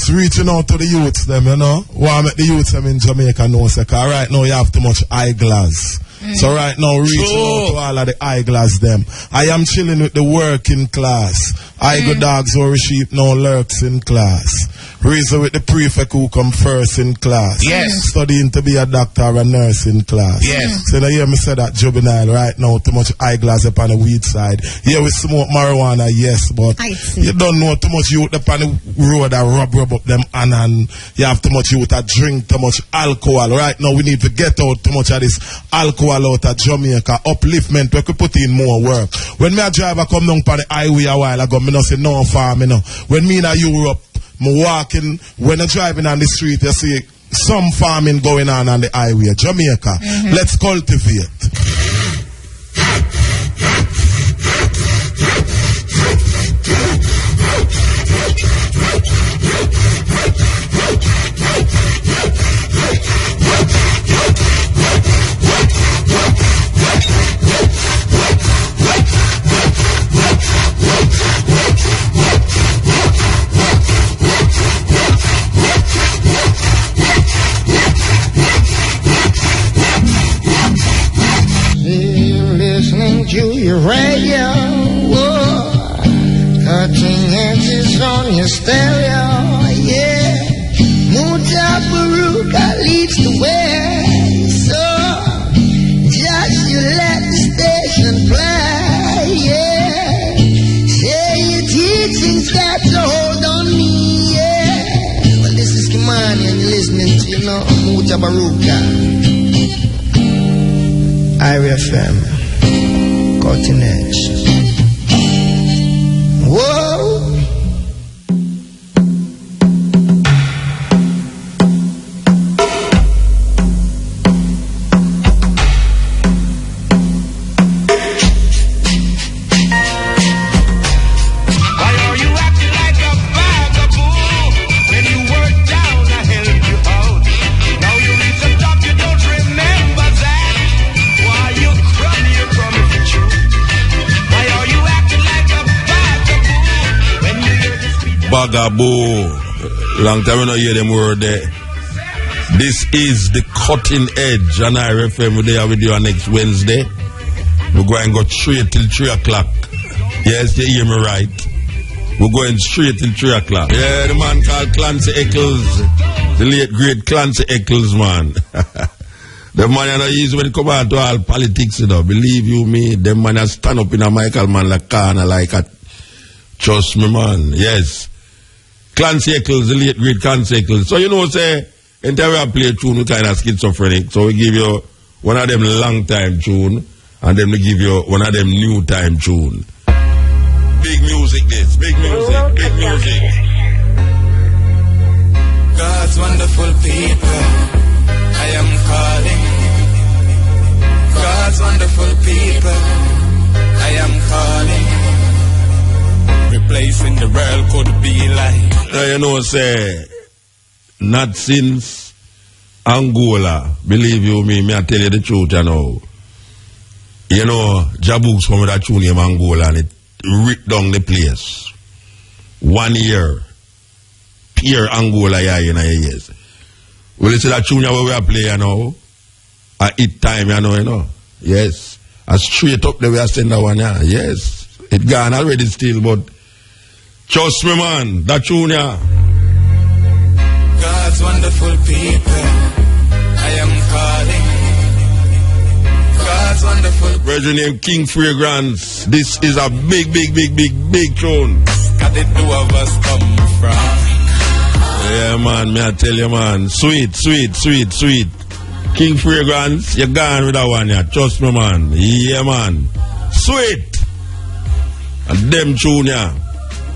just reaching out to the youths them, you know. Want make the youths them in Jamaica know, say, cause right now you have too much eyeglass. So right now, reaching out to all of the eyeglass them. I am chilling with the working class. I go dogs or sheep now lurks in class. Reason with the prefect who come first in class. Yes. Studying to be a doctor or a nurse in class. Yes. So now hear me say that juvenile right now, too much eyeglass up on the weed side. Yeah, we smoke marijuana, yes, but you don't know too much youth up on the road that rub up them and you have too much youth that drink too much alcohol. Right now we need to get out too much of this alcohol out of Jamaica. Upliftment, we could put in more work. When me a driver come down on the highway a while ago, me no say no farm, you know. When me in a Europe, me walking, when I'm driving on the street, you see some farming going on the highway. Jamaica, let's cultivate. To your radio, cutting edges on your stereo, yeah. Mutabaruka leads the way, so just you let the station play, yeah. Say your teachings got to hold on me, yeah. Well, this is Kimani and you're listening to, you know, Mutabaruka, IRFM. Cutting edge. Whoa. Bagaboo. Long time we not hear them word there. This is the Cutting Edge on IRFM. We're there with you next Wednesday. We're going to go straight till 3 o'clock. Yes, you hear me right. We're going straight till 3 o'clock. Yeah, the man called Clancy Eccles. The late great Clancy Eccles, man. The man you know, easy when it come out to all politics, you know. Believe you me, the man you stand up in a Michael man like corner like a trust me, man. Yes. Clancy Eccles, the late great Clancy Eccles. So you know, say, anytime we play a tune, we kind of schizophrenic. So we give you one of them long time tune, and then we give you one of them new time tune. Big music this, big music, big music. God's wonderful people, I am calling. God's wonderful people, I am calling. Replacing the world could be like. You know, say, not since Angola, believe you me, I tell you the truth, you know. You know, Jabooks from that tune in Angola and it ripped down the place. 1 year. Pure Angola, yeah, you know, yes. Well, you see that tune where we are playing, you know, at it time, you know. Yes. And straight up the way I send that one, yeah. Yes. It gone already still, but trust me, man, that tune, yeah. God's wonderful people, I am calling. God's wonderful. Brethren named King Fragrance. This is a big tune. Got the two of us come from. Yeah, man, me I tell you, man. Sweet. King Fragrance, you gone with that one, yeah. Trust me, man. Yeah, man. Sweet. And them tune, yeah.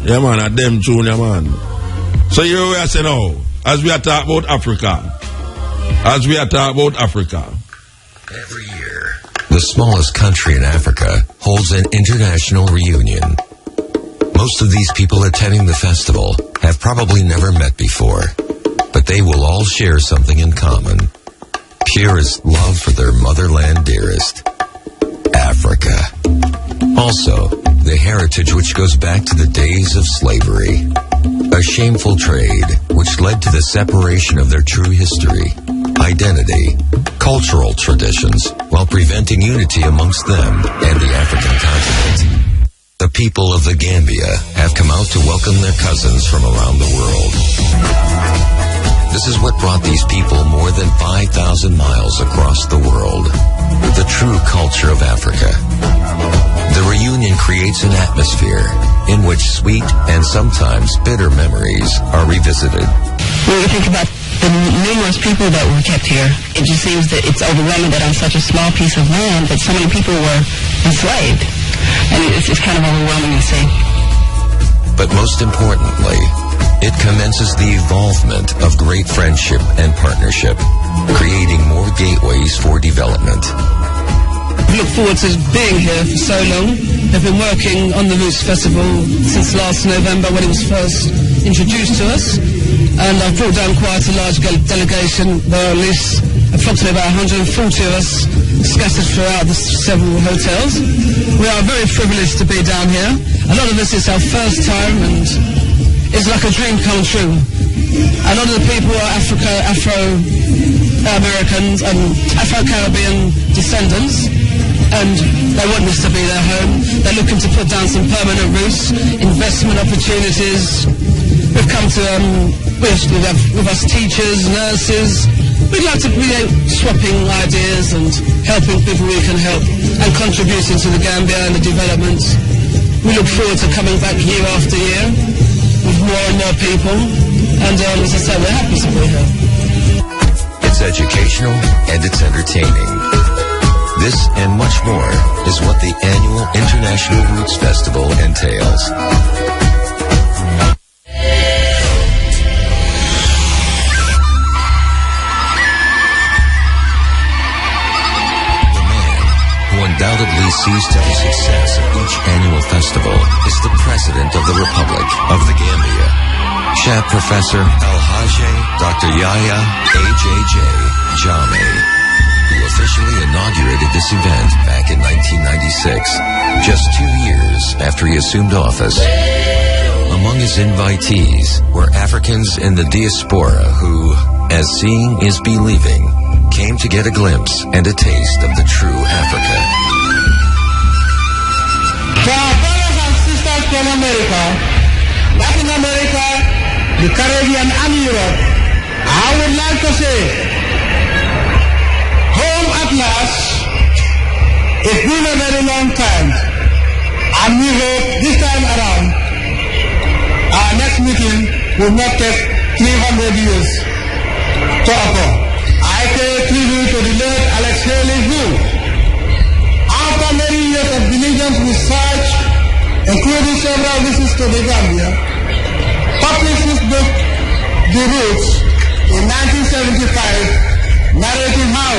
Yeah, man, a them tune, yeah, man. So here we are saying now, as we are talking about Africa. Every year, the smallest country in Africa holds an international reunion. Most of these people attending the festival have probably never met before, but they will all share something in common. Purest love for their motherland dearest, Africa. Also, the heritage which goes back to the days of slavery. A shameful trade which which led to the separation of their true history, identity, cultural traditions, while preventing unity amongst them and the African continent. The people of the Gambia have come out to welcome their cousins from around the world. This is what brought these people more than 5,000 miles across the world. The true culture of Africa. The reunion creates an atmosphere in which sweet and sometimes bitter memories are revisited. When we think about the numerous people that were kept here, it just seems that it's overwhelming that on such a small piece of land that so many people were enslaved. And it's kind of overwhelming to see. But most importantly, it commences the evolvement of great friendship and partnership, creating more gateways for development. We look forward to being here for so long. They've been working on the Roots Festival since last November when it was first introduced to us. And I've brought down quite a large delegation. There are at least approximately about 140 of us scattered throughout the several hotels. We are very privileged to be down here. A lot of this is our first time and it's like a dream come true. A lot of the people are Afro-Americans and Afro-Caribbean descendants, and they want this to be their home. They're looking to put down some permanent roots, investment opportunities. We've come to, with us teachers, nurses. We'd like to be swapping ideas and helping people we can help and contributing to the Gambia and the development. We look forward to coming back year after year with more and more people, and as I say, we're happy to be here. It's educational and it's entertaining. This and much more is what the annual International Roots Festival entails. The man who undoubtedly sees to the success of each annual festival is the President of the Republic of the Gambia, Shab Professor Alhaji Dr. Yahya AJJ Jammeh, who officially inaugurated this event back in 1996, just 2 years after he assumed office. Among his invitees were Africans in the diaspora who, as seeing is believing, came to get a glimpse and a taste of the true Africa. For our brothers and sisters from America, Latin America, the Caribbean and Europe, I would like to say, home at last. It's been a very long time, and we hope this time around, our next meeting will not take 300 years to occur. I pay tribute to the late Alex Haley, who, after many years of diligent research, including several visits to the Gambia, published his book, The Roots, in 1975, narrating how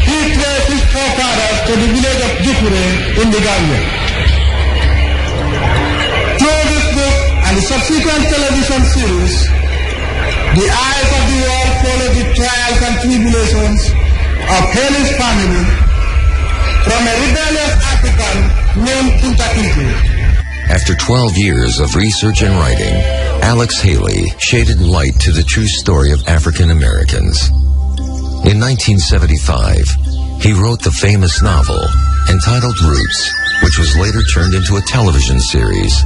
he traced his forefathers to the village of Dukure in the Gambia. Through this book and the subsequent television series, the eyes of the world followed the trials and tribulations of Haley's family from a rebellious African named Kunta Kinte. After 12 years of research and writing, Alex Haley shaded light to the true story of African Americans. In 1975, he wrote the famous novel entitled Roots, which was later turned into a television series.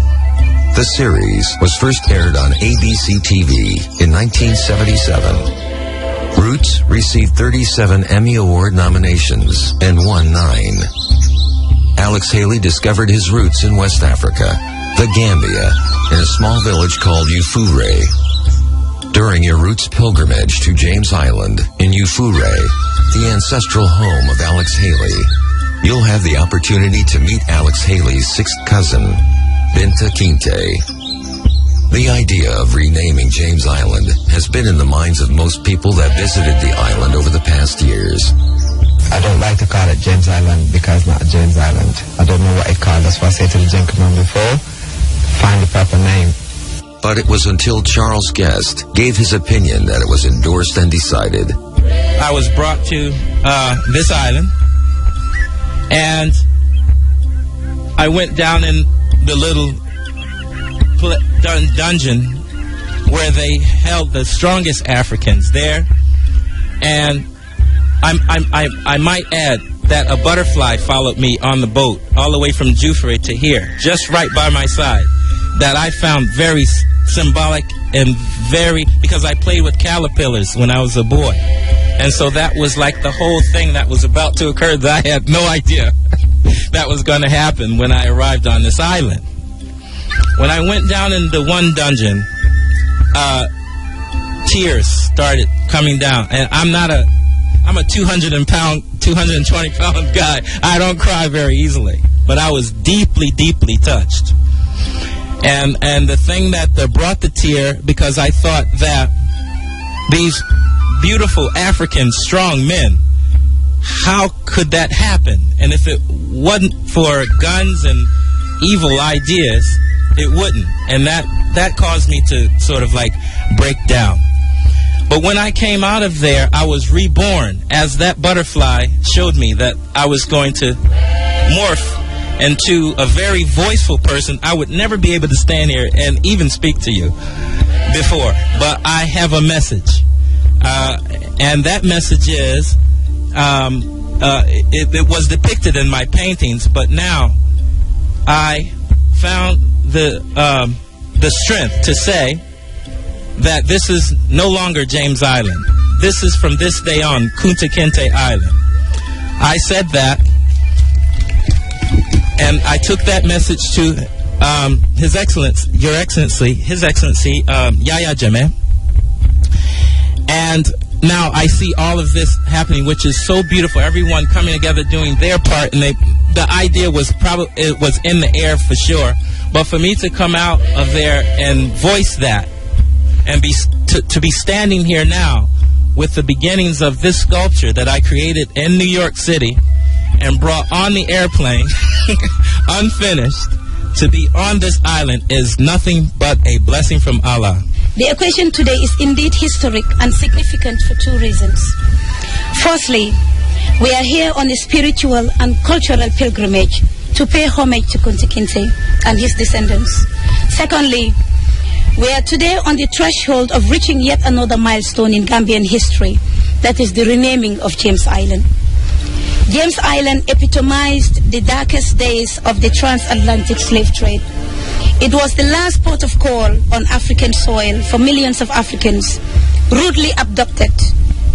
The series was first aired on ABC TV in 1977. Roots received 37 Emmy Award nominations and won 9. Alex Haley discovered his roots in West Africa, the Gambia, in a small village called Ufure. During your Roots pilgrimage to James Island in Ufure, the ancestral home of Alex Haley, you'll have the opportunity to meet Alex Haley's sixth cousin, Binta Kinte. The idea of renaming James Island has been in the minds of most people that visited the island over the past years. I don't like to call it James Island because it's not James Island. I don't know what it called. That's why I said to the gentleman before, find the proper name. But it was until Charles Guest gave his opinion that it was endorsed and decided. I was brought to this island, and I went down in the little dungeon where they held the strongest Africans there. And I might add that a butterfly followed me on the boat all the way from Jufre to here, just right by my side, that I found very symbolic and because I played with caterpillars when I was a boy. And so that was like the whole thing that was about to occur that I had no idea that was going to happen when I arrived on this island. When I went down into one dungeon, tears started coming down. And I'm a 220-pound guy. I don't cry very easily. But I was deeply, deeply touched. And the thing that brought the tear, because I thought that these beautiful African strong men, how could that happen? And if it wasn't for guns and evil ideas, it wouldn't. And that caused me to sort of like break down. But when I came out of there, I was reborn, as that butterfly showed me that I was going to morph into a very voiceful person. I would never be able to stand here and even speak to you before. But I have a message. And that message is, it was depicted in my paintings, but now I found the strength to say that this is no longer James Island. This is from this day on Kunta Kinte Island. I said that, and I took that message to His Excellency, Your Excellency, His Excellency Yahya Jammeh. And now I see all of this happening, which is so beautiful. Everyone coming together, doing their part, and the idea was it was in the air for sure. But for me to come out of there and voice that, and to be standing here now with the beginnings of this sculpture that I created in New York City and brought on the airplane, unfinished, to be on this island is nothing but a blessing from Allah. The occasion today is indeed historic and significant for two reasons. Firstly, we are here on a spiritual and cultural pilgrimage to pay homage to Kunta Kinte and his descendants. Secondly, we are today on the threshold of reaching yet another milestone in Gambian history, that is the renaming of James Island. James Island epitomized the darkest days of the transatlantic slave trade. It was the last port of call on African soil for millions of Africans rudely abducted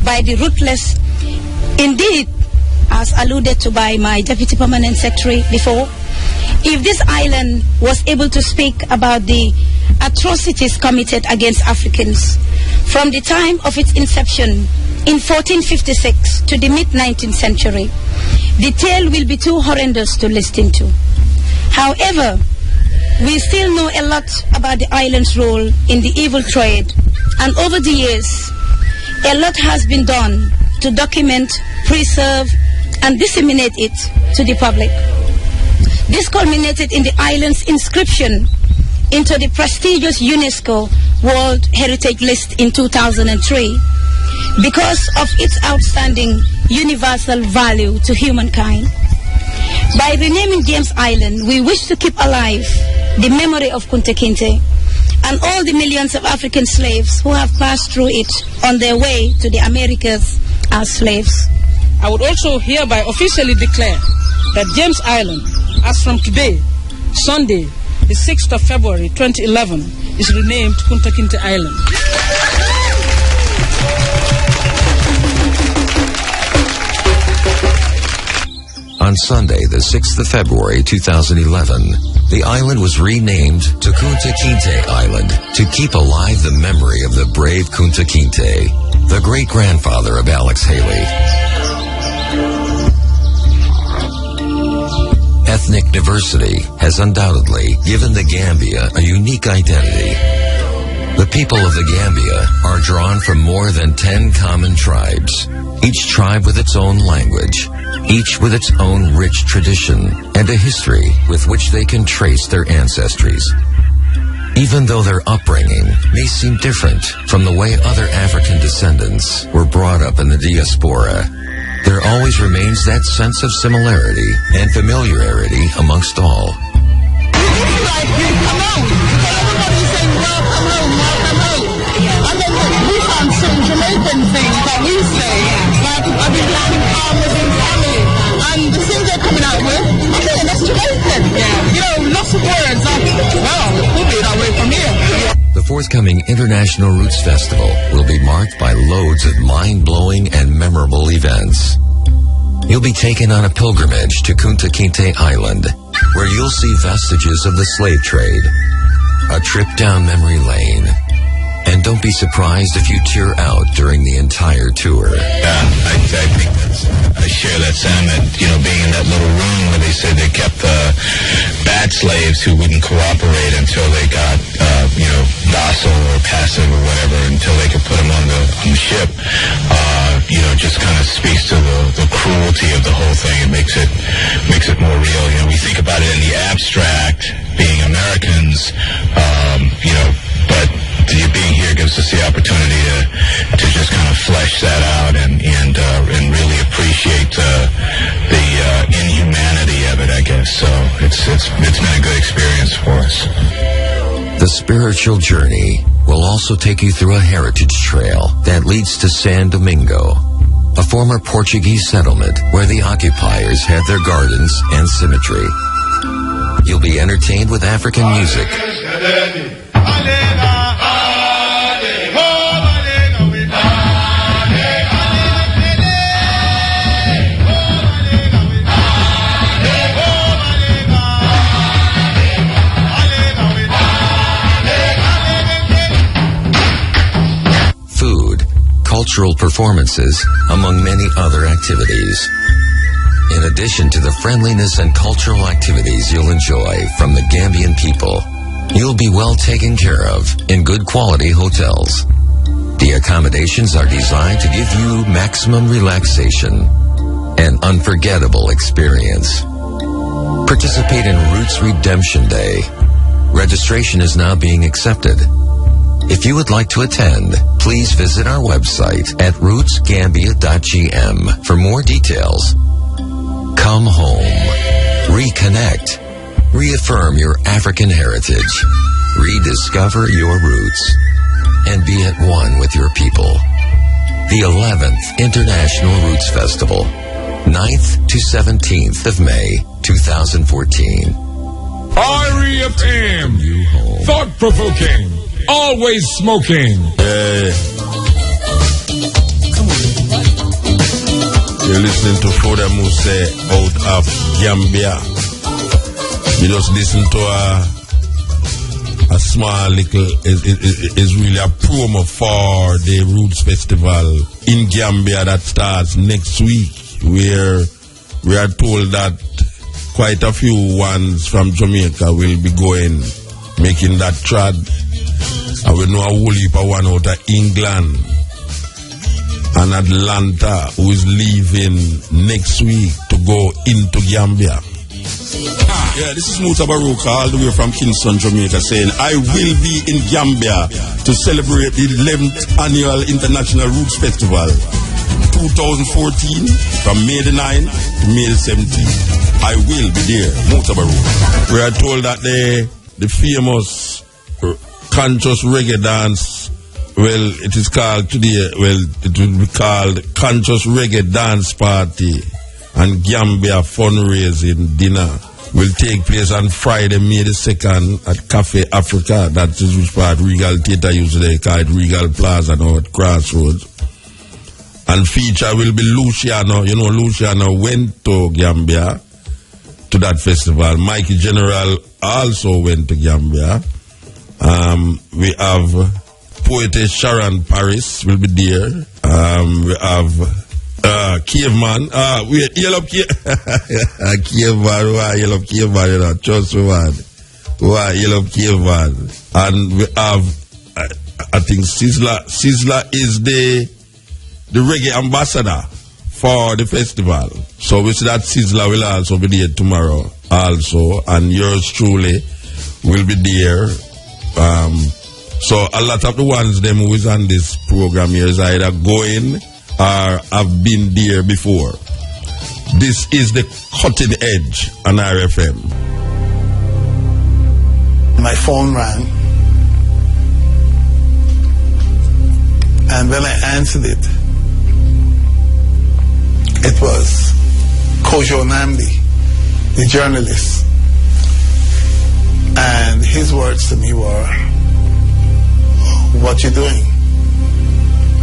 by the ruthless, indeed, as alluded to by my Deputy Permanent Secretary before. If this island was able to speak about the atrocities committed against Africans from the time of its inception in 1456 to the mid-19th century, the tale will be too horrendous to listen to. However, we still know a lot about the island's role in the evil trade, and over the years, a lot has been done to document, preserve, and disseminate it to the public. This culminated in the island's inscription into the prestigious UNESCO World Heritage List in 2003 because of its outstanding universal value to humankind. By renaming James Island, we wish to keep alive the memory of Kunta Kinte and all the millions of African slaves who have passed through it on their way to the Americas as slaves. I would also hereby officially declare that James Island, as from today, Sunday, the 6th of February 2011, is renamed Kunta Kinte Island. On Sunday, the 6th of February 2011, the island was renamed to Kunta Kinte Island to keep alive the memory of the brave Kunta Kinte, the great-grandfather of Alex Haley. Ethnic diversity has undoubtedly given the Gambia a unique identity. The people of the Gambia are drawn from more than 10 common tribes, each tribe with its own language, each with its own rich tradition and a history with which they can trace their ancestries. Even though their upbringing may seem different from the way other African descendants were brought up in the diaspora, there always remains that sense of similarity and familiarity amongst all. Come on! Everybody's saying welcome home, welcome home. forthcoming International Roots Festival will be marked by loads of mind-blowing and memorable events. You'll be taken on a pilgrimage to Kunta Kinte Island, where you'll see vestiges of the slave trade, a trip down memory lane, and don't be surprised if you tear out during the entire tour. Yeah, I think I share that sentiment, being in that little room where they said they kept bad slaves who wouldn't cooperate until they got, docile or passive or whatever, until they could put them on the ship, just kind of speaks to the cruelty of the whole thing. It makes it more real. We think about it in the abstract, being Americans, but you being here gives us the opportunity to just kind of flesh that out and really appreciate the inhumanity of it, I guess. So it's been a good experience for us. The spiritual journey will also take you through a heritage trail that leads to San Domingo, a former Portuguese settlement where the occupiers had their gardens and symmetry. You'll be entertained with African music, cultural performances, among many other activities. In addition to the friendliness and cultural activities you'll enjoy from the Gambian people, you'll be well taken care of in good quality hotels. The accommodations are designed to give you maximum relaxation and unforgettable experience. Participate in Roots Redemption Day. Registration is now being accepted. If you would like to attend, please visit our website at rootsgambia.gm for more details. Come home. Reconnect. Reaffirm your African heritage. Rediscover your roots. And be at one with your people. The 11th International Roots Festival, 9th to 17th of May, 2014. R.E.F.M. Thought-provoking. Always smoking. You're listening to Foda Muse out of Gambia. You just listen to a small little, is really a promo for the Roots Festival in Gambia that starts next week, where we are told that quite a few ones from Jamaica will be going, making that trad. And we know a whole heap of one out of England and Atlanta who is leaving next week to go into Gambia. Yeah, this is Mutabaruka all the way from Kingston, Jamaica, saying I will be in Gambia to celebrate the 11th Annual International Roots Festival 2014 from May the 9th to May the 17th. I will be there, Mutabaruka. We are told that the famous conscious reggae dance, it is called today, it will be called Conscious Reggae Dance Party and Gambia Fundraising Dinner will take place on Friday, May the 2nd at Cafe Africa. That is which part Regal Theatre usually call it Regal Plaza now at Crossroads. And feature will be Luciano. Luciano went to Gambia to that festival. Mikey General also went to Gambia. We have poetess Sharon Paris will be there. We have Caveman. We yell up Caveman. Why yell up Caveman? Trust me, man. Why yell up Caveman? And we have, I think Sizzla. Sizzla is the reggae ambassador for the festival. So we see that Sizzla will also be there tomorrow also. And yours truly will be there. So a lot of the ones them who is on this program here is either going or have been there before. This is the cutting edge on RFM. My phone rang, and when I answered it, it was Kojo Namdi, the journalist. And his words to me were, what you doing?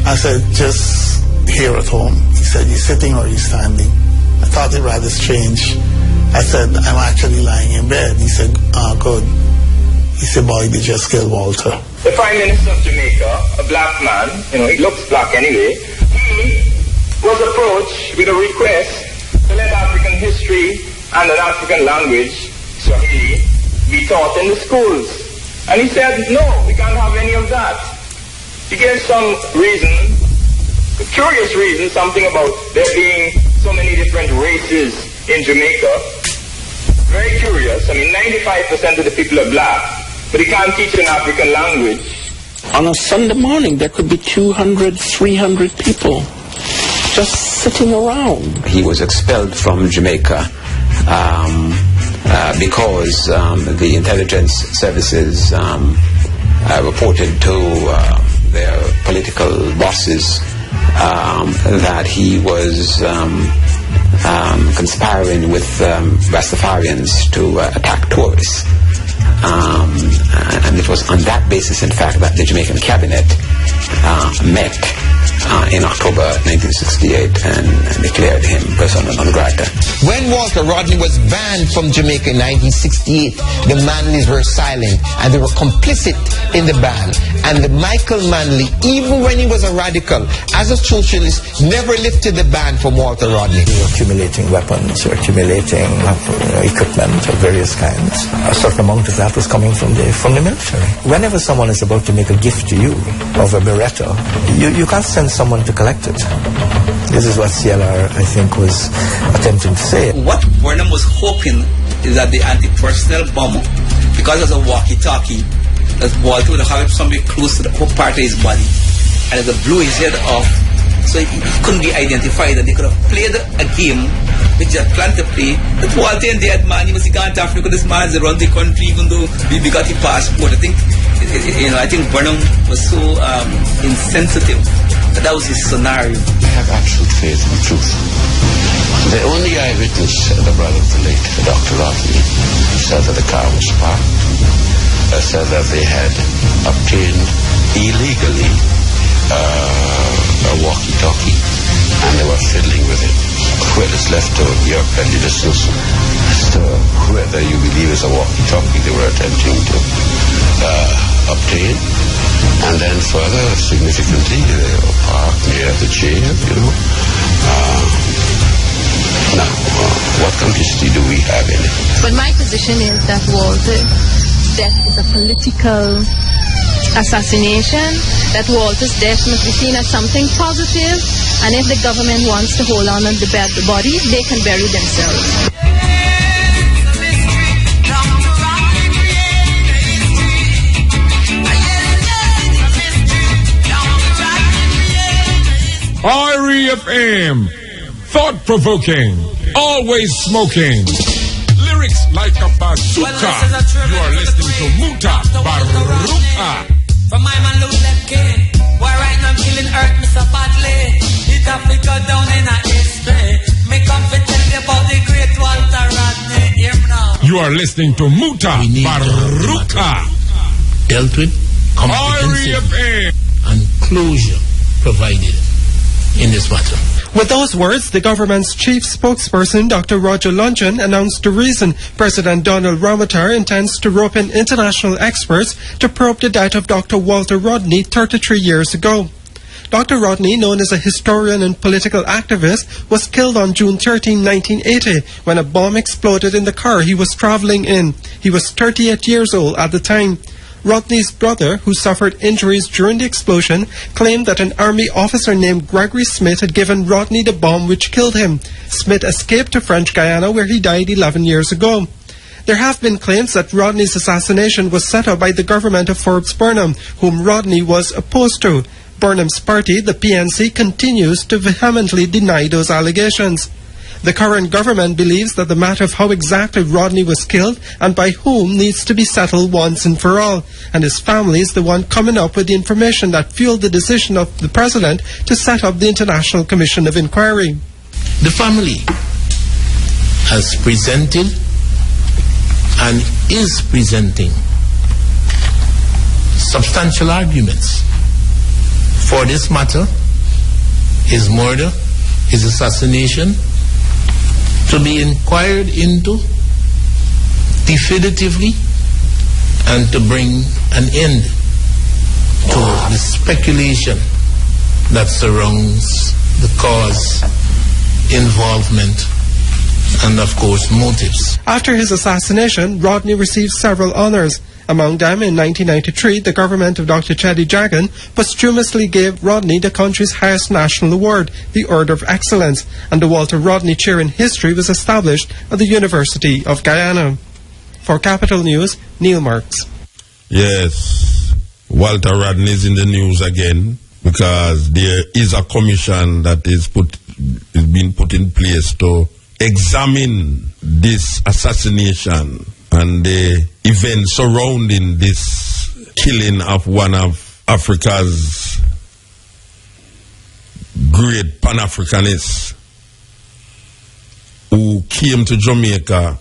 I said, just here at home. He said, you sitting or you standing? I thought it rather strange. I said, I'm actually lying in bed. He said, good. He said, boy, they just killed Walter. The Prime Minister of Jamaica, a black man, he looks black anyway, he was approached with a request to let African history and an African language, Swahili, be taught in the schools. And he said, no, we can't have any of that. He gave some reason, a curious reason, something about there being so many different races in Jamaica. Very curious. 95% of the people are black, but he can't teach an African language. On a Sunday morning, there could be 200, 300 people just sitting around. He was expelled from Jamaica because the intelligence services reported to their political bosses that he was conspiring with Rastafarians to attack tourists. And it was on that basis, in fact, that the Jamaican cabinet met in October 1968 and declared him persona non grata. When Walter Rodney was banned from Jamaica in 1968, the Manleys were silent and they were complicit in the ban. And the Michael Manley, even when he was a radical, as a socialist, never lifted the ban from Walter Rodney. You're accumulating weapons, you're accumulating equipment of various kinds. A certain amount of that was coming from the military. Whenever someone is about to make a gift to you of a Beretta, you can't send someone to collect it. This is what CLR, I think, was attempting to say. What Burnham was hoping is that the anti-personnel bomber, because it was a walkie-talkie, that Walter would have somebody close to the whole part of his body, and it blew his head off, so he couldn't be identified, and they could have played a game which they had planned to play. But Walter and dead man, he was gone to Africa, this man's around the country, even though we got the passport. I think Burnham was so insensitive that was his scenario. I have absolute faith in truth. The only eyewitness, the brother of the late Dr. Rodney, said that the car was parked, said that they had obtained illegally a walkie-talkie and they were fiddling with it. Well, it's left to your prejudices as to whether you believe it's a walkie-talkie they were attempting to obtain. And then further, significantly, they were parked near the chair, Now, what complicity do we have in it? But my position is that Walter's death is a political assassination, that Walter's death must be seen as something positive, and if the government wants to hold on to the body, they can bury themselves. REFM, thought-provoking, always smoking, lyrics like a bazooka. You are listening to Mutabaruka. From my man Luke left king, why right now I'm killing earth, Mr. Badley. It Africa down in a history. Me come to tell you about the great Walter Rodney. Hear me now. You are listening to Mutabaruka. Dealt with, comprehensive, and closure provided in this matter. With those words, the government's chief spokesperson, Dr. Roger Luncheon, announced the reason President Donald Ramotar intends to rope in international experts to probe the death of Dr. Walter Rodney 33 years ago. Dr. Rodney, known as a historian and political activist, was killed on June 13, 1980, when a bomb exploded in the car he was traveling in. He was 38 years old at the time. Rodney's brother, who suffered injuries during the explosion, claimed that an army officer named Gregory Smith had given Rodney the bomb which killed him. Smith escaped to French Guiana, where he died 11 years ago. There have been claims that Rodney's assassination was set up by the government of Forbes Burnham, whom Rodney was opposed to. Burnham's party, the PNC, continues to vehemently deny those allegations. The current government believes that the matter of how exactly Rodney was killed and by whom needs to be settled once and for all, and his family is the one coming up with the information that fueled the decision of the president to set up the International Commission of Inquiry. The family has presented and is presenting substantial arguments for this matter, his murder, his assassination, to be inquired into definitively and to bring an end to the speculation that surrounds the cause, involvement, and of course motives. After his assassination, Rodney received several honors. Among them, in 1993, the government of Dr. Cheddi Jagan posthumously gave Rodney the country's highest national award, the Order of Excellence, and the Walter Rodney Chair in History was established at the University of Guyana. For Capital News, Neil Marks. Yes, Walter Rodney is in the news again because there is a commission that is being put in place to examine this assassination and the events surrounding this killing of one of Africa's great Pan-Africanists who came to Jamaica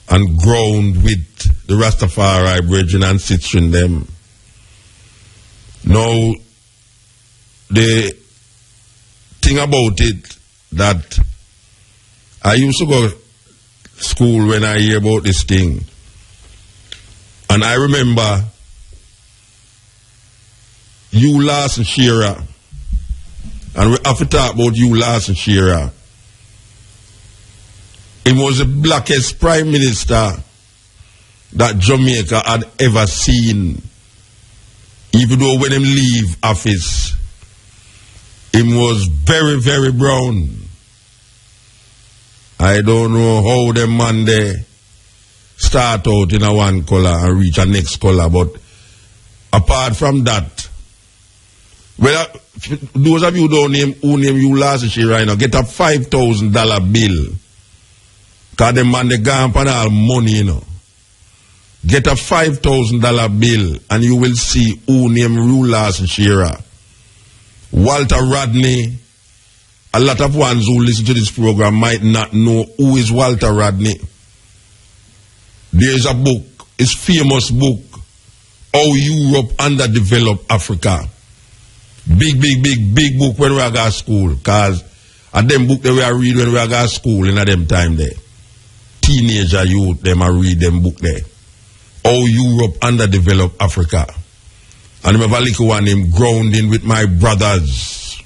and ground with the Rastafari brethren and sistering them. Now, the thing about it that I used to go to school when I hear about this thing. And I remember Hugh Lawson Shearer. And we have to talk about Hugh Lawson Shearer. He was the blackest prime minister that Jamaica had ever seen. Even though when him leave office, he was very, very brown. I don't know how the man there start out in a one color and reach a next color, but apart from that, well, those of you who name you last year right now, get a $5,000 bill. Because the man they gone on all money, you know. Get a $5,000 bill and you will see who name you last Shearer. Walter Rodney. A lot of ones who listen to this program might not know who is Walter Rodney. There is a book, it's famous book, How Europe Underdeveloped Africa. Big book when we are at school. Because at them book that we are read when we are at school in them time there. Teenager youth, them are read them book there. How Europe Underdeveloped Africa. And I have a little one named Grounding with My Brothers.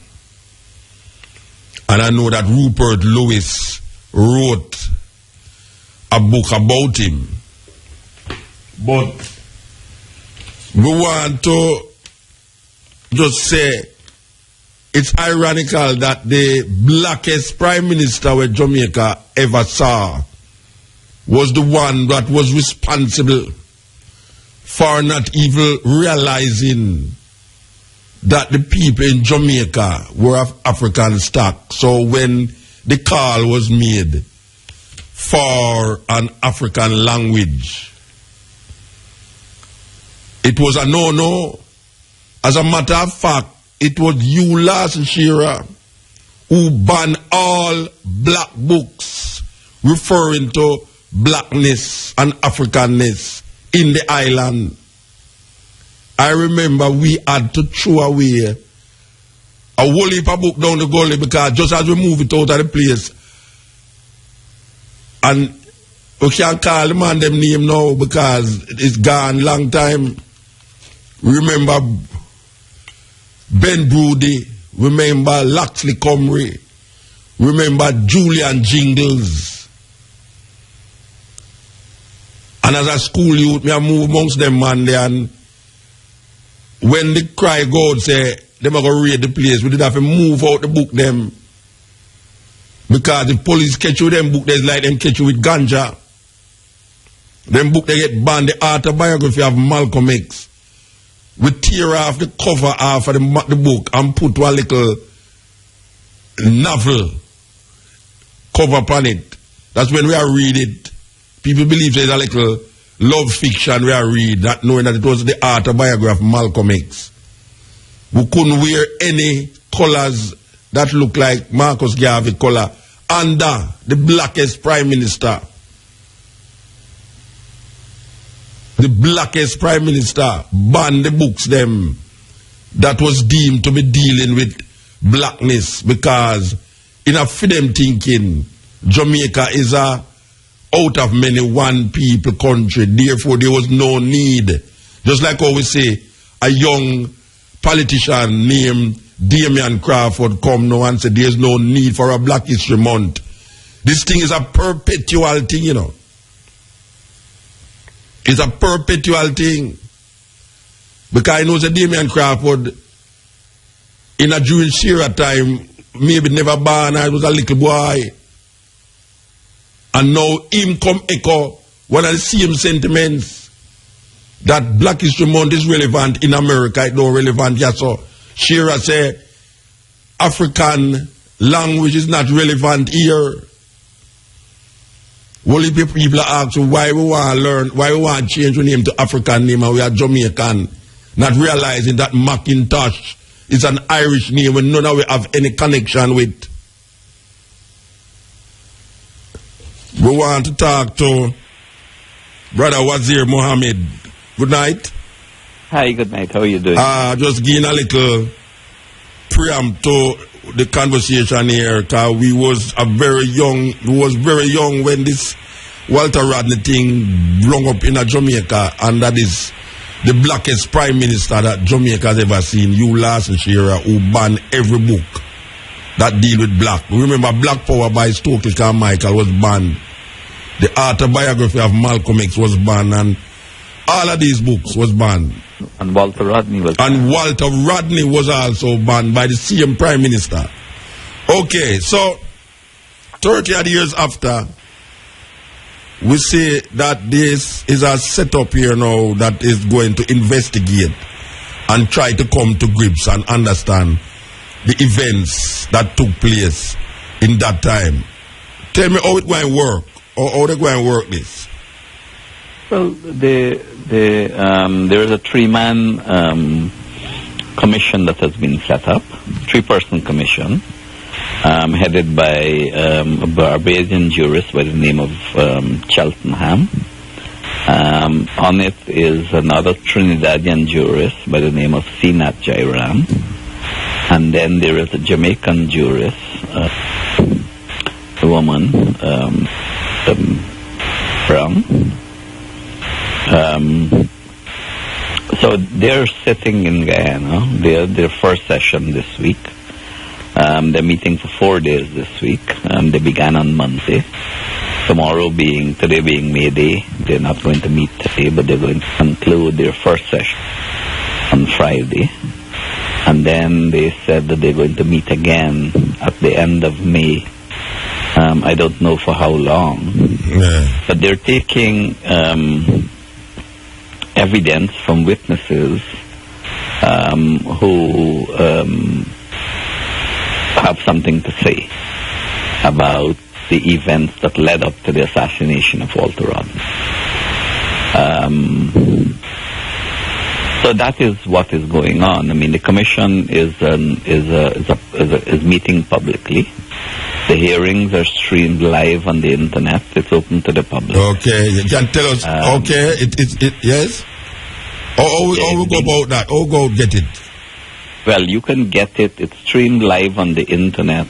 And I know that Rupert Lewis wrote a book about him. But we want to just say it's ironical that the blackest prime minister where Jamaica ever saw was the one that was responsible for not even realizing that the people in Jamaica were of African stock. So when the call was made for an African language, it was a no-no. As a matter of fact, it was Hugh Lawson Shearer who banned all black books referring to blackness and Africanness in the island. I remember we had to throw away a whole heap of book down the gully because just as we move it out of the place, and we can't call the man them name now because it's gone long time. Remember Ben Broody, remember Loxley Comrie, remember Julian Jingles. And as a school youth, me move amongst them man there, and when the cry God say, them are going to raid the place, we did have to move out the book them. Because the police catch you with them book, there's like them catch you with ganja. Them book they get banned, the autobiography of Malcolm X. We tear off the cover off of the book and put a little novel cover upon it. That's when we are read it. People believe there's a little love fiction we are read, not knowing that it was the autobiography of Malcolm X. We couldn't wear any colors that look like Marcus Garvey color under the blackest prime minister. the blackest prime minister, ban the books them that was deemed to be dealing with blackness, because in a freedom thinking, Jamaica is a out of many one people country. Therefore, there was no need. Just like how we say, a young politician named Damian Crawford come now and say there's no need for a Black History Month. This thing is a perpetual thing, you know. It's a perpetual thing. Because I know that Damian Crawford, in a Jewish era time, maybe never born, I was a little boy. And now him come echo one of the same sentiments that Black History Month is relevant in America, it's not relevant here. So Shearer say African language is not relevant here. Only people are asking why we want to learn, why we want to change the name to African name and we are Jamaican, not realizing that Macintosh is an Irish name and none of we have any connection with. We want to talk to Brother Wazir Mohammed. Good night. Hi, good night. How are you doing? Just giving a little preamp to the conversation here, because we was very young when this Walter Rodney thing blown up in Jamaica, and that is the blackest prime minister that Jamaica has ever seen, Hugh Lawson Shearer, who banned every book that deal with black. Remember, Black Power by Stokely Carmichael was banned. The autobiography of Malcolm X was banned, and all of these books was banned. And Walter Rodney was banned. And Walter Rodney was also banned by the same Prime Minister. Okay, so 30 odd years after, we say that this is a setup here now that is going to investigate and try to come to grips and understand the events that took place in that time. Tell me how it going to work, or how they going to work this. Well, there is a three-man commission that has been set up, three-person commission, headed by a Barbadian jurist by the name of Cheltenham. On it is another Trinidadian jurist by the name of Sinat Jairam. And then there is a Jamaican jurist, a woman, Brown. So they're sitting in Guyana. Their first session this week. They're meeting for 4 days this week. They began on Monday. Today being May Day, they're not going to meet today, but they're going to conclude their first session on Friday. And then they said that they're going to meet again at the end of May. I don't know for how long. Yeah. But they're taking evidence from witnesses who have something to say about the events that led up to the assassination of Walter Rodney. So that is what is going on. I mean, the commission is meeting publicly. The hearings are streamed live on the internet. It's open to the public. Okay, you can tell us. Okay, yes. How we go about that? How go get it? Well, you can get it. It's streamed live on the internet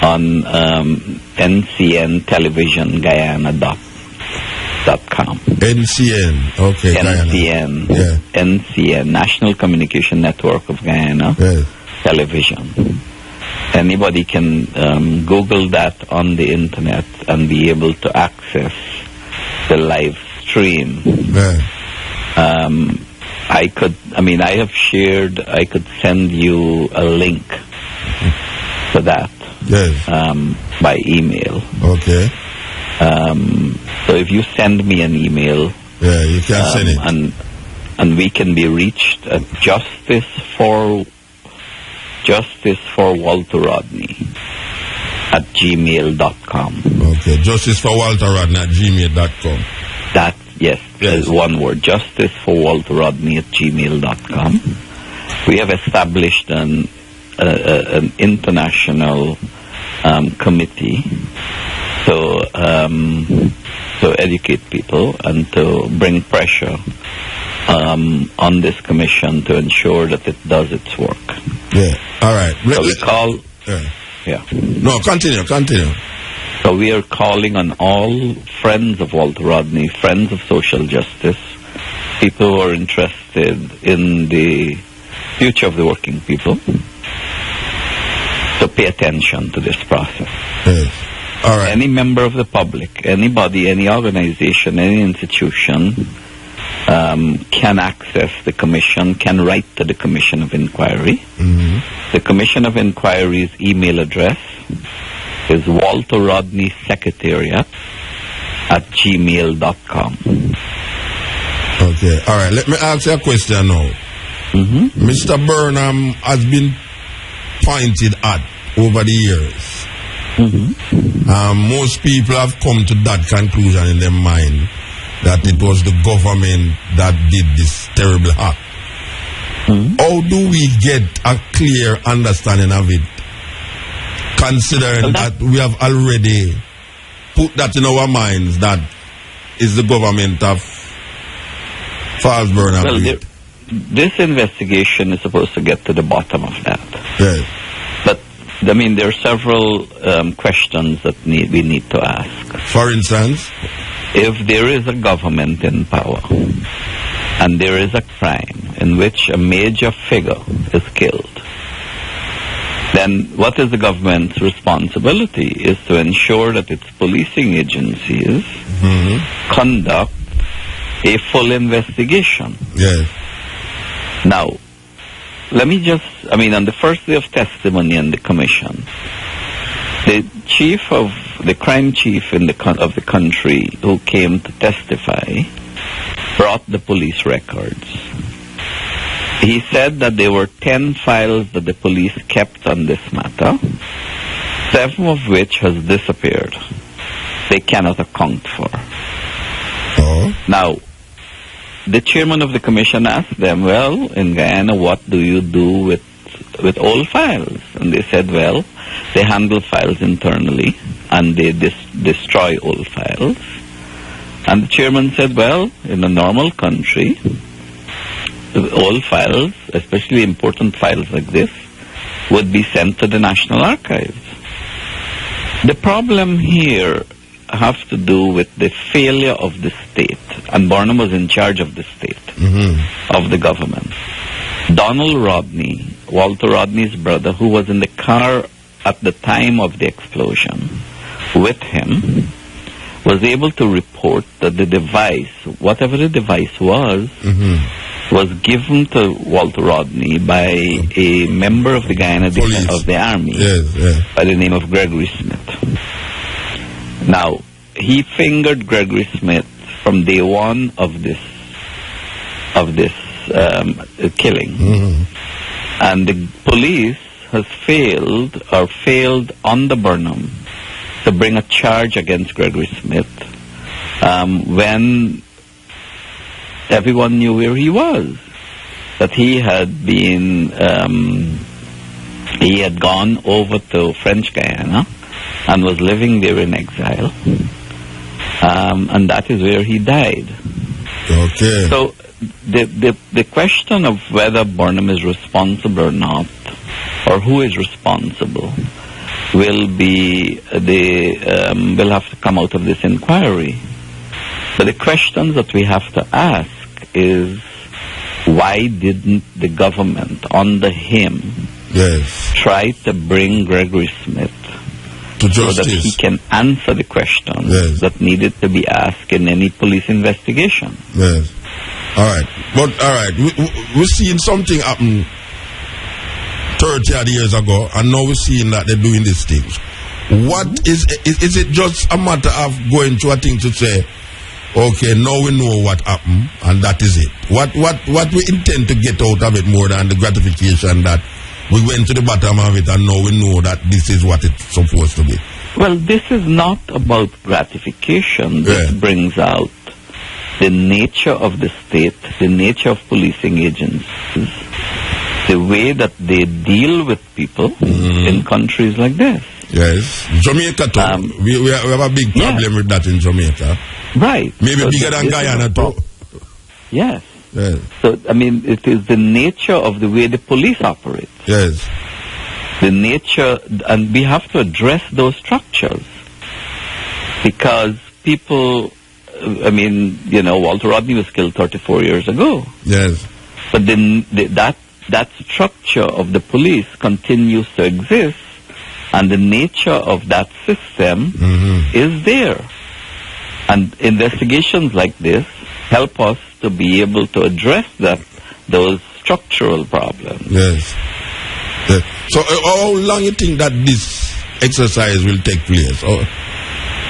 on NCN Television Guyana.com. NCN, okay. NCN, yeah. NCN, National Communication Network of Guyana, yes. Television. Anybody can Google that on the internet and be able to access the live stream. Yeah. I could send you a link to that. Yes. by email. Okay. So if you send me an email, yeah, you can send it, and we can be reached at justiceforwalterrodney@gmail.com. Okay, justiceforwalterrodney@gmail.com. That, yes, is one word, justiceforwalterrodney@gmail.com. We have established an international committee. So to educate people and to bring pressure on this commission to ensure that it does its work. Yeah. All right. So we call. Yeah. No, continue. So we are calling on all friends of Walter Rodney, friends of social justice, people who are interested in the future of the working people, to pay attention to this process. Yes. All right. Any member of the public, anybody, any organization, any institution can access the commission, can write to the Commission of Inquiry. Mm-hmm. The Commission of Inquiry's email address is walterrodneysecretariat@gmail.com. Okay, all right. Let me ask you a question now. Mm-hmm. Mr. Burnham has been pointed at over the years. Mm-hmm. Most people have come to that conclusion in their mind that it was the government that did this terrible act. Mm-hmm. How do we get a clear understanding of it, considering that we have already put that in our minds that is the government of Falls Burnham? Well, this investigation is supposed to get to the bottom of that. Yes. But, I mean, there are several questions that we need to ask. For instance? If there is a government in power and there is a crime in which a major figure is killed, then what is the government's responsibility is to ensure that its policing agencies conduct a full investigation. Yes. Now, let me just, on the first day of testimony in the commission, the crime chief of the country who came to testify brought the police records. He said that there were 10 files that the police kept on this matter, 7 of which has disappeared. They cannot account for. Oh. Now, the chairman of the commission asked them, well, in Guyana, what do you do with old files? And they said, well, they handle files internally and they destroy old files. And the chairman said, well, in a normal country, old files, especially important files like this, would be sent to the National Archives. The problem here has to do with the failure of the state, and Burnham was in charge of the state, of the government. Donald Rodney, Walter Rodney's brother, who was in the car at the time of the explosion with him, was able to report that the device, whatever the device was given to Walter Rodney by a member of the Guyana of the Army by the name of Gregory Smith. Now, he fingered Gregory Smith from day one of this killing, and the police has failed on the Burnham to bring a charge against Gregory Smith when everyone knew where he was, that he had been he had gone over to French Guyana and was living there in exile, and that is where he died. Okay. So the question of whether Burnham is responsible or not, or who is responsible, will have to come out of this inquiry. But the questions that we have to ask is, why didn't the government under him try to bring Gregory Smith to justice, so that he can answer the questions that needed to be asked in any police investigation? Yes. All right. But, all right, we're seeing something happen 30 odd years ago, and now we're seeing that they're doing these things. What is it just a matter of going to a thing to say, okay, now we know what happened, and that is it? What we intend to get out of it more than the gratification that we went to the bottom of it and now we know that this is what it's supposed to be? Well, this is not about gratification. This brings out the nature of the state, the nature of policing agencies, the way that they deal with people in countries like this. Yes. Jamaica too. We have a big problem with that in Jamaica. Right. Maybe So bigger than Guyana too. Yes. Yes. So, I mean, it is the nature of the way the police operate. Yes. The nature, and we have to address those structures. Because people, I mean, you know, Walter Rodney was killed 34 years ago. Yes. But then that structure of the police continues to exist, and the nature of that system is there. And investigations like this help us to be able to address those structural problems. Yes. Yes. So how long you think that this exercise will take place? Or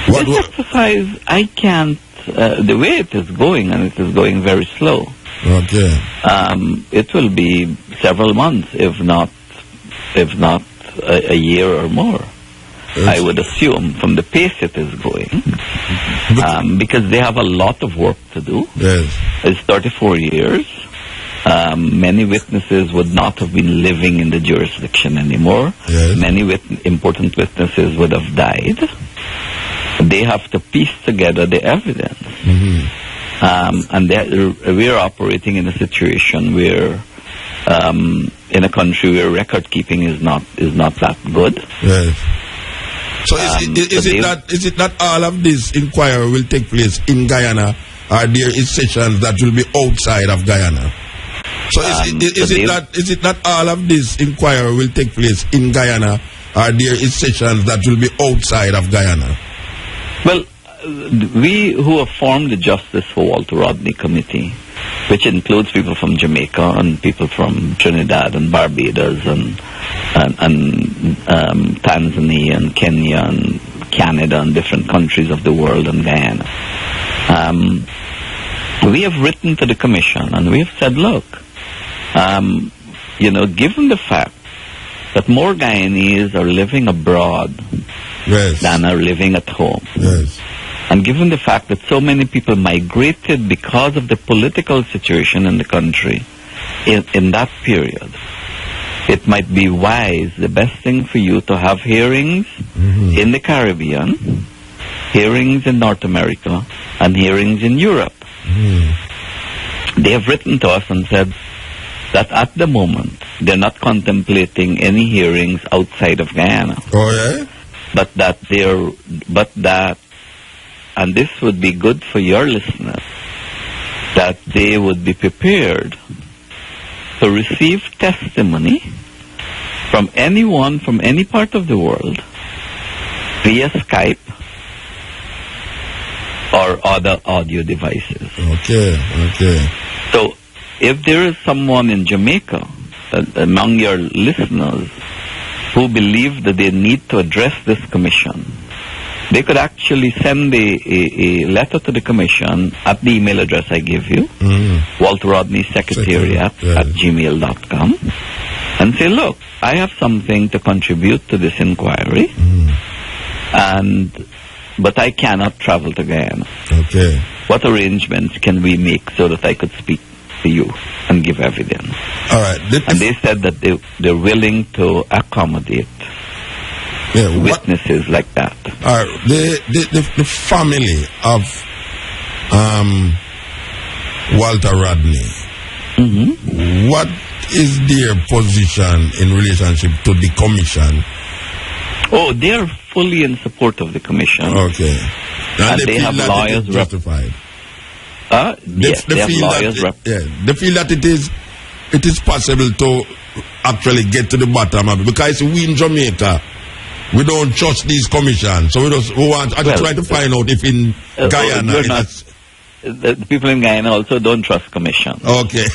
this exercise, I can't, the way it is going, and it is going very slow. Okay. It will be several months, if not a year or more. I would assume from the pace it is going, because they have a lot of work to do. Yes. It's 34 years. Many witnesses would not have been living in the jurisdiction anymore. Yes. Many important witnesses would have died. They have to piece together the evidence. And we are operating in a situation where, in a country where record keeping is not that good. Yes. So is it that all of this inquiry will take place in Guyana, or there is sessions that will be outside of Guyana? So is it that all of this inquiry will take place in Guyana, or there is sessions that will be outside of Guyana? Well, we who have formed the Justice for Walter Rodney Committee, which includes people from Jamaica and people from Trinidad and Barbados and Tanzania and Kenya and Canada and different countries of the world and Guyana. We have written to the Commission and we have said, look, given the fact that more Guyanese are living abroad than are living at home, and given the fact that so many people migrated because of the political situation in the country in that period, it might be wise, the best thing for you to have hearings in the Caribbean, hearings in North America, and hearings in Europe. They have written to us and said that at the moment they're not contemplating any hearings outside of Guyana. Oh yeah? And this would be good for your listeners, that they would be prepared to receive testimony from anyone from any part of the world via Skype or other audio devices. Okay. So if there is someone in Jamaica among your listeners who believe that they need to address this commission, they could actually send a letter to the Commission at the email address I give you, Walter Rodney Secretariat at gmail.com, and say, look, I have something to contribute to this inquiry, but I cannot travel to Guyana. Okay. What arrangements can we make so that I could speak to you and give evidence? All right. And they said that they're willing to accommodate witnesses like that. All right. The family of Walter Rodney, what is their position in relationship to the commission? Oh, they are fully in support of the commission. Okay. And they have lawyers justified. Yes, they have lawyers. They feel that it is possible to actually get to the bottom of it, because we in Jamaica, we don't trust these commissions, so we want to try to find out if in Guyana the people in Guyana also don't trust commissions. Okay.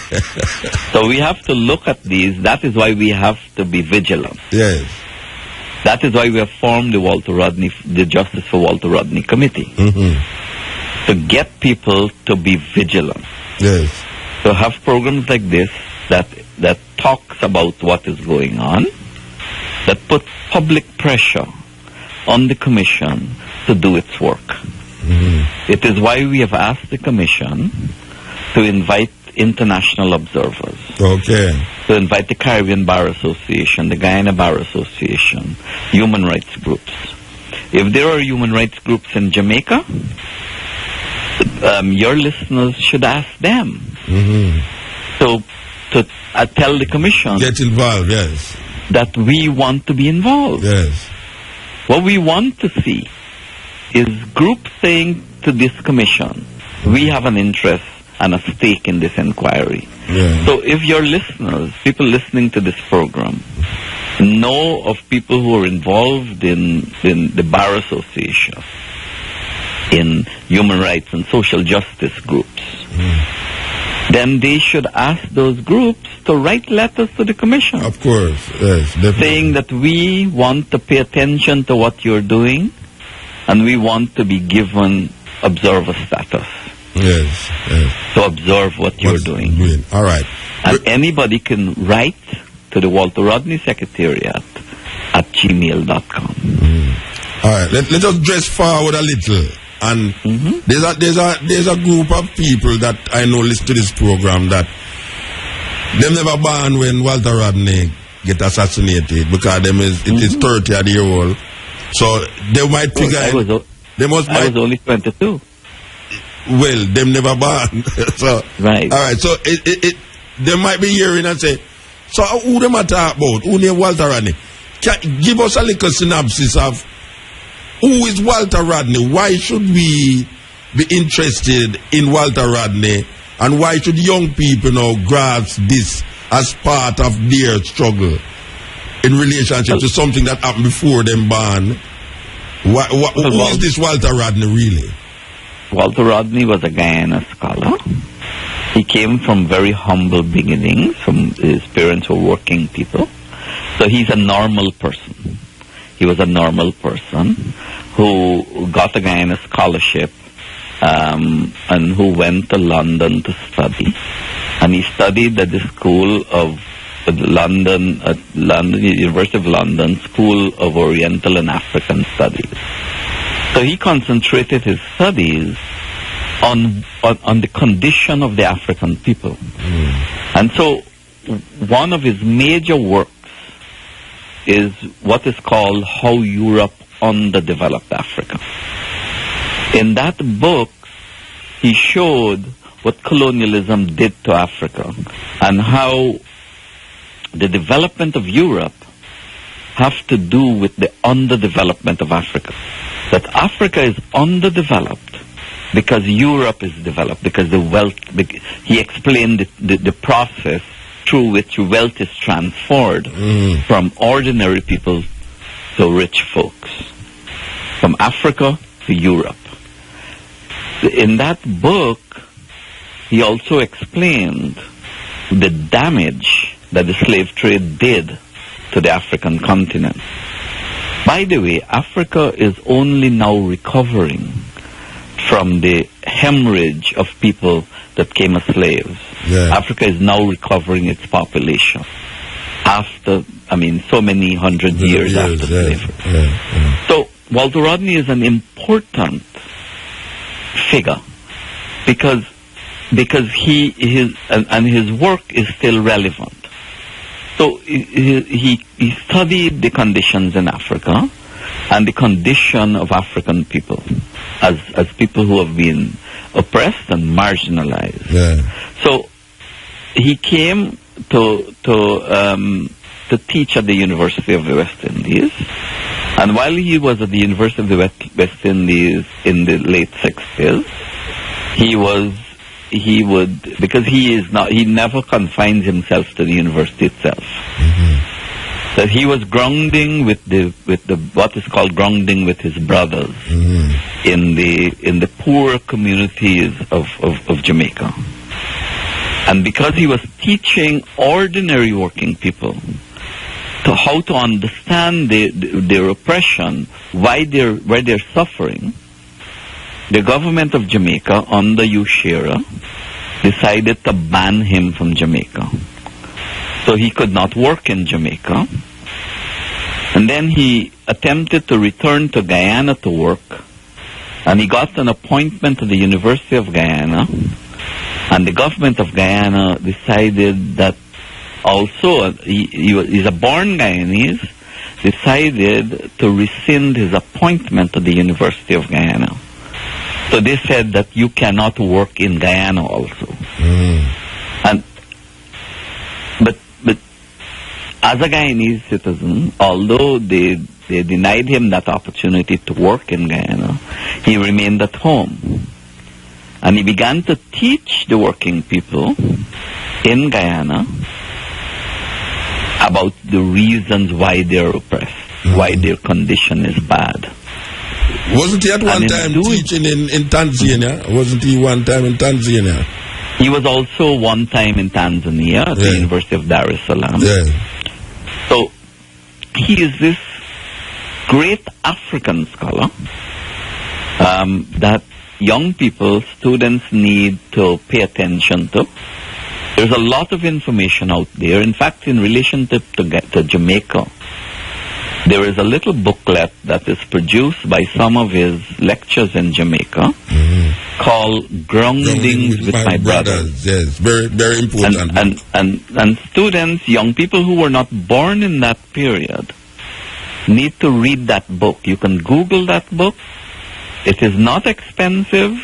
So we have to look at these. That is why we have to be vigilant. Yes. That is why we have formed the Justice for Walter Rodney Committee. To get people to be vigilant. Yes. To have programs like this that talks about what is going on, that put public pressure on the Commission to do its work. It is why we have asked the Commission to invite international observers. Okay. To invite the Caribbean Bar Association, the Guyana Bar Association, human rights groups. If there are human rights groups in Jamaica, your listeners should ask them. So to tell the commission, get involved, yes, that we want to be involved. Yes. What we want to see is groups saying to this commission, we have an interest and a stake in this inquiry. Yeah. So if your listeners, people listening to this program, know of people who are involved in the Bar Association, in human rights and social justice groups, then they should ask those groups to write letters to the commission. Of course, yes, definitely. Saying that we want to pay attention to what you're doing and we want to be given observer status. Yes, yes. To observe what you're doing. All right. And anybody can write to the Walter Rodney Secretariat at gmail.com. All right. Let us dress forward a little. And there's a group of people that I know listen to this program that them never born when Walter Rodney get assassinated because it is 30-year-old. So they might figure I was only 22. Well, them never born. So right. All right. So they might be hearing and say, so who them talk about? Who named Walter Rodney? Give us a little synopsis of who is Walter Rodney? Why should we be interested in Walter Rodney? And why should young people now grasp this as part of their struggle in relationship to something that happened before them born? Who is this Walter Rodney really? Walter Rodney was a Guyana scholar. He came from very humble beginnings. His parents were working people. So he's a normal person. He was a normal person who got a Guyana scholarship and who went to London to study. And he studied at the school of University of London School of Oriental and African Studies. So he concentrated his studies on the condition of the African people. And so one of his major works is what is called How Europe Underdeveloped Africa. In that book, he showed what colonialism did to Africa and how the development of Europe have to do with the underdevelopment of Africa. That Africa is underdeveloped because Europe is developed, because the wealth, he explained the process through which wealth is transferred from ordinary people to rich folks, from Africa to Europe. In that book, he also explained the damage that the slave trade did to the African continent. By the way, Africa is only now recovering from the hemorrhage of people that came as slaves. Yeah. Africa is now recovering its population after, so many hundred years after slavery. So Walter Rodney is an important figure because his work is still relevant. So he studied the conditions in Africa and the condition of African people as people who have been oppressed and marginalized. Yeah. So he came to teach at the University of the West Indies, and while he was at the University of the West Indies in the late 60s, he never confines himself to the university itself. That he was grounding with the what is called grounding with his brothers in the poor communities of Jamaica. And because he was teaching ordinary working people to how to understand their oppression, why they're suffering, the government of Jamaica under Hugh Shearer decided to ban him from Jamaica. So he could not work in Jamaica. And then he attempted to return to Guyana to work. And he got an appointment to the University of Guyana. And the government of Guyana decided that also, he's a born Guyanese, decided to rescind his appointment to the University of Guyana. So they said that you cannot work in Guyana also. But as a Guyanese citizen, although they denied him that opportunity to work in Guyana, he remained at home. And he began to teach the working people in Guyana about the reasons why they're oppressed, why their condition is bad. Wasn't he at one time teaching in Tanzania? Wasn't he one time in Tanzania? He was also one time in Tanzania at the University of Dar es Salaam. So he is this great African scholar that young people, students need to pay attention to. There's a lot of information out there. In fact, in relation to Jamaica, there is a little booklet that is produced by some of his lectures in Jamaica called Grounding with My Brothers. Yes, very, very important. And students, young people who were not born in that period, need to read that book. You can Google that book. It is not expensive.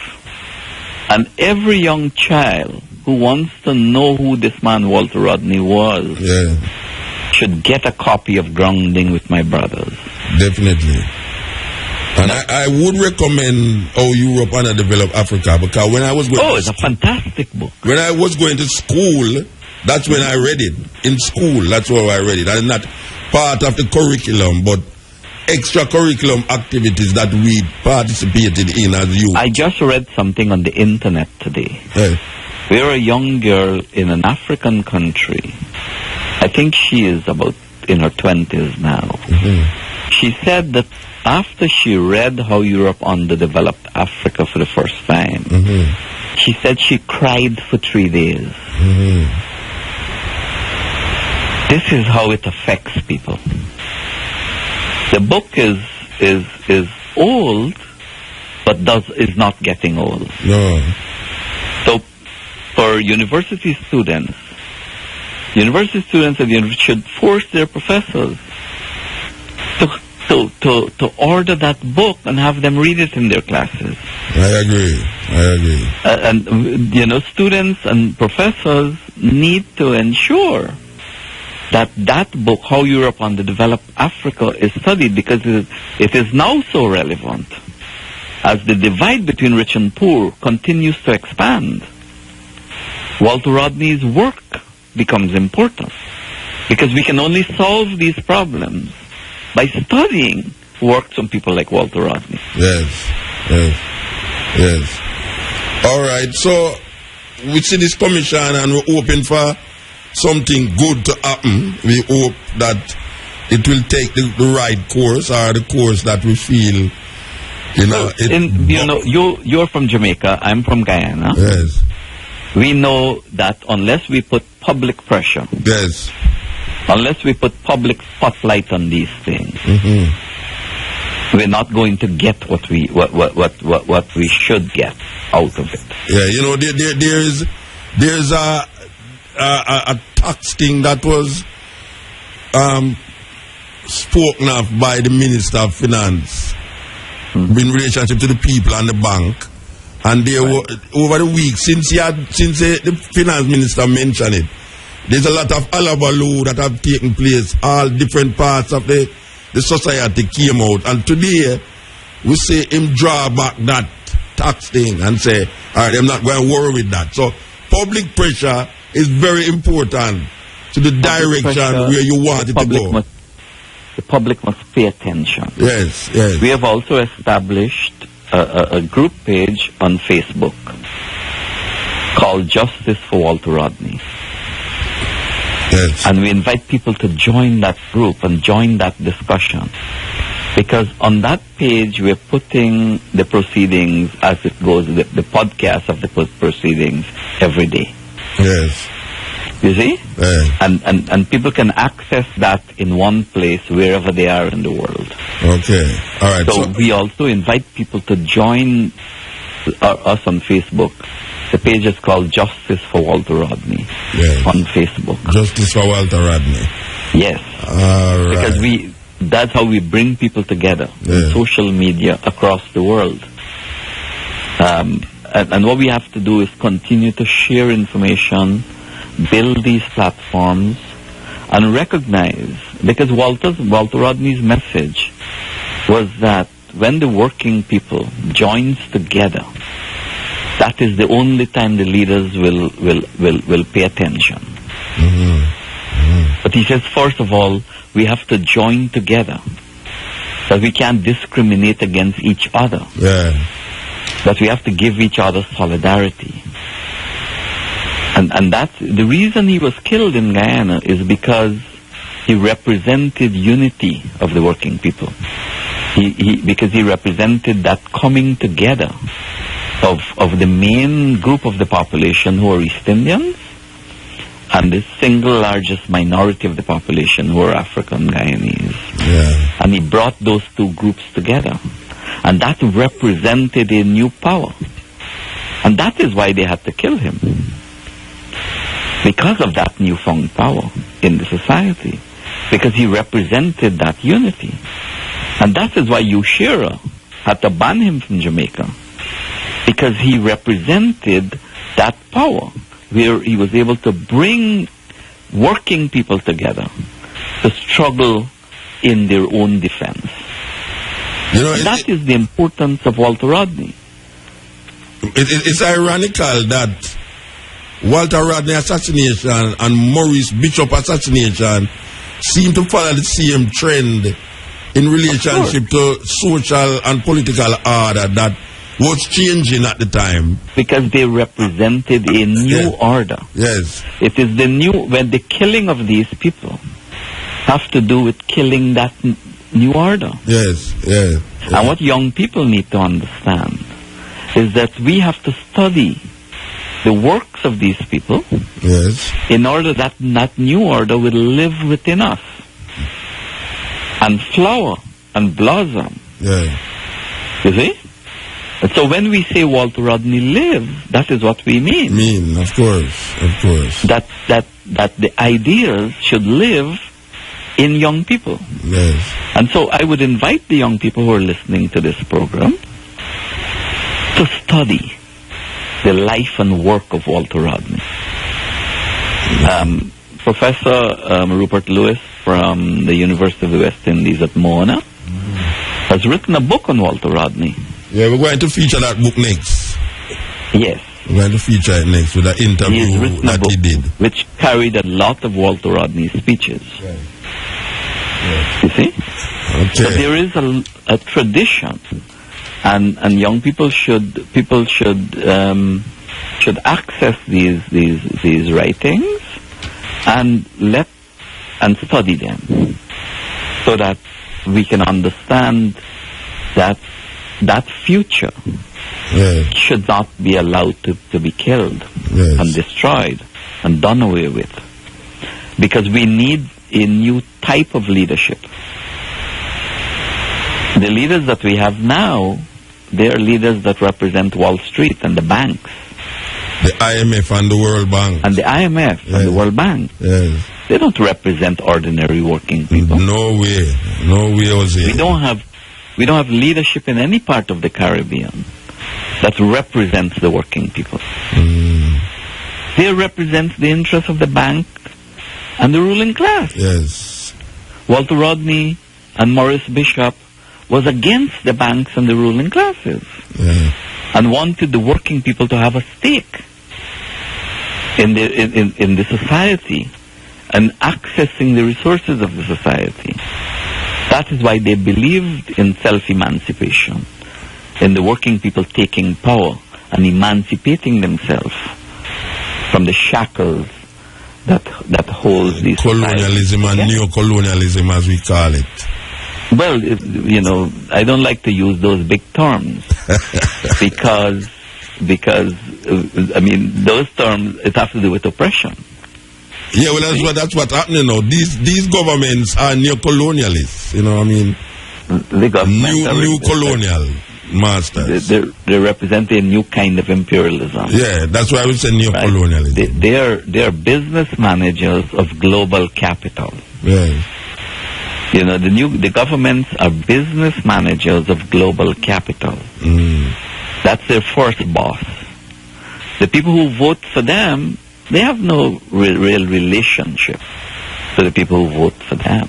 And every young child who wants to know who this man Walter Rodney was should get a copy of Grounding with My Brothers. Definitely. And I would recommend How Europe Underdeveloped Africa, because when I was going it's a fantastic book. When I was going to school, that's when I read it. In school, that's where I read it. And not part of the curriculum, but extracurriculum activities that we participated in as youth. I just read something on the internet today. Where a young girl in an African country, I think she is about in her 20s now, she said that after she read How Europe Underdeveloped Africa for the first time, she said she cried for 3 days. This is how it affects people. The book is old, but is not getting old. No. So, for university students should force their professors to order that book and have them read it in their classes. I agree. And students and professors need to ensure that book, How Europe Underdeveloped Africa, is studied, because it is now so relevant as the divide between rich and poor continues to expand. Walter Rodney's work becomes important, because we can only solve these problems by studying works from people like Walter Rodney. Yes. All right, so we see this commission and we're hoping for something good to happen. We hope that it will take the right course, or the course that we feel, you're from Jamaica, I'm from Guyana. Yes. We know that unless we put public pressure, unless we put public spotlight on these things, we're not going to get what we should get out of it. Yeah, there's a tax thing that was spoken of by the Minister of Finance in relationship to the people and the bank. And they were, over the week, since the Finance Minister mentioned it, there's a lot of alabaloo that have taken place. All different parts of the society came out. And today, we say him draw back that tax thing and say, all right, I'm not going to worry with that. So public pressure is very important to the direction where you want it to go. The public must pay attention. Yes. We have also established a group page on Facebook called Justice for Walter Rodney. Yes. And we invite people to join that group and join that discussion. Because on that page, we're putting the proceedings as it goes, the podcast of the proceedings every day. Yes. You see? And people can access that in one place wherever they are in the world. Okay. All right. So we also invite people to join us on Facebook. The page is called Justice for Walter Rodney on Facebook. Justice for Walter Rodney. Yes. All right. Because that's how we bring people together in social media across the world. And what we have to do is continue to share information, build these platforms, and recognize, because Walter Rodney's message was that when the working people joins together, that is the only time the leaders will pay attention. But he says, first of all, we have to join together. That we can't discriminate against each other. That we have to give each other solidarity. And that's the reason he was killed in Guyana, is because he represented unity of the working people. Because he represented that coming together of the main group of the population who are East Indians, and the single largest minority of the population who are African Guyanese. And he brought those two groups together. And that represented a new power. And that is why they had to kill him. Because of that newfound power in the society. Because he represented that unity. And that is why Ushira had to ban him from Jamaica. Because he represented that power, where he was able to bring working people together to struggle in their own defense. That is the importance of Walter Rodney. It's ironical that Walter Rodney assassination and Maurice Bishop assassination seem to follow the same trend in relationship to social and political order that was changing at the time. Because they represented a new order. Yes. It is the new, when the killing of these people have to do with killing that new order. Yes. And what young people need to understand is that we have to study the works of these people in order that that new order will live within us and flower and blossom. You see? And so when we say Walter Rodney live, that is what we mean. Of course. That the ideas should live in young people. And so I would invite the young people who are listening to this program to study the life and work of Walter Rodney. Professor Rupert Lewis from the University of the West Indies at Mona has written a book on Walter Rodney. Yeah, we're going to feature that book next. Yes. We're going to feature it next with the interview that he did. Which carried a lot of Walter Rodney's speeches. You see? So there is a tradition, and young people should access these writings and study them, so that we can understand that future should not be allowed to be killed and destroyed and done away with. Because we need a new type of leadership. The leaders that we have now, they are leaders that represent Wall Street and the banks. The IMF and the World Bank. And the IMF and the World Bank. They don't represent ordinary working people. No way, Jose. We don't have leadership in any part of the Caribbean that represents the working people. They represent the interests of the bank and the ruling class. Walter Rodney and Maurice Bishop was against the banks and the ruling classes and wanted the working people to have a stake in the society and accessing the resources of the society. That is why they believed in self-emancipation, in the working people taking power and emancipating themselves from the shackles that holds these colonialism and neo-colonialism, as we call it. Well, I don't like to use those big terms because those terms, it has to do with oppression. Yeah, well, that's what's happening now. These governments are neo-colonialists. New colonial masters. They represent a new kind of imperialism. Yeah, that's why I would say neo-colonialism. They are business managers of global capital. You know, the governments are business managers of global capital. That's their first boss. The people who vote for them, they have no real relationship to the people who vote for them.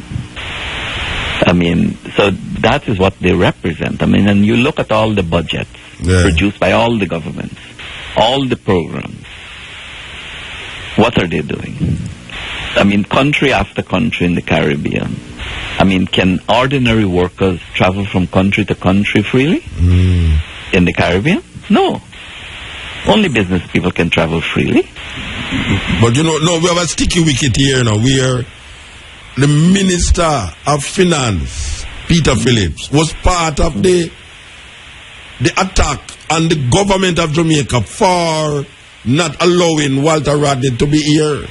I mean, so that is what they represent. I mean, and you look at all the budgets produced by all the governments, all the programs. What are they doing? I mean, country after country in the Caribbean. I mean, can ordinary workers travel from country to country freely in the Caribbean? No. Only business people can travel freely. But you know, no, we have a sticky wicket here now, where the Minister of Finance, Peter Phillips, was part of the attack on the government of Jamaica for not allowing Walter Rodney to be here.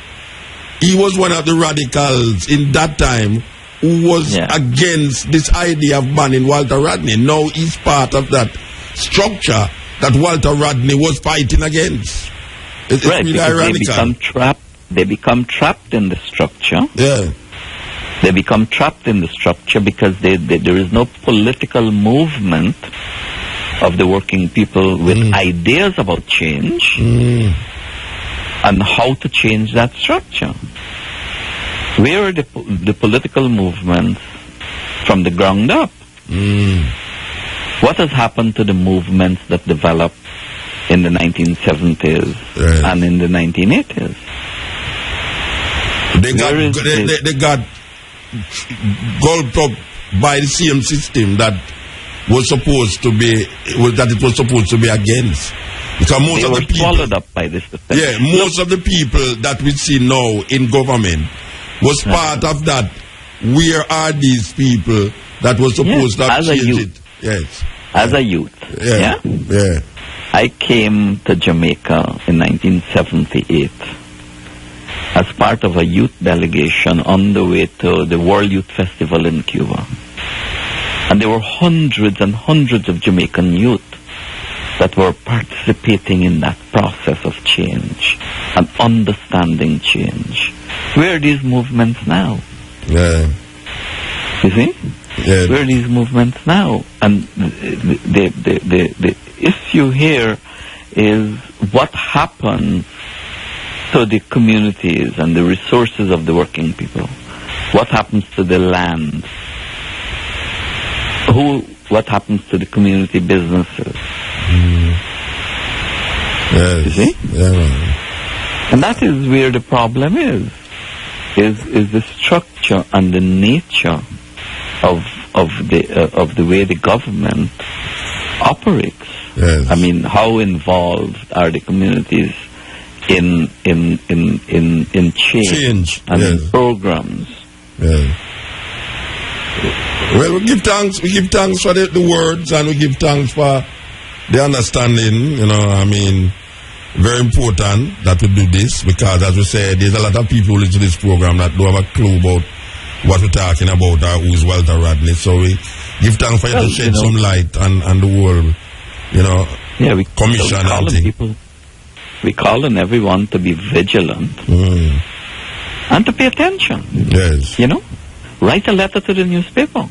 He was one of the radicals in that time who was against this idea of banning Walter Rodney. Now he's part of that structure that Walter Rodney was fighting against. It's really ironical. They become trapped in the structure. Yeah. They become trapped in the structure because there is no political movement of the working people with ideas about change and how to change that structure. Where are the political movements from the ground up? What has happened to the movements that developed in the 1970s and in the 1980s? They got gulped up by the same system that was supposed to be against. Because most of the people swallowed up by this system. Yeah, most of the people that we see now in government was part of that. Where are these people that were supposed to have changed it? Yes. As a youth. Yeah. I came to Jamaica in 1978 as part of a youth delegation on the way to the World Youth Festival in Cuba. And there were hundreds and hundreds of Jamaican youth that were participating in that process of change and understanding change. Where are these movements now? Yeah. You see? Yeah. Where are these movements now? And the issue here is what happens to the communities and the resources of the working people. What happens to the land? What happens to the community businesses? Yes. You see? Yeah. And that is where the problem is the structure and the nature of the way the government operates. Yes. I mean, how involved are the communities in change and in programs? Yes. Well, we give thanks for the words, and we give thanks for the understanding. You know, I mean, very important that we do this, because, as we said, there's a lot of people who listen to this program that don't have a clue about what we're talking about or who's Walter Rodney. So we give thanks for you to shed some light on the whole, you know, commission and thing. We call on everyone to be vigilant and to pay attention. Yes. You know, write a letter to the newspaper.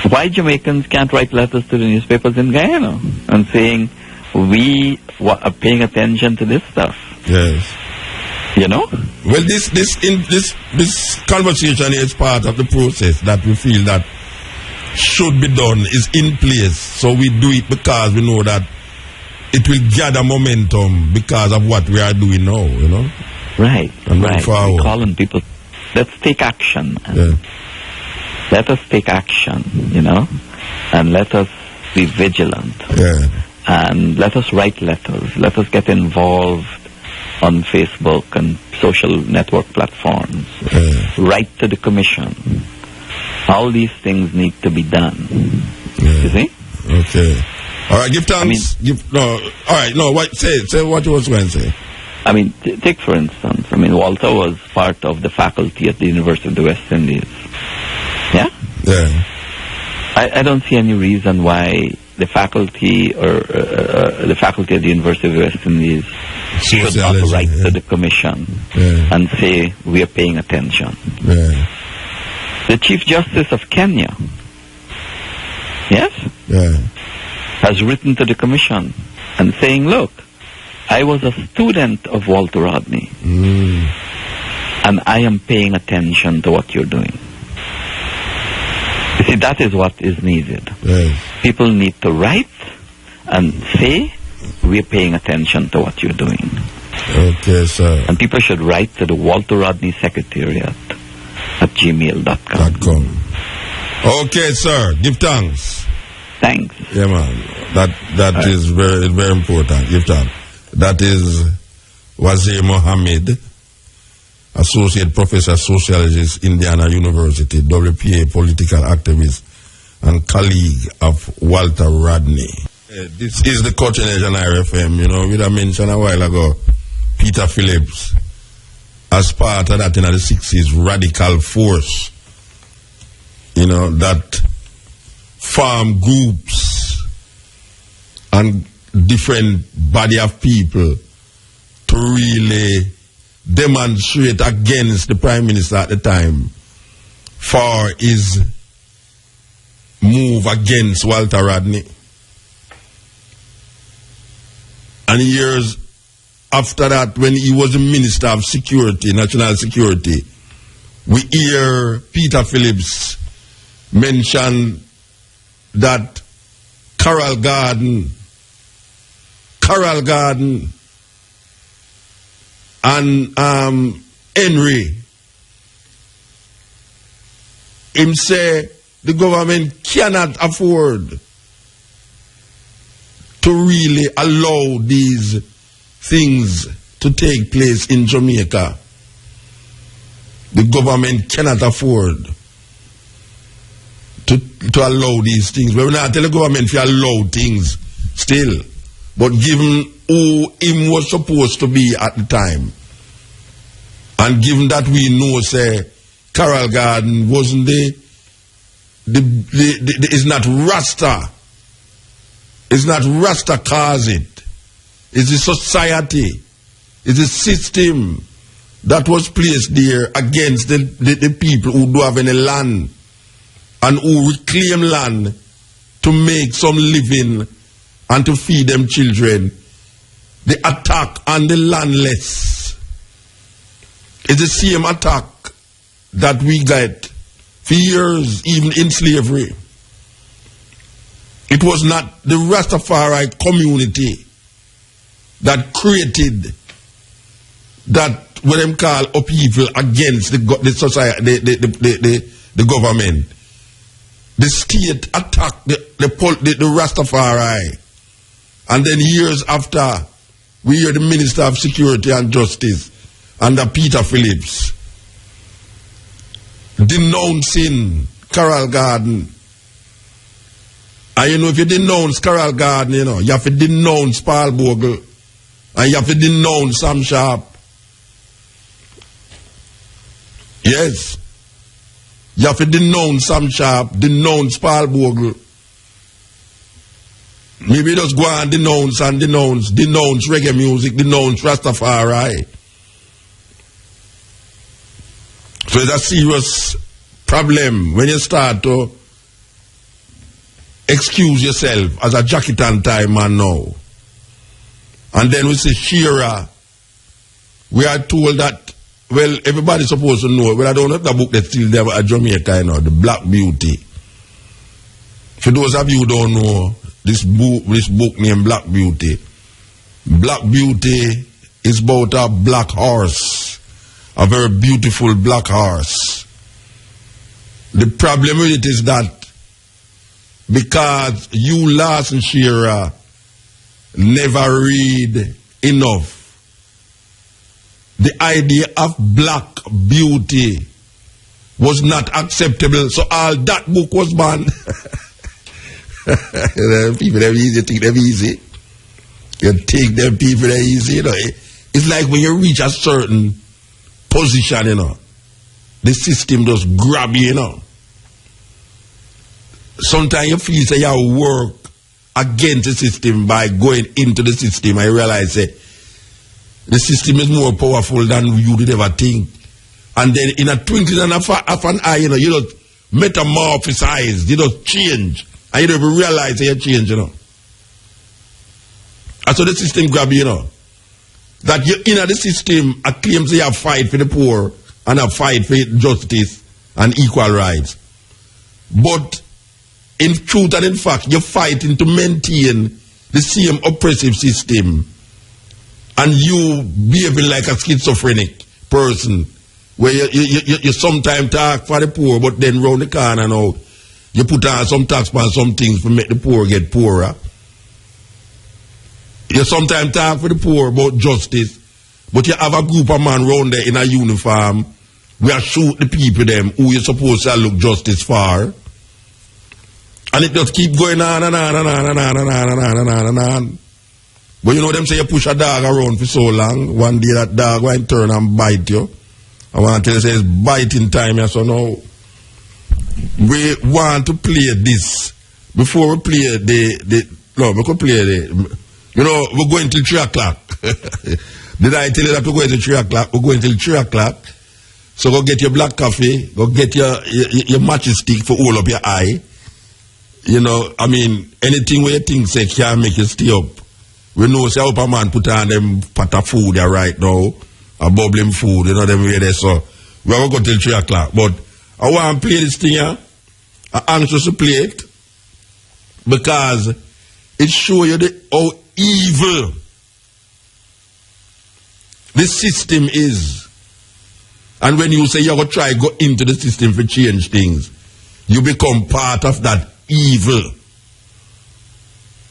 Why Jamaicans can't write letters to the newspapers in Guyana and saying we are paying attention to this stuff? Yes. You know? Well, this conversation is part of the process that we feel that should be done, is in place. So we do it because we know that it will gather momentum because of what we are doing now, you know? Right, and right. We're calling people, let's take action. Let us take action, you know? And let us be vigilant. Yeah. And let us write letters. Let us get involved on Facebook and social network platforms. Write to the commission. All these things need to be done. You see? Okay. All right, give thanks. Say what you was going to say. I mean, take for instance, Walter was part of the faculty at the University of the West Indies. Yeah? Yeah. I don't see any reason why the faculty or the faculty at the University of the West Indies should not write to the commission and say we are paying attention. The Chief Justice of Kenya, yes, has written to the Commission and saying, look, I was a student of Walter Rodney, and I am paying attention to what you're doing. You see, that is what is needed. People need to write and say, we're paying attention to what you're doing. Okay, sir. And people should write to the Walter Rodney Secretariat at gmail.com. Okay, sir. Give thanks. Thanks. Yeah, man. That is very, very important. Give thanks. That is Wazir Mohammed, Associate Professor, Sociologist, Indiana University, WPA political activist, and colleague of Walter Rodney. This is the Cutting Edge on IRFM. You know, we had mentioned a while ago, Peter Phillips, as part of that in the 60s radical force, you know, that farm groups and different body of people to really demonstrate against the Prime Minister at the time for his move against Walter Rodney. And years after that, when he was the Minister of Security, National Security, we hear Peter Phillips mention that Carroll Garden and Henry, him say the government cannot afford to really allow these things to take place in Jamaica. The government cannot afford to allow these things. We're not telling the government to allow things still, but given who him was supposed to be at the time, and given that we know, say, Carroll Garden wasn't it's not Rasta. It's not Rasta cause it. It's the society. It's the system that was placed there against the people who do have any land and who reclaim land to make some living and to feed them children. The attack on the landless is the same attack that we get for years, even in slavery. It was not the Rastafari community that created that what them call upheaval against the society, the government. The state attacked the Rastafari, and then years after, we hear the Minister of Security and Justice under Peter Phillips denouncing Carroll Garden. And you know, if you denounce Carroll Garden, you know, you have to denounce Paul Bogle, and you have to denounce Sam Sharp. Yes. You have to denounce Sam Sharp, denounce Paul Bogle. Maybe just go and denounce reggae music, denounce Rastafari. So it's a serious problem when you start to excuse yourself as a jacket and tie man now. And then we say Shearer. We are told that, well, everybody's supposed to know, but I don't know the book that's still there at Jamaica, you know, The Black Beauty. For those of you who don't know, this book named Black Beauty. Black Beauty is about a black horse, a very beautiful black horse. The problem with it is that because you, Larson Shearer, never read enough, the idea of black beauty was not acceptable, so all that book was banned. People, they're easy, think they're easy. You take them people, they're easy, you know. It's like when you reach a certain position, you know, the system just grab you, you know. Sometimes you feel say you work against the system by going into the system. I realize that the system is more powerful than you did ever think. And then in a twinkling of an eye, you know, you just metamorphosize, you just change. And you don't even realize that you change, you know. And so the system grab you, you know. That you in the system claims you have fight for the poor and a fight for justice and equal rights. But in truth and in fact, you're fighting to maintain the same oppressive system. And you behaving like a schizophrenic person, where you sometimes talk for the poor, but then round the corner now, you put on some tax on some things to make the poor get poorer. You sometimes talk for the poor about justice, but you have a group of men round there in a uniform, we are shoot the people them who you're supposed to look justice for. And it just keep going on and on and on and on and on and on and on and on. But you know them say you push a dog around for so long, one day that dog will turn and bite you. I want to tell you, say it's biting time here, so now we want to play this. Before we play we could play you know, we're going till 3 o'clock. Did I tell you that we're going till 3 o'clock? We're going till 3 o'clock. So go get your black coffee, go get your matches stick for all up your eye. You know, I mean, anything where you think say can make you stay up. We know say up a man put on them pot of food there right now, a bubbling food, you know them way there. So we're going to go till 3 o'clock. But I want to play this thing here. I'm anxious to play it because it shows you how evil this system is. And when you say you're going to try go into the system to change things, you become part of that evil.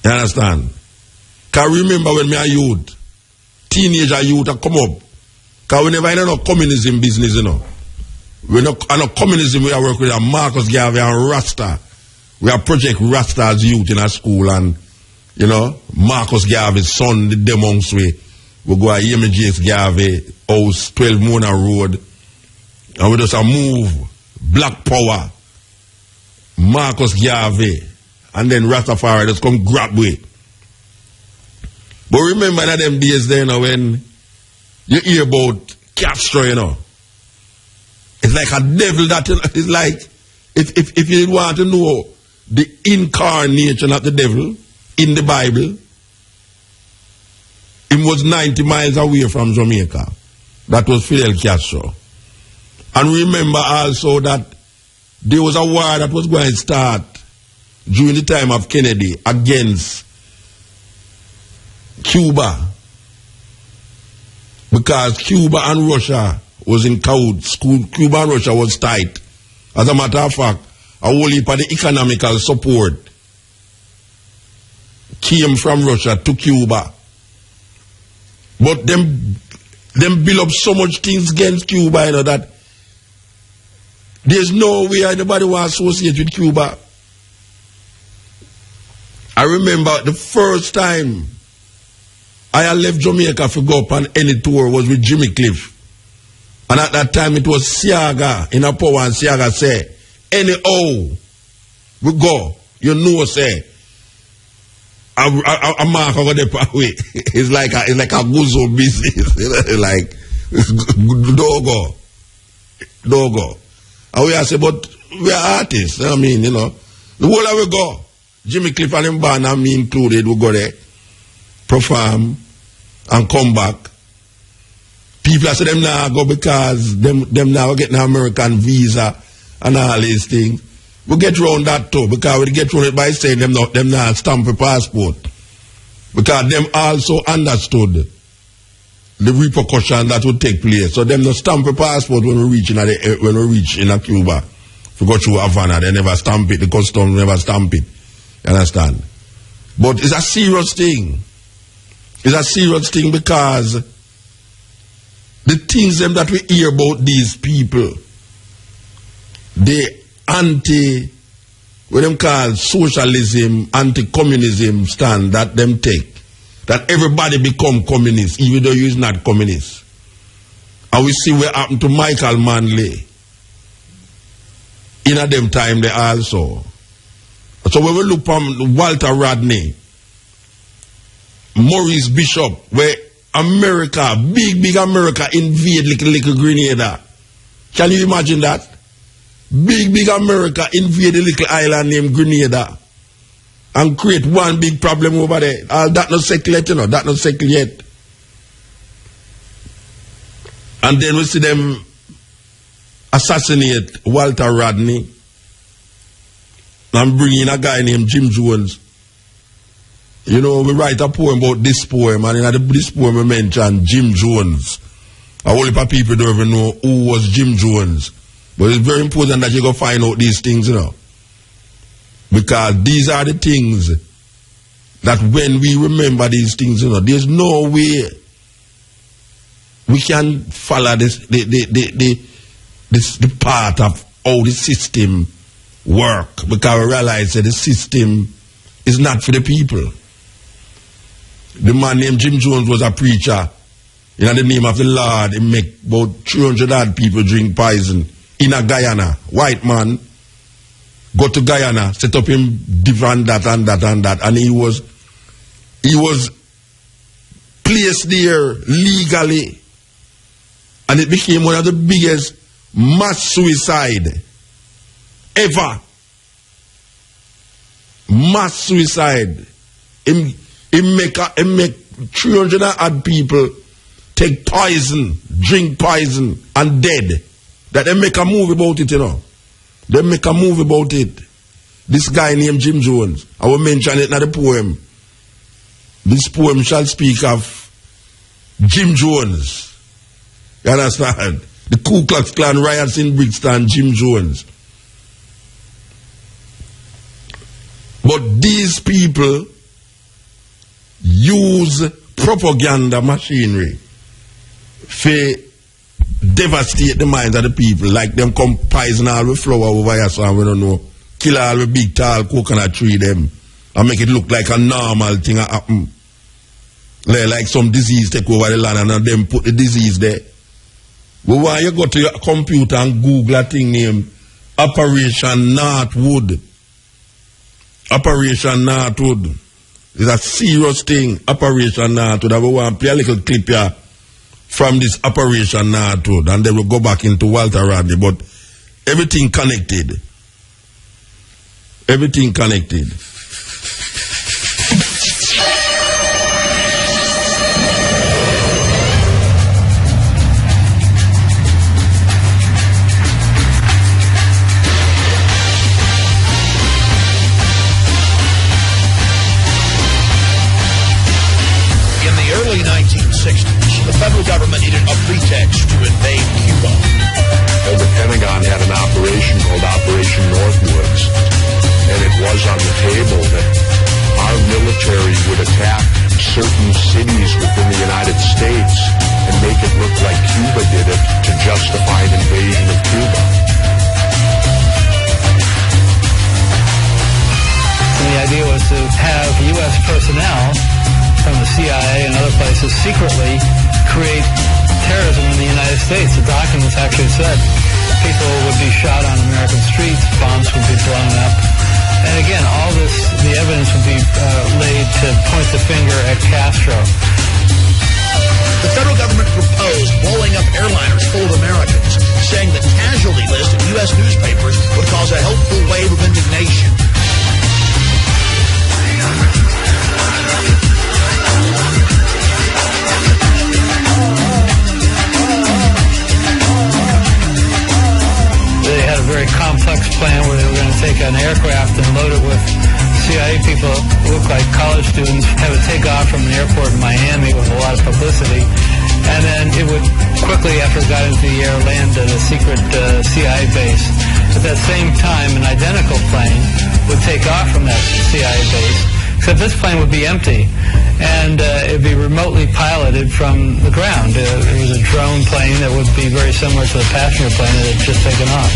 You understand? Can remember when me a youth, teenager youth a come up. Because we never in no communism business, you know. We no communism we are working with a Marcus Garvey and Rasta. We are Project Rasta as youth in our school, and you know, Marcus Garvey's son did them amongst we go to James Garvey house, 12 Mona Road, and we just move Black Power, Marcus Garvey, and then Rastafari just come grab we. But remember that them days there, you know, when you hear about Castro, you know, it's like a devil that, you know, it's like, if you want to know the incarnation of the devil in the Bible, he was 90 miles away from Jamaica. That was Fidel Castro. And remember also that there was a war that was going to start during the time of Kennedy against Cuba, because Cuba and Russia was in cahoots. Cuba and Russia was tight. As a matter of fact, a whole heap of the economical support came from Russia to Cuba. But them build up so much things against Cuba, you know, that there's no way anybody wants to associate with Cuba. I remember the first time I left Jamaica to go up on any tour was with Jimmy Cliff. And at that time it was Siaga in a power, and Siaga say, anyhow we go, you know, say, a mark over the pathway. It's like a guzo business. Like, don't go. And we are say, but we are artists. I mean, you know, the whole we go. Jimmy Cliff and him band and me included, we go there, perform, and come back. People say them now go because them now get an American visa and all these things. We get around that too, because we get around it by saying them not stamp a passport. Because them also understood the repercussion that would take place. So them not stamp a passport when we reach in Cuba. If we go through Havana, they never stamp it, the customs never stamp it. You understand? But it's a serious thing. It's a serious thing because the things them that we hear about these people, they what them call socialism, anti-communism stand that them take. That everybody become communist, even though you is not communist. And we see what happened to Michael Manley. In a them time they also. So when we look from Walter Rodney, Maurice Bishop, where America, big America invade little Grenada. Can you imagine that? Big America invade a little island named Grenada and create one big problem over there. That not settle yet, you know. That not settle yet. And then we see them assassinate Walter Rodney and bring in a guy named Jim Jones. You know, we write a poem about this poem, and in this poem we mention Jim Jones. A whole heap of people don't even know who was Jim Jones. But it's very important that you go find out these things, you know. Because these are the things that when we remember these things, you know, there's no way we can follow this the part of how the system work, because we realize that the system is not for the people. The man named Jim Jones was a preacher. In the name of the Lord, he make about 300 odd people drink poison in a Guyana. White man go to Guyana, set up him different that and that and that, and he was placed there legally, and it became one of the biggest mass suicide ever. Mass suicide. He make 300 odd people take poison, drink poison, and dead. That they make a movie about it, you know. They make a movie about it. This guy named Jim Jones. I will mention it in the poem. This poem shall speak of Jim Jones. You understand? The Ku Klux Klan riots in Brixton, Jim Jones. But these people use propaganda machinery to devastate the minds of the people, like them come poison all the flower over here, so we don't know, kill all the big tall coconut tree them, and make it look like a normal thing happen. Like some disease take over the land and them put the disease there. But when you go to your computer and Google a thing named Operation Northwood. Operation Northwood. It's a serious thing, Operation Northwood. I want to play a little clip here from this Operation Northwood, and then we'll go back into Walter Rodney. But everything connected. Everything connected. The federal government needed a pretext to invade Cuba. The Pentagon had an operation called Operation Northwoods, and it was on the table that our military would attack certain cities within the United States and make it look like Cuba did it to justify an invasion of Cuba. And the idea was to have U.S. personnel from the CIA and other places secretly create terrorism in the United States. The documents actually said people would be shot on American streets, bombs would be blown up. And again, all this, the evidence would be laid to point the finger at Castro. The federal government proposed blowing up airliners full of Americans, saying the casualty list in U.S. newspapers would cause a helpful wave of indignation. They had a very complex plan where they were going to take an aircraft and load it with CIA people who looked like college students, have it take off from an airport in Miami with a lot of publicity, and then it would quickly, after it got into the air, land at a secret CIA base. At that same time, an identical plane would take off from that CIA base, except this plane would be empty, and it would be remotely piloted from the ground. It was a drone plane that would be very similar to the passenger plane that had just taken off.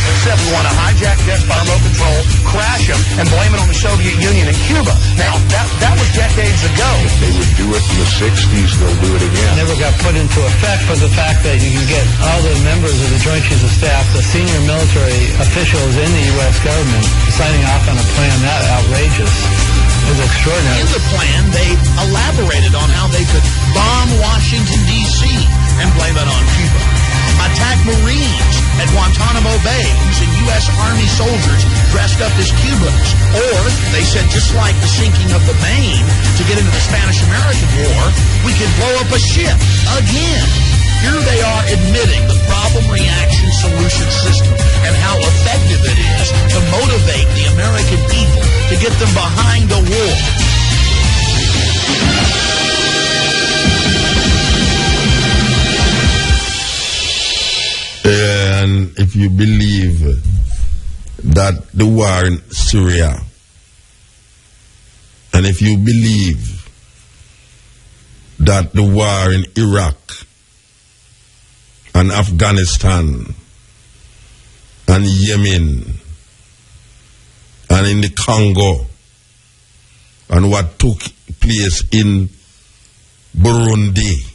Except we want to hijack jets by remote control, crash them, and blame it on the Soviet Union and Cuba. Now, that was decades ago. If they would do it in the 60s, they'll do it again. It never got put into effect, but the fact that you can get all the members of the Joint Chiefs of Staff, the senior military officials in the U.S. government, signing off on a plan that outrageous is extraordinary. In the plan, they elaborated on how they could bomb Washington, D.C. and blame it on Cuba. attack Marines at Guantanamo Bay using U.S. Army soldiers dressed up as Cubans. Or, they said, just like the sinking of the Maine to get into the Spanish-American War, we could blow up a ship again. Here they are admitting the problem-reaction solution system and how effective it is to motivate the American people to get them behind a war. And if you believe that the war in Syria, and if you believe that the war in Iraq and Afghanistan and Yemen and in the Congo and what took place in Burundi,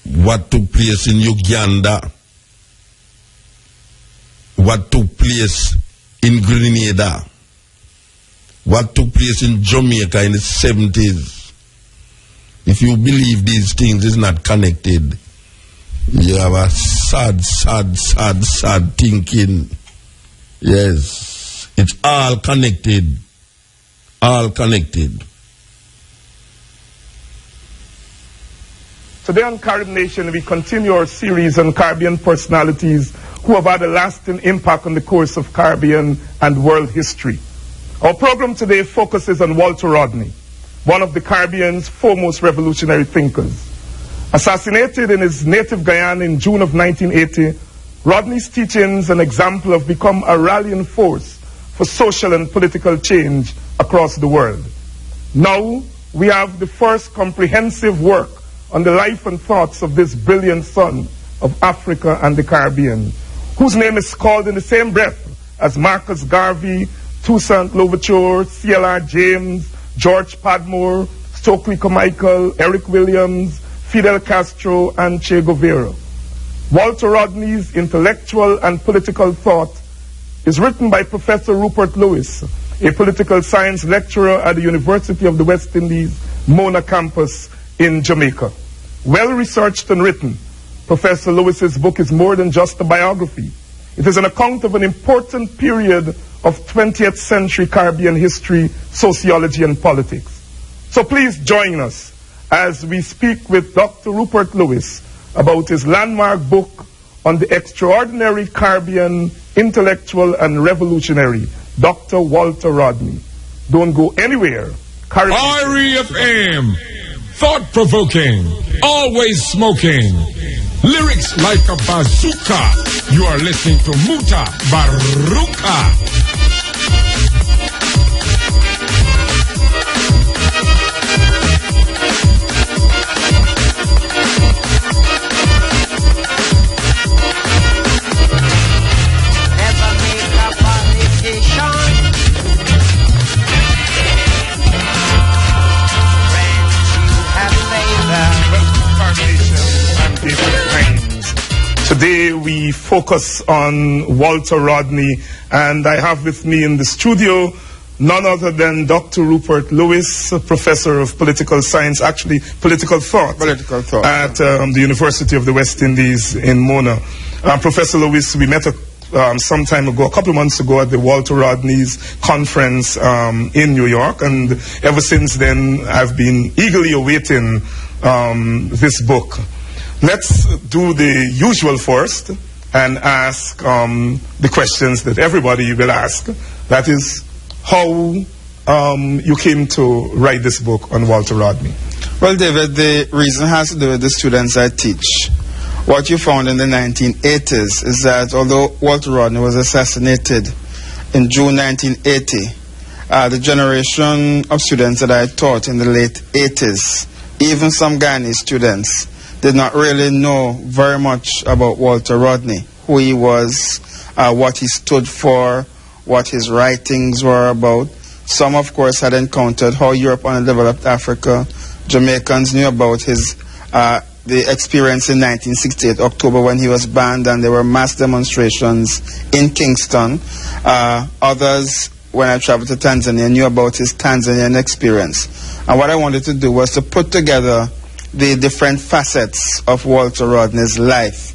what took place in Uganda, what took place in Grenada, what took place in Jamaica in the 70s. If you believe these things is not connected, you have a sad thinking. Yes, it's all connected. All connected. Today on Caribbean Nation, we continue our series on Caribbean personalities who have had a lasting impact on the course of Caribbean and world history. Our program today focuses on Walter Rodney, one of the Caribbean's foremost revolutionary thinkers. Assassinated in his native Guyana in June of 1980, Rodney's teachings and example have become a rallying force for social and political change across the world. Now, we have the first comprehensive work on the life and thoughts of this brilliant son of Africa and the Caribbean, whose name is called in the same breath as Marcus Garvey, Toussaint Louverture, C.L.R. James, George Padmore, Stokely Carmichael, Eric Williams, Fidel Castro, and Che Guevara. Walter Rodney's intellectual and political thought is written by Professor Rupert Lewis, a political science lecturer at the University of the West Indies, Mona campus in Jamaica. Well researched and written, Professor Lewis's book is more than just a biography. It is an account of an important period of 20th century Caribbean history, sociology, and politics. So please join us as we speak with Dr. Rupert Lewis about his landmark book on the extraordinary Caribbean intellectual and revolutionary, Dr. Walter Rodney. Don't go anywhere. REFM, thought-provoking, always smoking, lyrics like a bazooka. You are listening to Mutabaruka. Today we focus on Walter Rodney, and I have with me in the studio none other than Dr. Rupert Lewis, professor of political science, actually political thought, at the University of the West Indies in Mona. Professor Lewis, we met some time ago, a couple of months ago, at the Walter Rodney's conference in New York, and ever since then I've been eagerly awaiting this book. Let's do the usual first and ask the questions that everybody will ask. That is, how you came to write this book on Walter Rodney. Well, David, the reason has to do with the students I teach. What you found in the 1980s is that although Walter Rodney was assassinated in June 1980, the generation of students that I taught in the late 80s, even some Guyanese students, did not really know very much about Walter Rodney, who he was, what he stood for, what his writings were about. Some, of course, had encountered how Europe underdeveloped Africa. Jamaicans knew about his the experience in 1968, October, when he was banned and there were mass demonstrations in Kingston. Others, when I traveled to Tanzania, knew about his Tanzanian experience. And what I wanted to do was to put together the different facets of Walter Rodney's life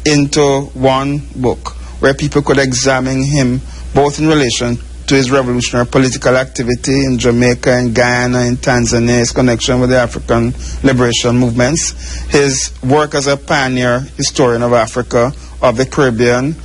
into one book where people could examine him both in relation to his revolutionary political activity in Jamaica, in Guyana, in Tanzania, his connection with the African liberation movements, his work as a pioneer historian of Africa, of the Caribbean,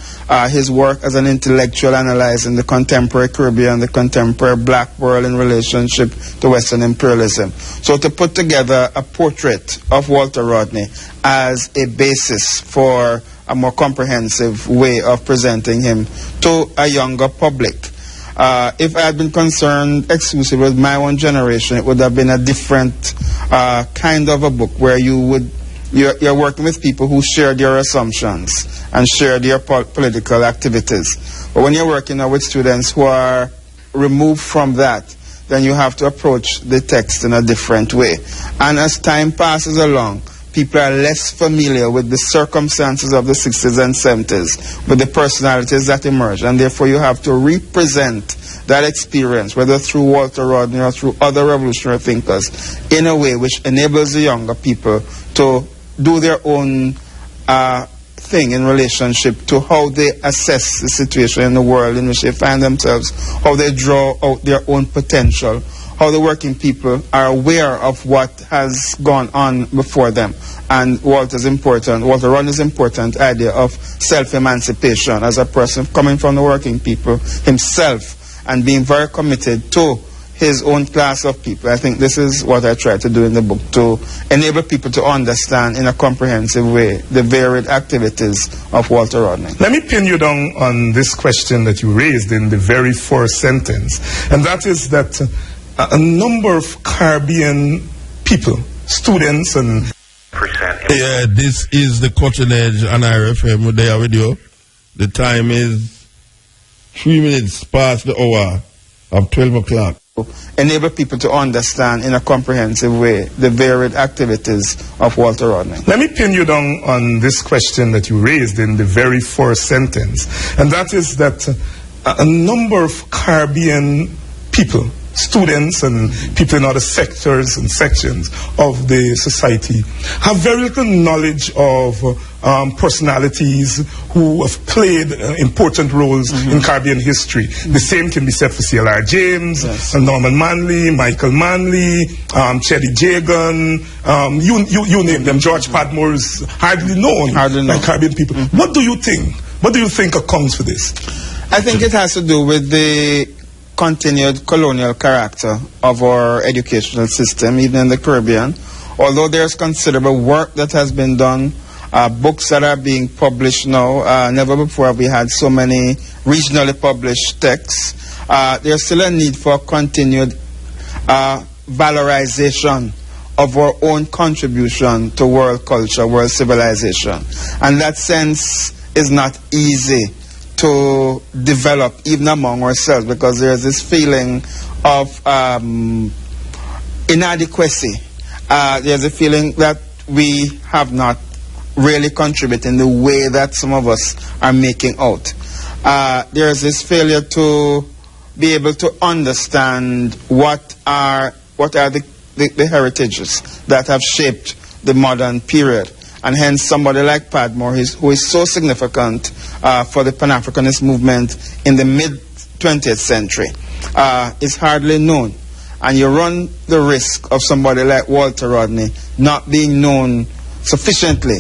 his work as an intellectual analyzing the contemporary Caribbean, the contemporary black world in relationship to Western imperialism. So to put together a portrait of Walter Rodney as a basis for a more comprehensive way of presenting him to a younger public. If I had been concerned exclusively with my own generation, it would have been a different kind of a book where you're working with people who shared your assumptions and shared your political activities. But when you're working with students who are removed from that, then you have to approach the text in a different way. And as time passes along, people are less familiar with the circumstances of the 60s and 70s, with the personalities that emerge, and therefore you have to represent that experience, whether through Walter Rodney or through other revolutionary thinkers, in a way which enables the younger people to do their own thing in relationship to how they assess the situation in the world in which they find themselves, how they draw out their own potential, how the working people are aware of what has gone on before them. And Walter Rodney's important idea of self-emancipation as a person coming from the working people himself and being very committed to his own class of people. I think this is what I try to do in the book, to enable people to understand in a comprehensive way the varied activities of Walter Rodney. Let me pin you down on this question that you raised in the very first sentence, and that is that a number of Caribbean people, students and... Yeah, this is the Cutting Edge on IRFM. We're there with you. The time is 3 minutes past the hour of 12 o'clock. Enable people to understand in a comprehensive way the varied activities of Walter Rodney. Let me pin you down on this question that you raised in the very first sentence, and that is that a number of Caribbean people, students and people in other sectors and sections of the society, have very little knowledge of personalities who have played important roles in Caribbean history. The same can be said for C.L.R. James, Norman Manley, Michael Manley, Cheddy Jagan, you name them. George Padmore is hardly known by Caribbean people. What do you think? What do you think accounts for this? I think it has to do with the continued colonial character of our educational system, even in the Caribbean. Although there's considerable work that has been done, books that are being published now, never before have we had so many regionally published texts. There's still a need for continued valorization of our own contribution to world culture, world civilization. And that sense is not easy to develop even among ourselves, because there's this feeling of inadequacy. There's a feeling that we have not really contributed in the way that some of us are making out. There's this failure to be able to understand what are the heritages that have shaped the modern period. And hence somebody like Padmore, who is so significant for the Pan-Africanist movement in the mid-20th century, is hardly known. And you run the risk of somebody like Walter Rodney not being known sufficiently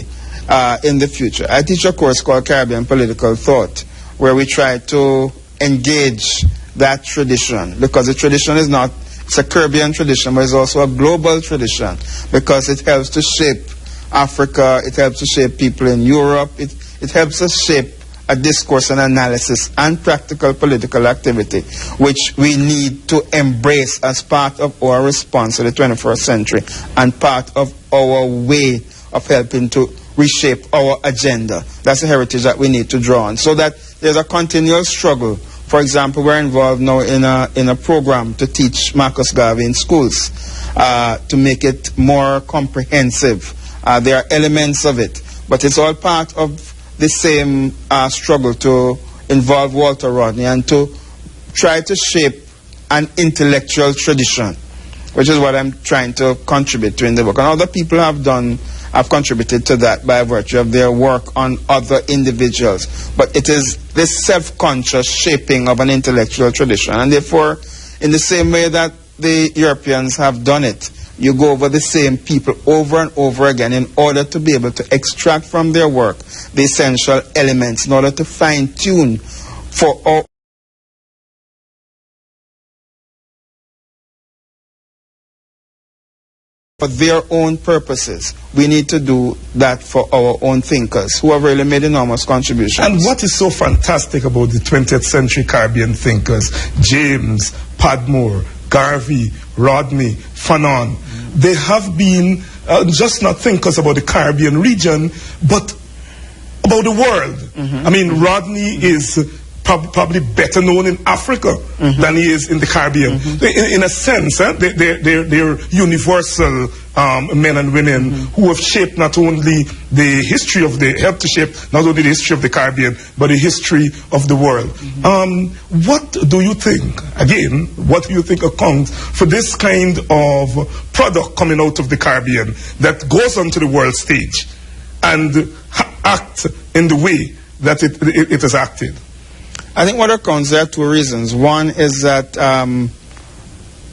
in the future. I teach a course called Caribbean Political Thought, where we try to engage that tradition, because the tradition is not, it's a Caribbean tradition, but it's also a global tradition, because it helps to shape Africa, it helps to shape people in Europe, it helps us shape a discourse and analysis and practical political activity, which we need to embrace as part of our response to the 21st century and part of our way of helping to reshape our agenda. That's the heritage that we need to draw on. So that there's a continual struggle. For example, we're involved now in a program to teach Marcus Garvey in schools, to make it more comprehensive. There are elements of it, but it's all part of the same struggle to involve Walter Rodney and to try to shape an intellectual tradition which is what I'm trying to contribute to in the book. And other people have contributed to that by virtue of their work on other individuals. But it is this self-conscious shaping of an intellectual tradition. And therefore, in the same way that the Europeans have done it, you go over the same people over and over again in order to be able to extract from their work the essential elements in order to fine-tune for their own purposes. We need to do that for our own thinkers who have really made enormous contributions. And what is so fantastic about the 20th century Caribbean thinkers, James, Padmore, Garvey, Rodney, Fanon, they have been just not thinkers about the Caribbean region, but about the world. I mean, Rodney is probably better known in Africa than he is in the Caribbean. In a sense, they're universal men and women who have shaped not only the history of helped to shape not only the history of the Caribbean, but the history of the world. What do you think, again, what do you think accounts for this kind of product coming out of the Caribbean that goes onto the world stage and act in the way that it has acted? I think what accounts, there are two reasons. One is that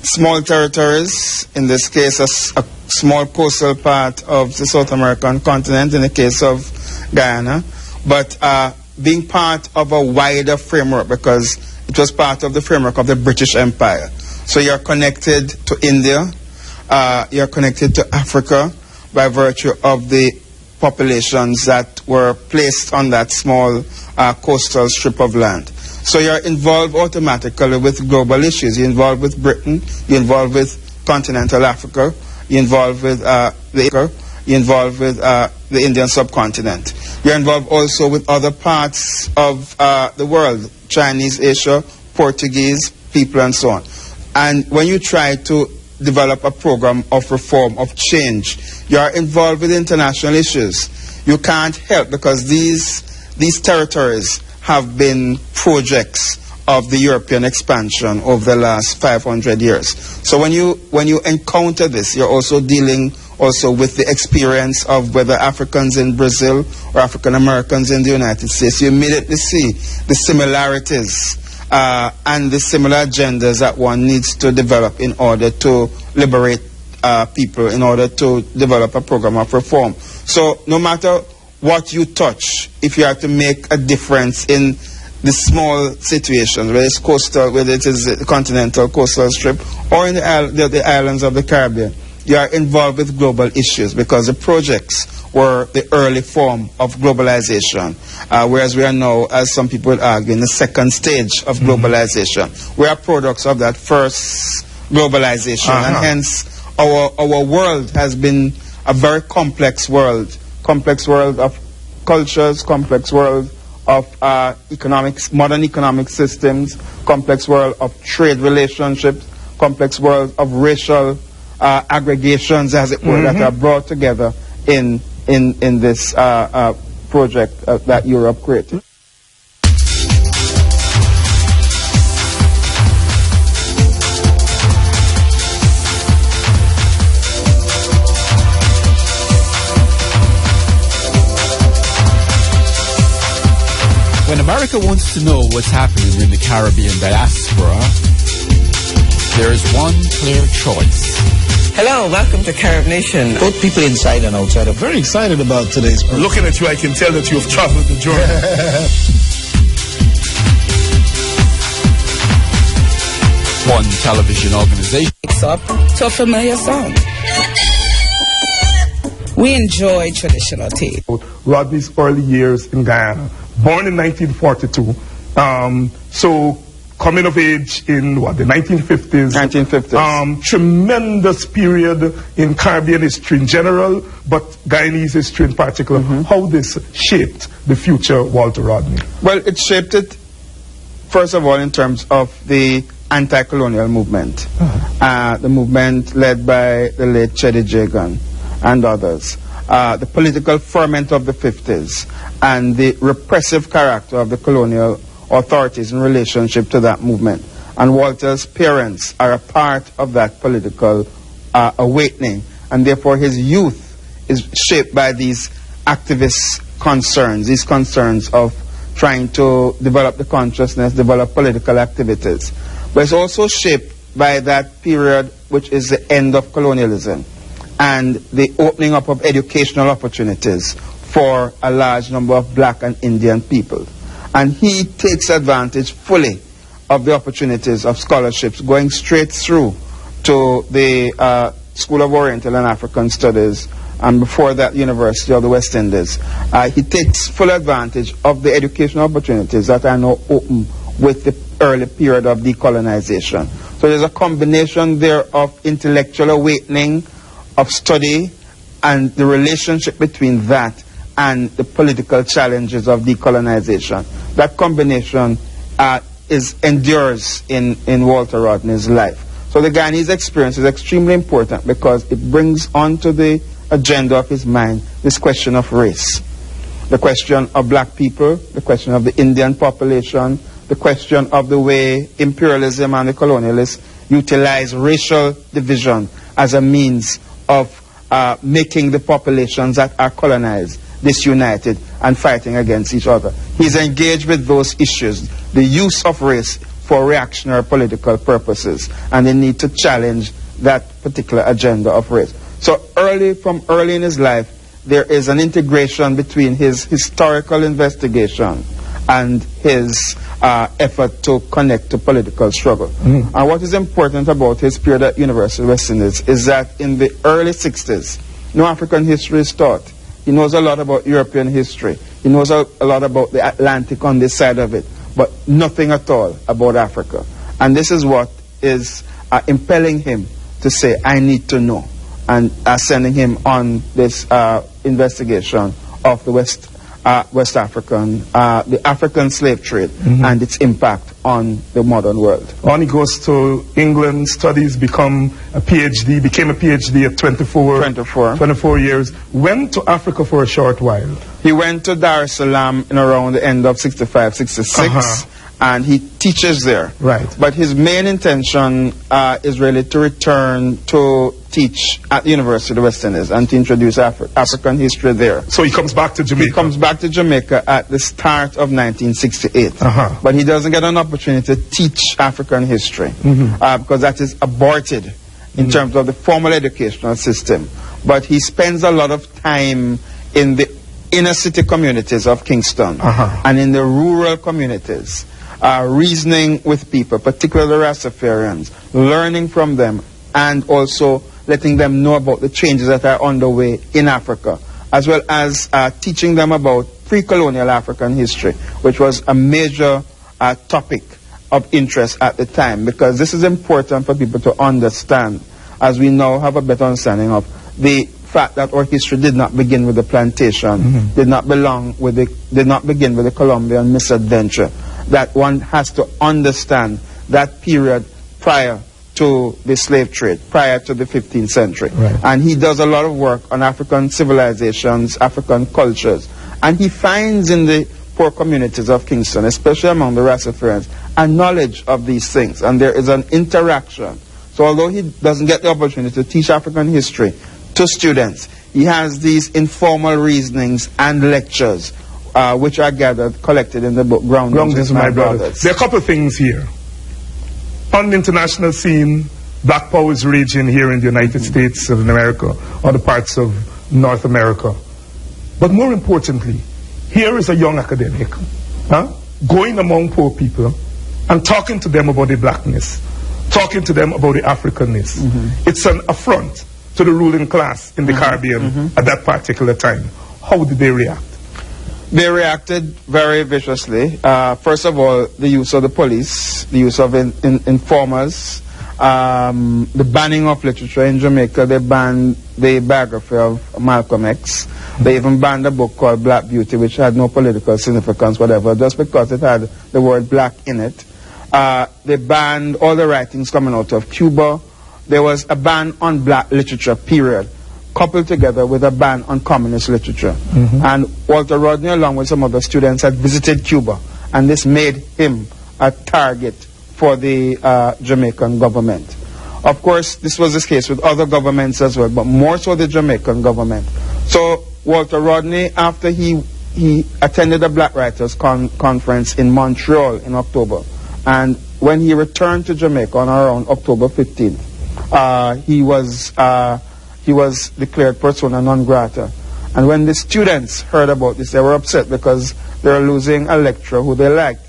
small territories, in this case a small coastal part of the South American continent, in the case of Guyana, but being part of a wider framework, because it was part of the framework of the British Empire. So you're connected to India, you're connected to Africa by virtue of the populations that were placed on that small coastal strip of land. So you're involved automatically with global issues. You're involved with Britain, you're involved with continental Africa, you're involved with you're involved with the Indian subcontinent. You're involved also with other parts of the world, Chinese, Asia, Portuguese, people and so on. And when you try to develop a program of reform, of change, you are involved with international issues. You can't help, because these territories have been projects of the European expansion over the last 500 years. So when you encounter this, you're also dealing with the experience of whether Africans in Brazil or African Americans in the United States. You immediately see the similarities and the similar agendas that one needs to develop in order to liberate people, in order to develop a program of reform. So no matter what you touch, if you have to make a difference in the small situations, whether it's coastal, whether it is the continental coastal strip, or in the islands of the Caribbean, you are involved with global issues, because the projects were the early form of globalization, whereas we are now, as some people would argue, in the second stage of globalization. We are products of that first globalization, and hence our world has been a very complex world of cultures, complex world of economics, modern economic systems, complex world of trade relationships, complex world of racial aggregations, as it were, that are brought together in this project that Europe created. When America wants to know what's happening in the Caribbean diaspora, there is one clear choice. Hello, welcome to Carib Nation. Both people inside and outside are very excited about today's program. Looking at you, I can tell that you have traveled the journey. One television organization picks up to a familiar sound. We enjoy traditional tea. Rodney's early years in Guyana, born in 1942, so coming of age in the 1950s. 1950s. Tremendous period in Caribbean history in general, but Guyanese history in particular. How this shaped the future Walter Rodney? Well, it shaped it, first of all, in terms of the anti-colonial movement. The movement led by the late Cheddi Jagan and others. The political ferment of the 50s and the repressive character of the colonial authorities in relationship to that movement. And Walter's parents are a part of that political awakening. And therefore his youth is shaped by these activist concerns, these concerns of trying to develop the consciousness, develop political activities. But it's also shaped by that period which is the end of colonialism and the opening up of educational opportunities for a large number of black and Indian people. And he takes advantage fully of the opportunities of scholarships, going straight through to the School of Oriental and African Studies, and before that, University of the West Indies. He takes full advantage of the educational opportunities that are now open with the early period of decolonization. So there's a combination there of intellectual awakening, of study, and the relationship between that and the political challenges of decolonization. That combination endures in Walter Rodney's life. So the Guyanese experience is extremely important because it brings onto the agenda of his mind this question of race, the question of black people, the question of the Indian population, the question of the way imperialism and the colonialists utilize racial division as a means of making the populations that are colonized disunited and fighting against each other. He's engaged with those issues, the use of race for reactionary political purposes, and the need to challenge that particular agenda of race. So from early in his life, there is an integration between his historical investigation and his effort to connect to political struggle. And what is important about his period at University of West Indies is that in the early 60s, no African history is taught. He knows a lot about European history. He knows a lot about the Atlantic on this side of it, but nothing at all about Africa. And this is what is impelling him to say, I need to know, and sending him on this investigation of the West African, the African slave trade and its impact on the modern world. On he goes to England, studies, became a PhD at 24 years, went to Africa for a short while. He went to Dar es Salaam in around the end of 65, 66, and he teaches there. Right. But his main intention is really to return to teach at the University of the West Indies and to introduce African history there. So he comes back to Jamaica? He comes back to Jamaica at the start of 1968. But he doesn't get an opportunity to teach African history because that is aborted in terms of the formal educational system. But he spends a lot of time in the inner city communities of Kingston and in the rural communities, reasoning with people, particularly the Rastafarians, learning from them, and also letting them know about the changes that are underway in Africa, as well as teaching them about pre-colonial African history, which was a major topic of interest at the time, because this is important for people to understand, as we now have a better understanding of the fact that our history did not begin with the plantation, did not begin with the Colombian misadventure, that one has to understand that period prior to the slave trade, prior to the 15th century. Right. And he does a lot of work on African civilizations, African cultures, and he finds in the poor communities of Kingston, especially among the Rastafarians, a knowledge of these things, and there is an interaction. So although he doesn't get the opportunity to teach African history to students, he has these informal reasonings and lectures which are collected in the book Groundings with My Brothers. There are a couple of things here. On the international scene, black power is raging here in the United States of America, other parts of North America. But more importantly, here is a young academic going among poor people and talking to them about the blackness, talking to them about the Africanness. It's an affront to the ruling class in the Caribbean at that particular time. How did they react? They reacted very viciously. First of all, the use of the police, the use of informers, the banning of literature in Jamaica. They banned the biography of Malcolm X. They even banned a book called Black Beauty, which had no political significance, whatever, just because it had the word black in it. They banned all the writings coming out of Cuba. There was a ban on black literature, period, coupled together with a ban on communist literature. And Walter Rodney, along with some other students, had visited Cuba, and this made him a target for the Jamaican government. Of course, this was the case with other governments as well, but more so the Jamaican government. So Walter Rodney, after he attended a Black Writers Conference in Montreal in October, and when he returned to Jamaica on around October 15th, he was declared persona non grata. And when the students heard about this, they were upset because they were losing a lecturer who they liked.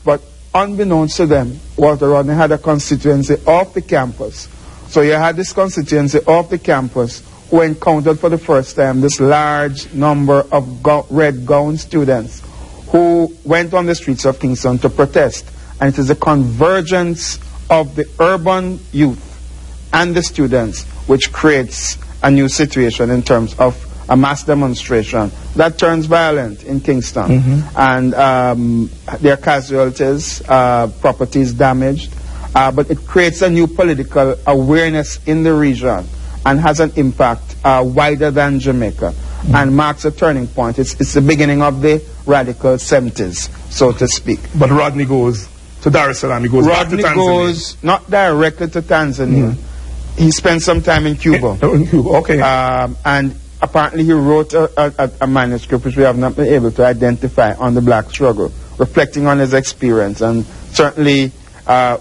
But unbeknownst to them, Walter Rodney had a constituency off the campus. So you had this constituency off the campus who encountered for the first time this large number of red gown students who went on the streets of Kingston to protest. And it is a convergence of the urban youth and the students which creates a new situation in terms of a mass demonstration that turns violent in Kingston. And there are casualties, properties damaged, but it creates a new political awareness in the region and has an impact wider than Jamaica and marks a turning point. It's the beginning of the radical 70s, so to speak. But Rodney goes to Dar es Salaam. He goes back to Tanzania. Rodney goes not directly to Tanzania. He spent some time in Cuba. In Cuba, okay. And apparently he wrote a manuscript which we have not been able to identify on the black struggle, reflecting on his experience. And certainly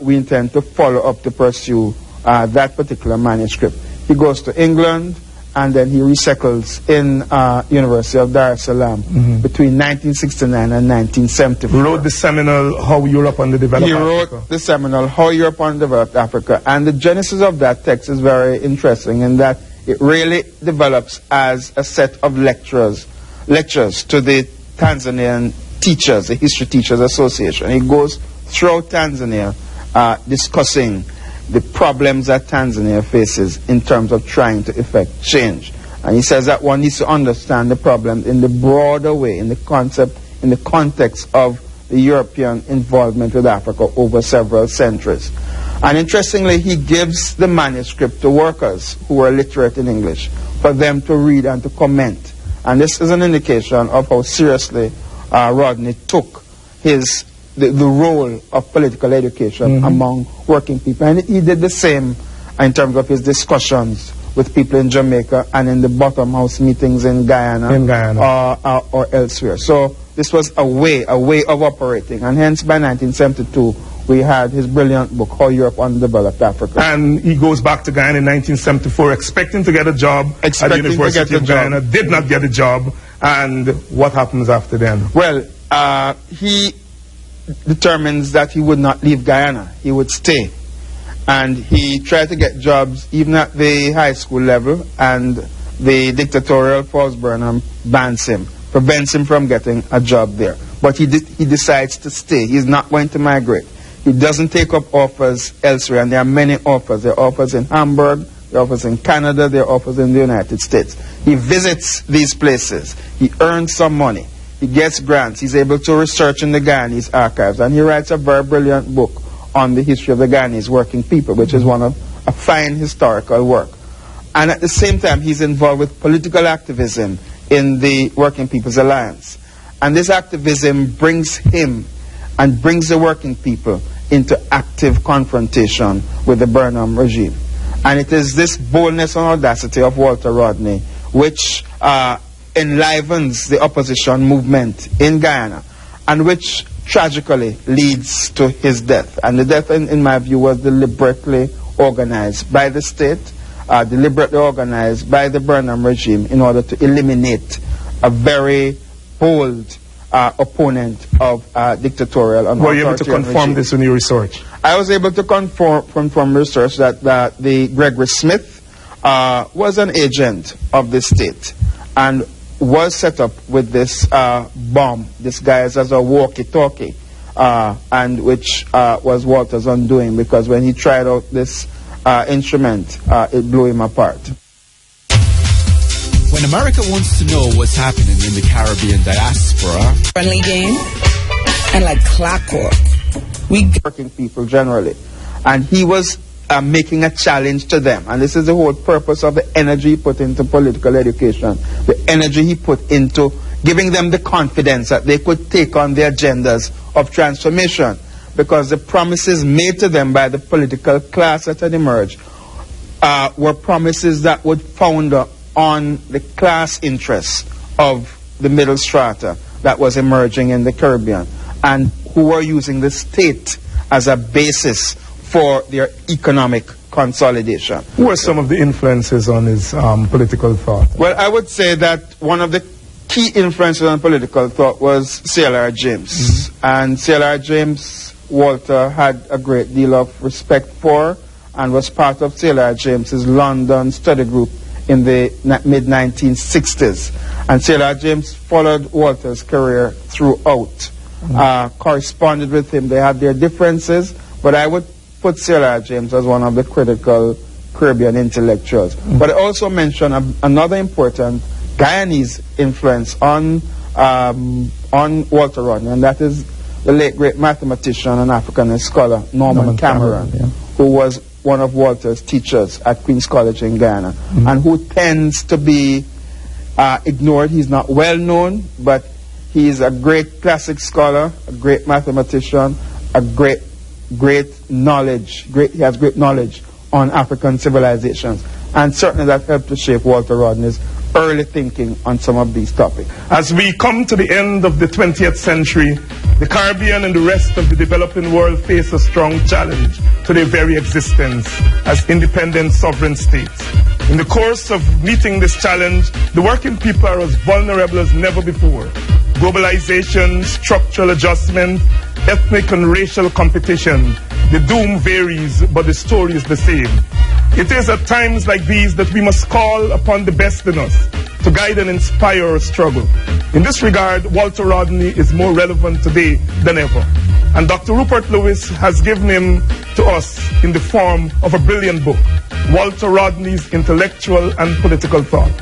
we intend to follow up to pursue that particular manuscript. He goes to England, and then he resettles in University of Dar es Salaam between 1969 and 1974. Wrote the seminal How Europe Underdeveloped Africa. He wrote the seminal How Europe Underdeveloped Africa. And the genesis of that text is very interesting in that it really develops as a set of lectures to the Tanzanian teachers, the History Teachers Association. He goes throughout Tanzania discussing the problems that Tanzania faces in terms of trying to effect change. And he says that one needs to understand the problem in the broader way, in the context of the European involvement with Africa over several centuries. And interestingly, he gives the manuscript to workers who are literate in English for them to read and to comment. And this is an indication of how seriously Rodney took the role of political education among working people. And he did the same in terms of his discussions with people in Jamaica and in the bottom house meetings in Guyana, or elsewhere. So this was a way of operating. And hence by 1972, we had his brilliant book, How Europe Underdeveloped Africa. And he goes back to Guyana in 1974, expecting to get a job at the University of Guyana, did not get a job. And what happens after then? Well, he determines that he would not leave Guyana. He would stay. And he tried to get jobs even at the high school level, and the dictatorial Falls Burnham bans him, prevents him from getting a job there. But he decides to stay. He's not going to migrate. He doesn't take up offers elsewhere, and there are many offers. There are offers in Hamburg, there are offers in Canada, there are offers in the United States. He visits these places. He earns some money. He gets grants. He's able to research in the Guyanese archives, and he writes a very brilliant book on the history of the Guyanese working people, which is one of a fine historical work. And at the same time, he's involved with political activism in the Working People's Alliance. And this activism brings him and brings the working people into active confrontation with the Burnham regime. And it is this boldness and audacity of Walter Rodney which enlivens the opposition movement in Guyana, and which tragically leads to his death. And the death, in my view, was deliberately organized by the state, deliberately organized by the Burnham regime in order to eliminate a very bold opponent of dictatorial and Were you able to confirm this in your research? I was able to confirm research that the Gregory Smith was an agent of the state and was set up with this bomb disguised as a walkie-talkie, and which was Walter's undoing, because when he tried out this instrument, it blew him apart. When America wants to know what's happening in the Caribbean diaspora, friendly game, and like clockwork, we working people generally, and he was making a challenge to them. And this is the whole purpose of the energy he put into political education, the energy he put into giving them the confidence that they could take on the agendas of transformation. because the promises made to them by the political class that had emerged were promises that would founder on the class interests of the middle strata that was emerging in the Caribbean, and who were using the state as a basis for their economic consolidation. Who are some of the influences on his political thought? Well, I would say that one of the key influences on political thought was C.L.R. James. And C.L.R. James, Walter had a great deal of respect for, and was part of C.L.R. James's London study group in the mid-1960s. And C.L.R. James followed Walter's career throughout, corresponded with him. They had their differences, but I would put C.L.R. James as one of the critical Caribbean intellectuals. But I also mentioned another important Guyanese influence on Walter Rodney, and that is the late great mathematician and Africanist scholar Norman Cameron, who was one of Walter's teachers at Queen's College in Guyana, and who tends to be ignored. He's not well known, but he is a great classic scholar, a great mathematician, a great knowledge. He has great knowledge on African civilizations, and certainly that helped to shape Walter Rodney's early thinking on some of these topics. As we come to the end of the 20th century, the Caribbean and the rest of the developing world face a strong challenge to their very existence as independent sovereign states. In the course of meeting this challenge, the working people are as vulnerable as never before. Globalization, structural adjustment, ethnic and racial competition. The doom varies, but the story is the same. It is at times like these that we must call upon the best in us to guide and inspire our struggle. In this regard, Walter Rodney is more relevant today than ever. And Dr. Rupert Lewis has given him to us in the form of a brilliant book, Walter Rodney's Intellectual and Political Thought.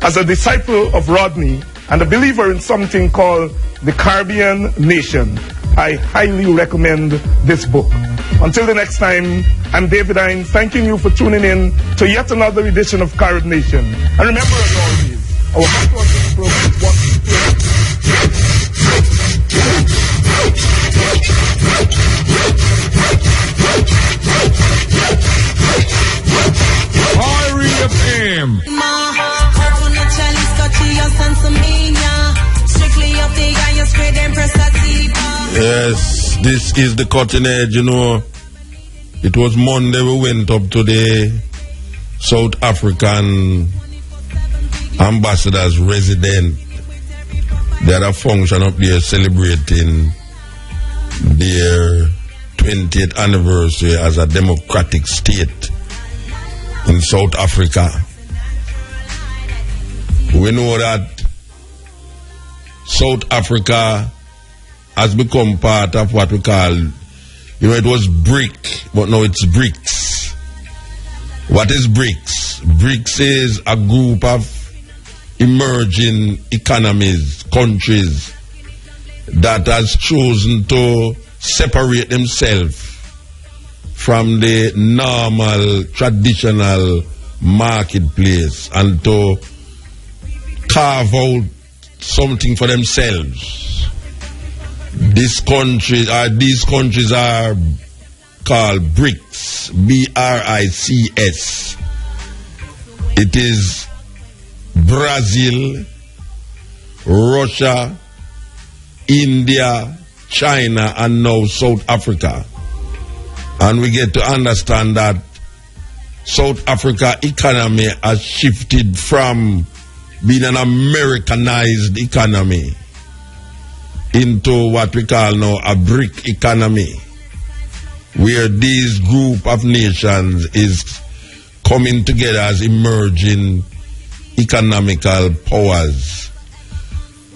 As a disciple of Rodney and a believer in something called the Caribbean Nation, I highly recommend this book. Until the next time, I'm David Hine, thanking you for tuning in to yet another edition of Carib Nation. And remember, as always, our motto of this program is what FM. Yes, this is the cutting edge, you know. It was Monday we went up to the South African ambassador's residence. They had a function up there celebrating their 20th anniversary as a democratic state in South Africa. We know that South Africa has become part of what we call, it was BRIC, but now it's BRICS. What is BRICS? BRICS is a group of emerging economies, countries that has chosen to separate themselves from the normal, traditional marketplace and to carve out something for themselves. These countries are called BRICS, BRICS. It is Brazil, Russia, India, China, and now South Africa. And we get to understand that South Africa economy has shifted from being an Americanized economy into what we call now a BRIC economy, where this group of nations is coming together as emerging economical powers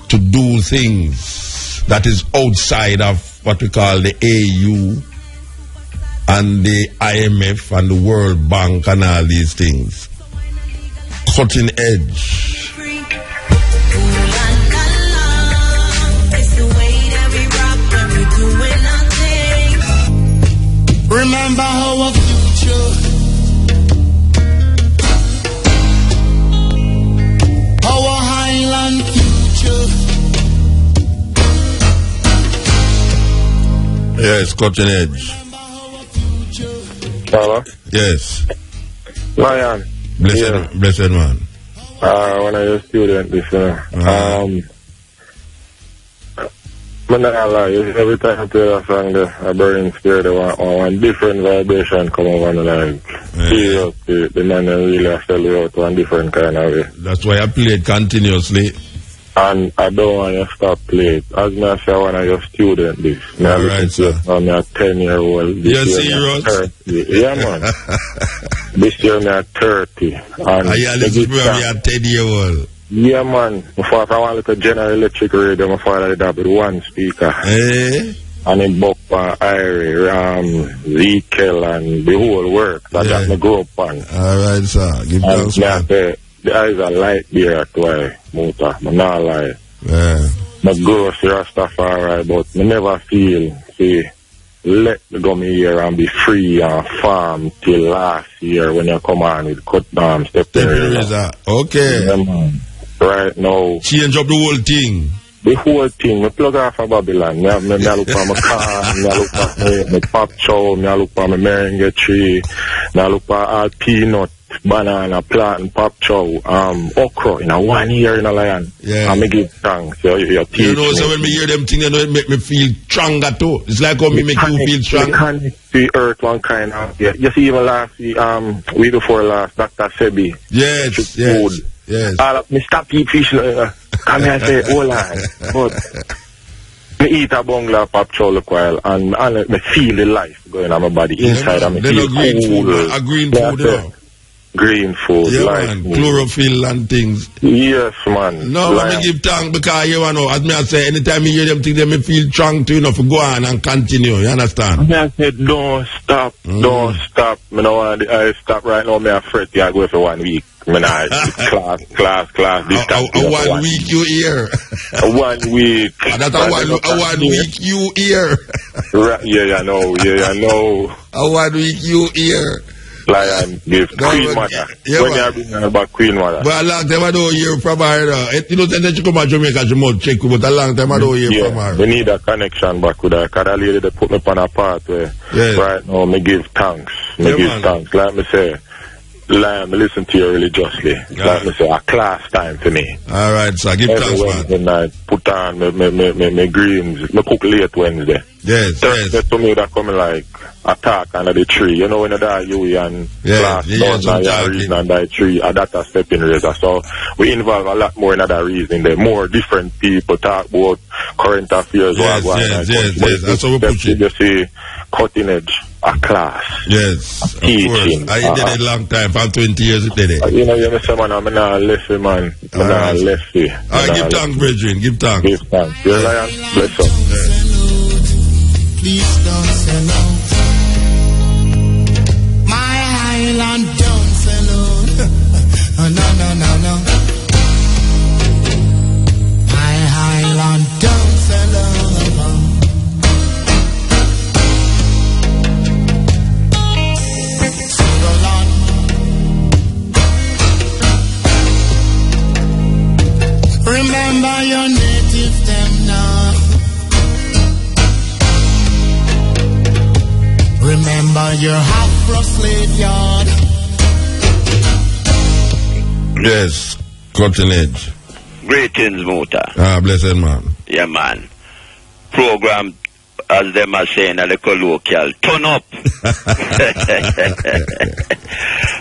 to do things that is outside of what we call the AU and the IMF and the World Bank and all these things. Cutting edge. Remember our future, our highland future. Yes, Cutting Edge. Hello? Yes. Lion. Blessed man. When I was a student this but not lie, every time I play that song, I burn scared of one different vibration come over and like seriously, the man really sell you out one different kind of way. That's why I played continuously. And I don't want to stop playing. As I say, when I was a student this. Alright, sir. I'm a 10-year-old. You're serious? Yeah, man. This year I'm 30. And you listen to me, I'm 10-year-old. Yeah, man. Before I want like a General Electric radio, my father did that with one speaker. And it book on Irie, Ezekiel, and the whole work that I grew up on. Alright, sir. Give thanks, man. The eyes are light there at why, Muta. I'm not lie. Yeah. I grow up Rastafari, but I never feel, let me go me here and be free and farm till last year when you come on with cut down step there. Okay. Yeah, man. Right now. Change up the whole thing. The whole thing. I plug off of Babylon. I look for my car, I look for my pop chow, I look for my meringue tree, I look for all peanut, banana, plant, pop chow, okra in a 1 year in a lion. Yeah. And I give thanks. You know, so when me hear them things, you know, it make me feel stronger too. It's like how me make you feel strong. Connect to earth one kind of, you see even last week before last, Dr. Sebi. Yes. Yes. All up, me stop eat fish, come here and say, hold on. But me eat a bungalow pop chow look while, and me feel the life going on my body inside, and me feel cool. A green food, you know. Green food, yeah, life man. food. Chlorophyll and things. Yes, man. No, let me give thanks because you know, as me I say, anytime you hear them things, they me feel strong to, you know, for go on and continue. You understand? I said, don't stop, don't stop. Me no want I stop right now. Me afraid I go for 1 week. Me not class. This time. 1 week you here. 1 week. That's a 1 week you here. Right, yeah, I know. A 1 week you here. Lion give Queen Mother. Yeah, when you bring her back Queen Mother. But a long time I don't hear from her. You know, then she come to Jamaica, she must check, but a long time I don't hear from her. We need a connection back with her. Because that lady, they put me on a part where right now, me give thanks. Thanks. Like me say, Lion, me listen to you religiously. Like me say, a class time for me. Alright, so give thanks, man. Wednesday night, put on me greens. Me cook late Wednesday. Yes. To me, that coming like attack under the tree. You know when you die, you and class down and reason under the tree, that's a stepping razor. So we involve a lot more in other reason there. More different people talk about current affairs. Yes. That's how we push it. You see, Cutting Edge, a class. Yes, teaching. I did it a long time, for 20 years it did it. You know, you say, man, I'm not lefty, man. I'm not lefty. Alright, give thanks, brethren. Give thanks. Give thanks. You're Lion. Bless up. Please don't sell out. My island don't sell out. No. My island don't sell out. Remember your native them now. Remember your half-slave yard. Yes, Cutting Edge. Greetings, Muta. Blessed man. Yeah, man. Program, as them are saying, a little local. Turn up.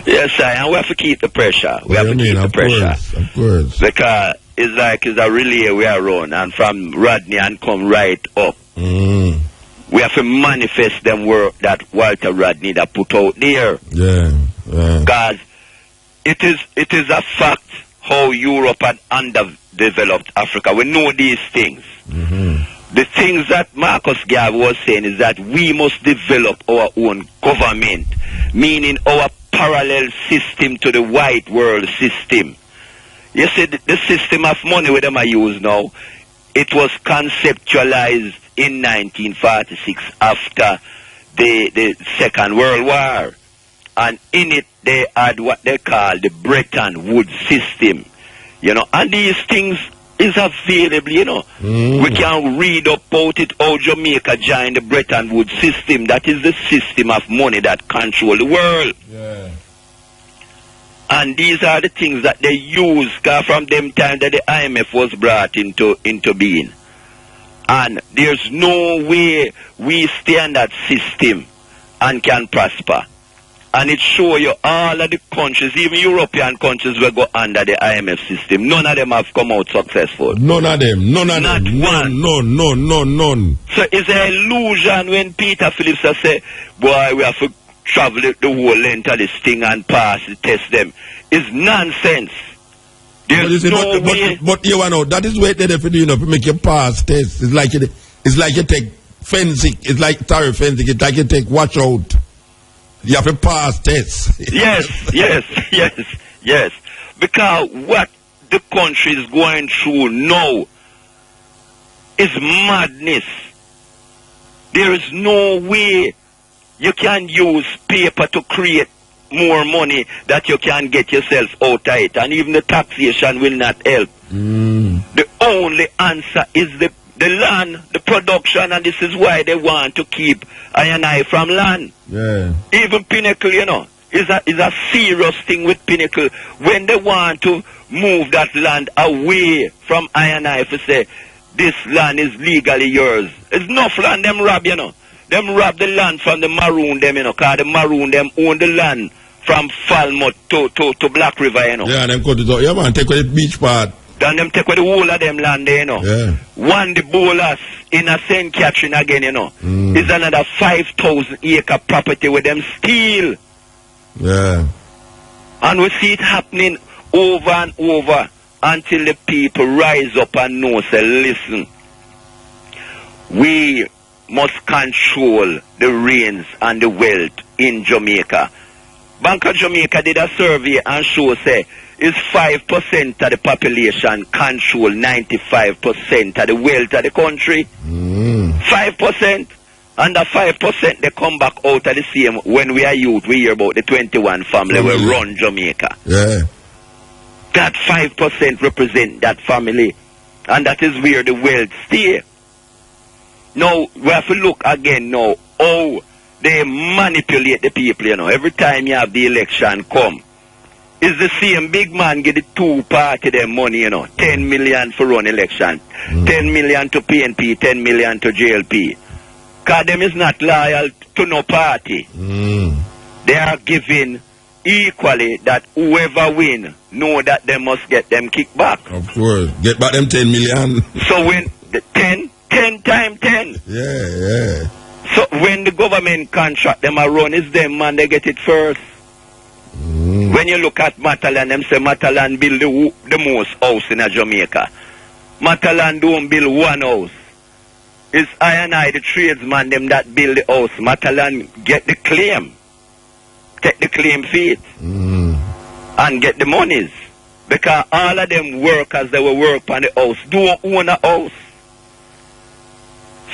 Yes, sir. And we have to keep the pressure. We have to keep the pressure. Of course. Because it's like it's a relay we are on, and from Rodney and come right up. We have to manifest them work that Walter Rodney that put out there. Yeah. Because it is a fact how Europe had underdeveloped Africa. We know these things. The things that Marcus Garvey was saying is that we must develop our own government, meaning our parallel system to the white world system. You see, the system of money we them are use now, it was conceptualized in 1946 after the Second World War. And in it, they had what they call the Bretton Woods system. You know, and these things, is available, you know. We can read about it, how Jamaica joined the Bretton Woods system. That is the system of money that control the world. Yeah. And these are the things that they use from them time that the IMF was brought into being. And there's no way we stay in that system and can prosper. And it shows you all of the countries, even European countries, will go under the IMF system. None of them have come out successful. None of them. Not one. None. So it's an illusion when Peter Phillips say, boy, we have to travel the whole length of this thing and pass the test them. It's nonsense. There's no way. But you know, that is what they do, you know, to make you pass test. It's like you take fencing. It's like tariff fencing. It's like you take watch out. You have to pass tests. Yes. Because what the country is going through now is madness. There is no way you can use paper to create more money that you can get yourself out of it. And even the taxation will not help. The only answer is the land, the production, and this is why they want to keep I from land. Yeah. Even Pinnacle, you know, is a serious thing with Pinnacle. When they want to move that land away from I to say, this land is legally yours. It's enough land them rob, you know. Them rob the land from the Maroon them, you know, because the Maroon them own the land from Falmouth to Black River, you know. Yeah, them cut it out. Yeah, man, take away the beach part. Then them take away the whole of them land there, you know. Yeah. One, the bowlers in a St. Catherine again, you know, is another 5,000 acre property with them steal. Yeah. And we see it happening over and over until the people rise up and know, say, listen, we must control the reins and the wealth in Jamaica. Bank of Jamaica did a survey and show, say, is 5% of the population control 95% of the wealth of the country. 5%. And the 5% they come back out of the same. When we are youth, we hear about the 21 family will run Jamaica. Yeah. That 5% represent that family. And that is where the wealth stay. Now, we have to look again now how they manipulate the people, you know. Every time you have the election come, it's the same big man get the two party their money, you know. 10 million for run election. 10 million to PNP, 10 million to JLP. Because them is not loyal to no party. They are giving equally that whoever win know that they must get them kicked back. Of course. Get back them 10 million. So when the 10 times 10. Yeah. So when the government contract them a run, it's them man, they get it first. When you look at Matalan, them say Matalan build the most house in Jamaica. Matalan don't build one house. It's I, the tradesman, them that build the house. Matalan get the claim. Take the claim fee and get the monies. Because all of them workers that will work on the house don't own a house.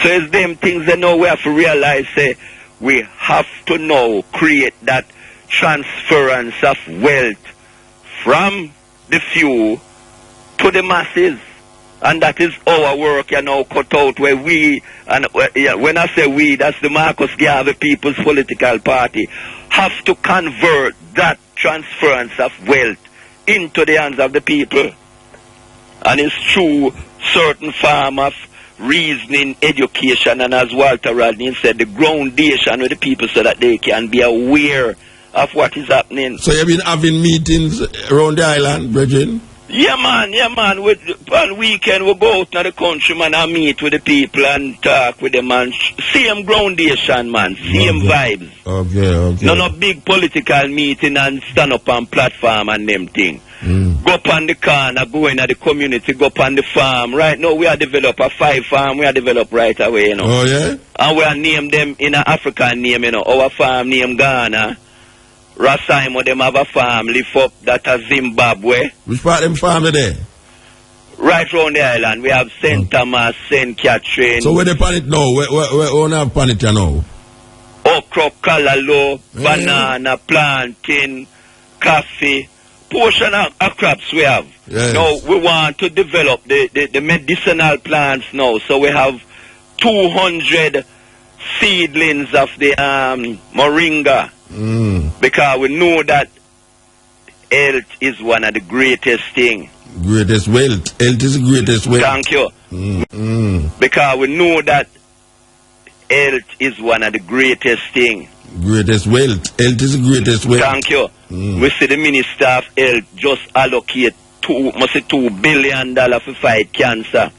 So it's them things that now we have to realize, say, we have to now create that transference of wealth from the few to the masses. And that is our work, you know, cut out where we, and when I say we, that's the Marcus Garvey People's Political Party, have to convert that transference of wealth into the hands of the people. And it's through certain form of reasoning, education, and as Walter Rodney said, the groundation with the people so that they can be aware of what is happening. So you've been having meetings around the island, Bridget? Yeah, man. On weekend, we go out to the country, man, and meet with the people and talk with them, man. Same groundation, man. Same vibes. Okay. No big political meeting and stand up on platform and them thing. Go up on the corner, go in the community, go up on the farm. Right now, we are develop a 5 farm. We are develop right away, you know. Oh, yeah? And we are name them in an African name, you know. Our farm name Ghana. Rasaimo, them have a farm, live up that a Zimbabwe. Which part of them farm are there? Right round the island. We have St. Thomas, St. Catherine. So where they pan it now? Where own have pan it now? Okra, callaloo, banana, plantain, coffee, portion of crops we have. Yes. Now, we want to develop the medicinal plants now. So we have 200 seedlings of the moringa. Because we know that health is one of the greatest things. Greatest wealth. Health is the greatest wealth. Thank you. Because we know that health is one of the greatest things. Greatest wealth. Health is the greatest wealth. Thank you. We see the Minister of Health just allocate $2 billion for fight cancer.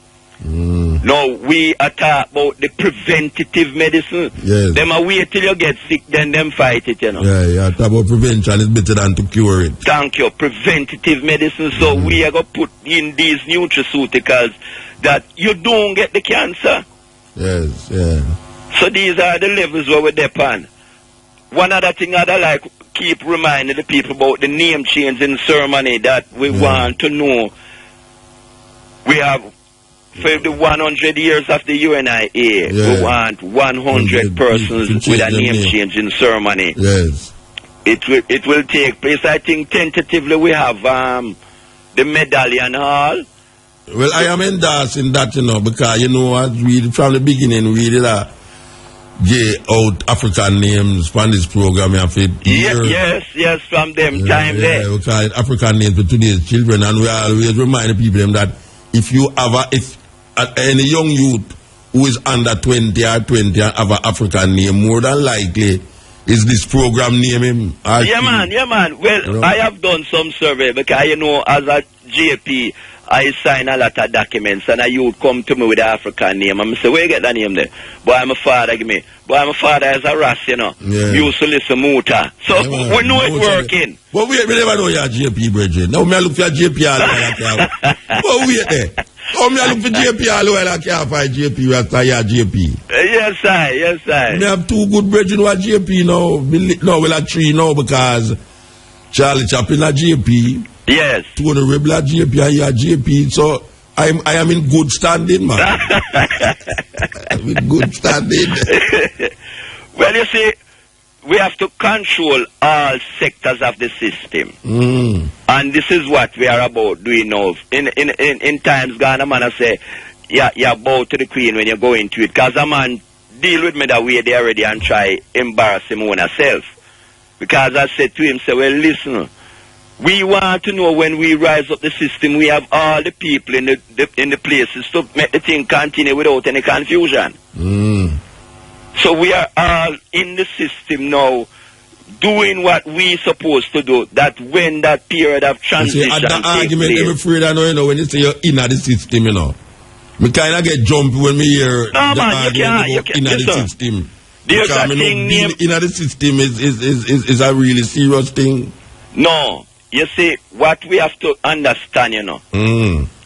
Now we are talking about the preventative medicine. Yes. Them are wait till you get sick, then them fight it, you know. Yeah, talk about prevention is better than to cure it. Thank you. Preventative medicine. So we are going to put in these nutraceuticals that you don't get the cancer. Yes, yeah. So these are the levels where we're depend. One other thing I'd like keep reminding the people about the name change in ceremony that we want to know. We have for the 100 years of the UNIA, we want 100 persons with a name change in ceremony. Yes. It will take place. I think tentatively we have the medallion hall. Well, I am endorsing that, you know, because, you know what, from the beginning, we did get out African names from this program. Yes, from them time there. We call it African names for today's children, and we always remind people that if you have any young youth who is under 20 or 20 and have an African name, more than likely is this program name him. Yeah, man. Well, you know? I have done some survey because, you know, as a JP, I sign a lot of documents and a youth come to me with an African name. I'm say, where you get that name there? Boy, my father give me. Boy, my father is a Ras, you know. Yeah. Used to listen Muta. So we know it's working. But we never know you're JP, Bridget. Now me I look for JP all the But wait there. Oh, me I look for JP all the way I can't find JP after you're JP. Yes, I. Me have two good brethren who are JP now. No, well, 3 now because Charlie Chaplin are JP. Yes. Tony Rebel are JP and you are JP. So I am in good standing, man. I'm in good standing. Well, you see, we have to control all sectors of the system. And this is what we are about doing now. In times gone, a man I say, you bow to the queen when you go into it. Because a man deal with me that way they already and try embarrass him on herself. Because I said to him, say, well, listen, we want to know when we rise up the system, we have all the people in the places to make the thing continue without any confusion. So we are all in the system now, doing what we supposed to do. That when that period of transition at the argument, I'm afraid I know, you know, when you say you're in the system, you know. Me kind of get jumpy when me hear the argument about in the system. There's a thing being in the system is a really serious thing. No. You see, what we have to understand, you know,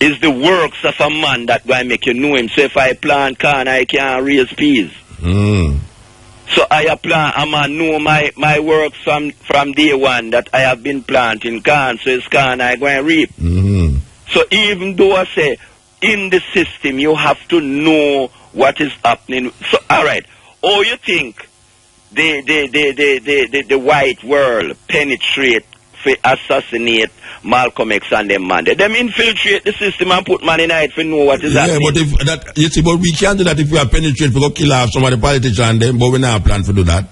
is the works of a man that going to make you know him. So if I plant corn, I can't raise peas. So I plant, a man know my works from day one that I have been planting corn. So it's corn I go and reap. So even though I say, in the system, you have to know what is happening. So, all right, how you think the white world penetrate to assassinate Malcolm X and them man? Them infiltrate the system and put man in it for know what is happening. Yeah, but if that, you see, but we can't do that if we are penetrate, we go kill off some of the politicians them, but we not plan to do that.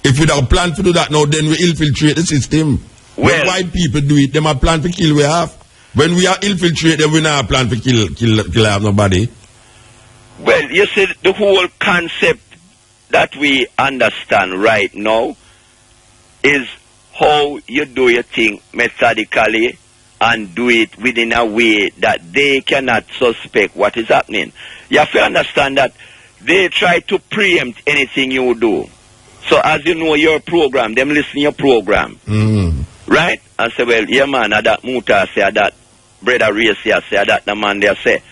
If we don't plan to do that now, then we infiltrate the system. When white people do it, them are plan to kill we have. When we are infiltrate, then we not plan to kill have nobody. Well, you see, the whole concept that we understand right now is how you do your thing methodically and do it within a way that they cannot suspect what is happening. You have to understand that they try to preempt anything you do. So as you know your program, them listen to your program. Right? And say, well, yeah man, that Muta say that, brother Ray say that, the man there say.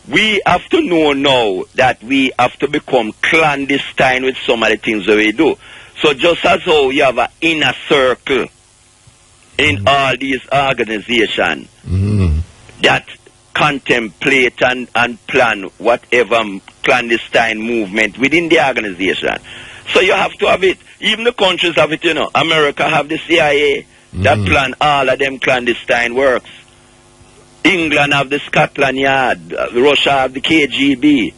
We have to know now that we have to become clandestine with some of the things that we do. So just as how you have an inner circle in all these organizations that contemplate and plan whatever clandestine movement within the organization. So you have to have it. Even the countries have it, you know. America have the CIA, that plan all of them clandestine works. England have the Scotland Yard, Russia have the KGB.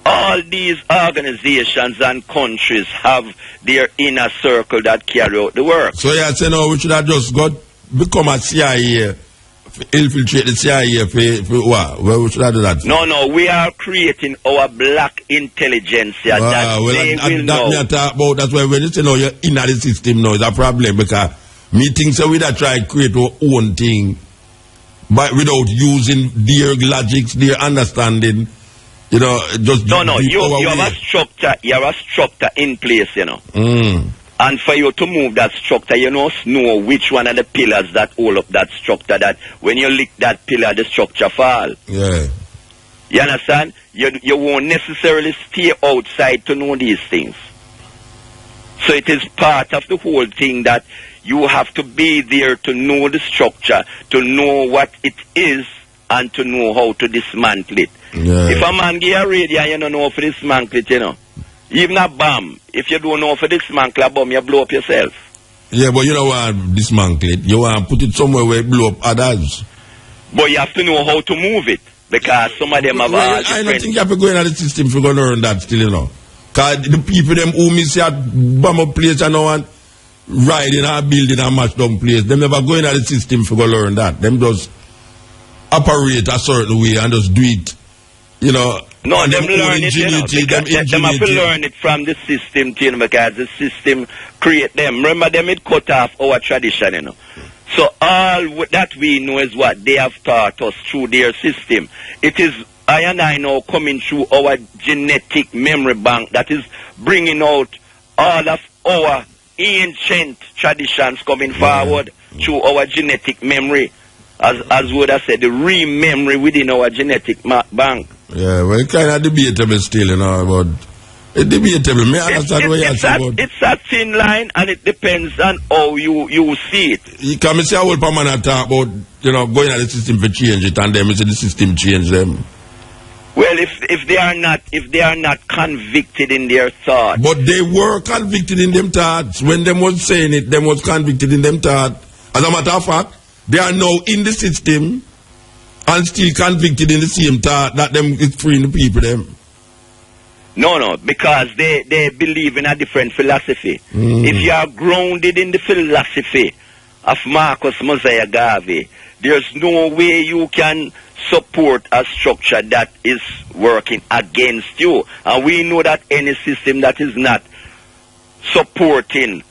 All these organizations and countries have their inner circle that carry out the work. So you're saying, no, we should have just become a CIA, infiltrate the CIA for what? Well, we should have done that. No, we are creating our black intelligence that they will know. That's why when you say, no, you're in the system now, it's a problem because me think so we that try to create our own thing, but without using their logics, their understanding. You know, just you have a structure. You have a structure in place, you know. And for you to move that structure, you know which one of the pillars that hold up that structure. That when you lick that pillar, the structure fall. Yeah. You understand? You won't necessarily stay outside to know these things. So it is part of the whole thing that you have to be there to know the structure, to know what it is, and to know how to dismantle it. Yeah. If a man give a radio and you don't know how to dismantle it, you know. Even a bomb, if you don't know how to dismantle a bomb, you blow up yourself. Yeah, but you don't want to dismantle it. You want to put it somewhere where it blow up others. But you have to know how to move it. Because some of them have all I don't think you have to go into the system if you're going to learn that still, you know. Because the people them who miss at bomb up place and no one ride in a building and match down place, them never go into the system if you're going to learn that. Them just operate a certain way and just do it, you know. No, them learn it, you know, them have to learn it from the system, you know, because the system create them. Remember, them it cut off our tradition, you know. So all that we know is what they have taught us through their system. It is I and I now coming through our genetic memory bank that is bringing out all of our ancient traditions coming forward through our genetic memory. As would I said, the re-memory within our genetic bank. Yeah, well, it's kind of debatable still, you know, but it's debatable. Me understand what you're saying about. It's a thin line, and it depends on how you see it. You can see how old man talk about, you know, going at the system for change it, and then the system change them. Well, if they are not convicted in their thoughts. But they were convicted in them thoughts. When them was saying it, them was convicted in them thoughts. As a matter of fact, they are now in the system and still convicted in the same thought that them is freeing the people them. No, because they believe in a different philosophy. If you are grounded in the philosophy of Marcus Mosiah Garvey, there's no way you can support a structure that is working against you. And we know that any system that is not supporting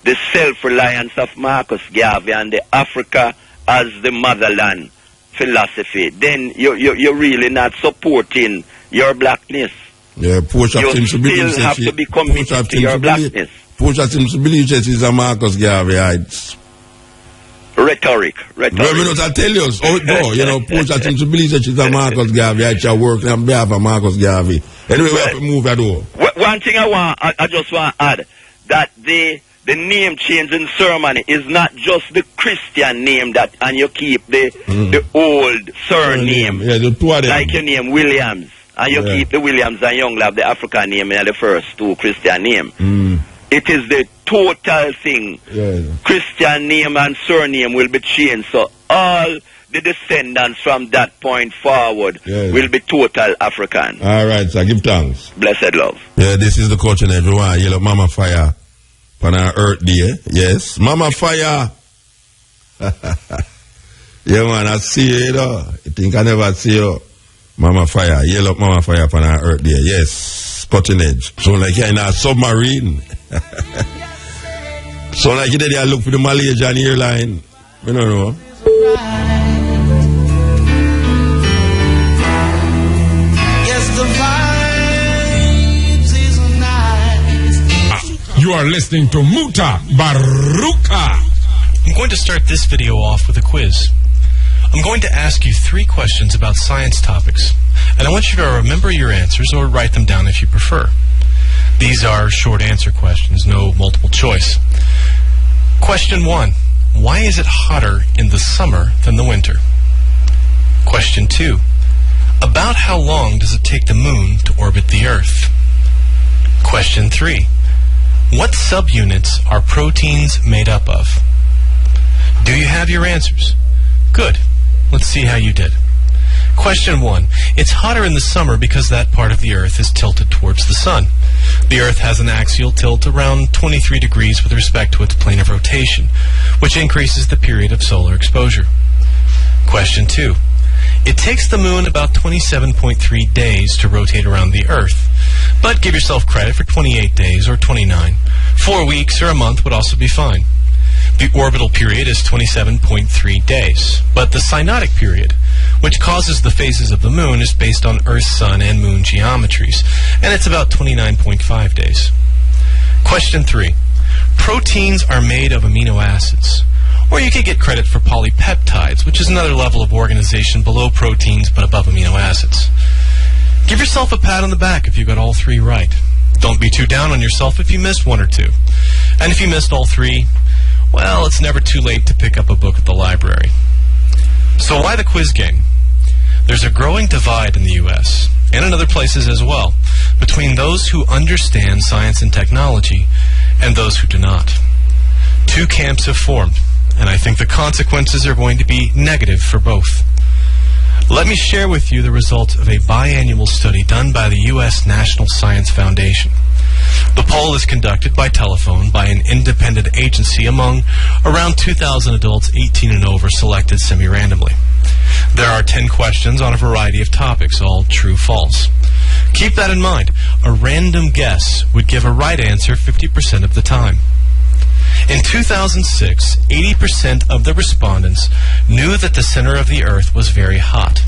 the self-reliance of Marcus Garvey and the Africa as the motherland philosophy, then you're really not supporting your blackness. Yeah, Portia you still have to be committed to your blackness. Portia seems to believe that she's a Marcus Garveyite. Rhetoric. Well, we not tell you. You know, Portia seems to believe that she's a Marcus Garveyite. She's working on behalf of Marcus Garvey. Anyway, we have to move that over. One thing I just want to add, that the name change in ceremony is not just the Christian name that, and you keep the old surname. Yeah, the two of them. Like your name Williams, and you keep the Williams and Younglove, the African name, and the first two Christian name. It is the total thing. Christian name and surname will be changed, so all the descendants from that point forward will be total African. All right, so give thanks. Blessed love. Yeah, this is the coach and everyone. Yellow Mama Fire on our Earth Day. Yes, Mama Fire. Yeah, man, I see you, you know. You think I never see you? Mama Fire, yellow Mama Fire on our Earth Day. Yes, cutting edge. So like you're in a submarine. So like you did, I look for the Malaysian airline. You don't know. You are listening to Mutabaruka. I'm going to start this video off with a quiz. I'm going to ask you 3 questions about science topics, and I want you to remember your answers or write them down if you prefer. These are short answer questions, no multiple choice. Question 1. Why is it hotter in the summer than the winter? Question 2. About how long does it take the moon to orbit the Earth? Question 3. What subunits are proteins made up of? Do you have your answers? Good. Let's see how you did. Question 1. It's hotter in the summer because that part of the Earth is tilted towards the sun. The Earth has an axial tilt around 23 degrees with respect to its plane of rotation, which increases the period of solar exposure. Question 2. It takes the moon about 27.3 days to rotate around the Earth, but give yourself credit for 28 days or 29. 4 weeks or a month would also be fine. The orbital period is 27.3 days, but the synodic period, which causes the phases of the moon, is based on Earth, Sun, and Moon geometries, and it's about 29.5 days. Question 3. Proteins are made of amino acids. Or you could get credit for polypeptides, which is another level of organization below proteins but above amino acids. Give yourself a pat on the back if you got all 3 right. Don't be too down on yourself if you missed 1 or 2. And if you missed all 3, well, it's never too late to pick up a book at the library. So why the quiz game? There's a growing divide in the U.S., and in other places as well, between those who understand science and technology and those who do not. 2 camps have formed, and I think the consequences are going to be negative for both. Let me share with you the results of a biannual study done by the U.S. National Science Foundation. The poll is conducted by telephone by an independent agency among around 2,000 adults 18 and over selected semi-randomly. There are 10 questions on a variety of topics, all true-false. Keep that in mind. A random guess would give a right answer 50% of the time. In 2006, 80% of the respondents knew that the center of the Earth was very hot.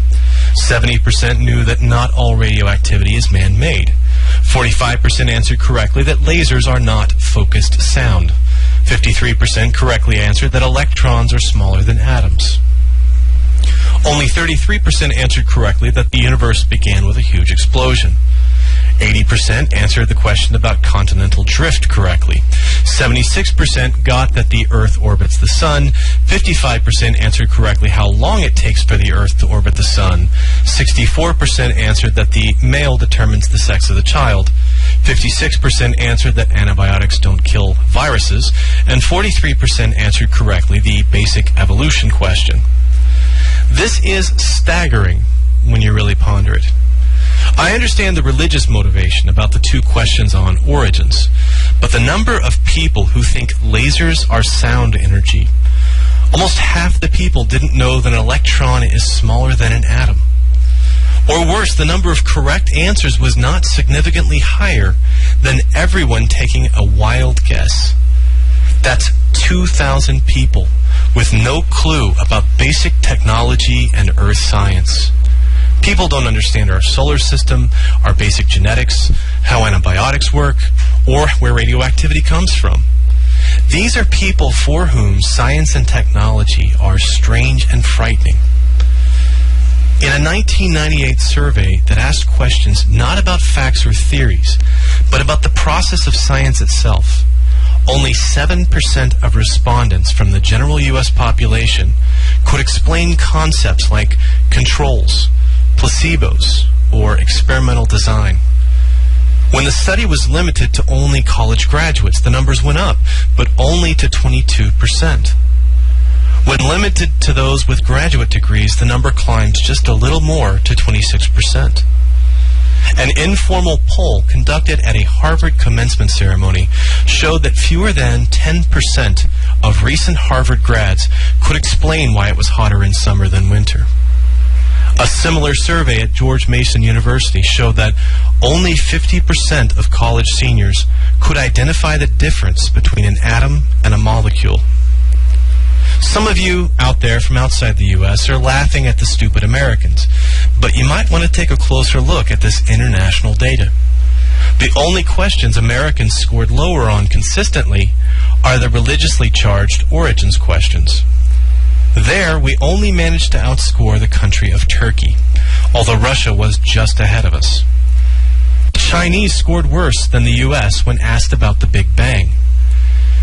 70% knew that not all radioactivity is man-made. 45% answered correctly that lasers are not focused sound. 53% correctly answered that electrons are smaller than atoms. Only 33% answered correctly that the universe began with a huge explosion. 80% answered the question about continental drift correctly. 76% got that the Earth orbits the Sun. 55% answered correctly how long it takes for the Earth to orbit the Sun. 64% answered that the male determines the sex of the child. 56% answered that antibiotics don't kill viruses. And 43% answered correctly the basic evolution question. This is staggering when you really ponder it. I understand the religious motivation about the 2 questions on origins, but the number of people who think lasers are sound energy, almost half the people didn't know that an electron is smaller than an atom. Or worse, the number of correct answers was not significantly higher than everyone taking a wild guess. That's 2,000 people with no clue about basic technology and Earth science. People don't understand our solar system, our basic genetics, how antibiotics work, or where radioactivity comes from. These are people for whom science and technology are strange and frightening. In a 1998 survey that asked questions not about facts or theories, but about the process of science itself, only 7% of respondents from the general U.S. population could explain concepts like controls, placebos, or experimental design. When the study was limited to only college graduates, the numbers went up, but only to 22%. When limited to those with graduate degrees, the number climbed just a little more to 26%. An informal poll conducted at a Harvard commencement ceremony showed that fewer than 10% of recent Harvard grads could explain why it was hotter in summer than winter. A similar survey at George Mason University showed that only 50% of college seniors could identify the difference between an atom and a molecule. Some of you out there from outside the U.S. are laughing at the stupid Americans, but you might want to take a closer look at this international data. The only questions Americans scored lower on consistently are the religiously charged origins questions. There, we only managed to outscore the country of Turkey, although Russia was just ahead of us. The Chinese scored worse than the U.S. when asked about the Big Bang.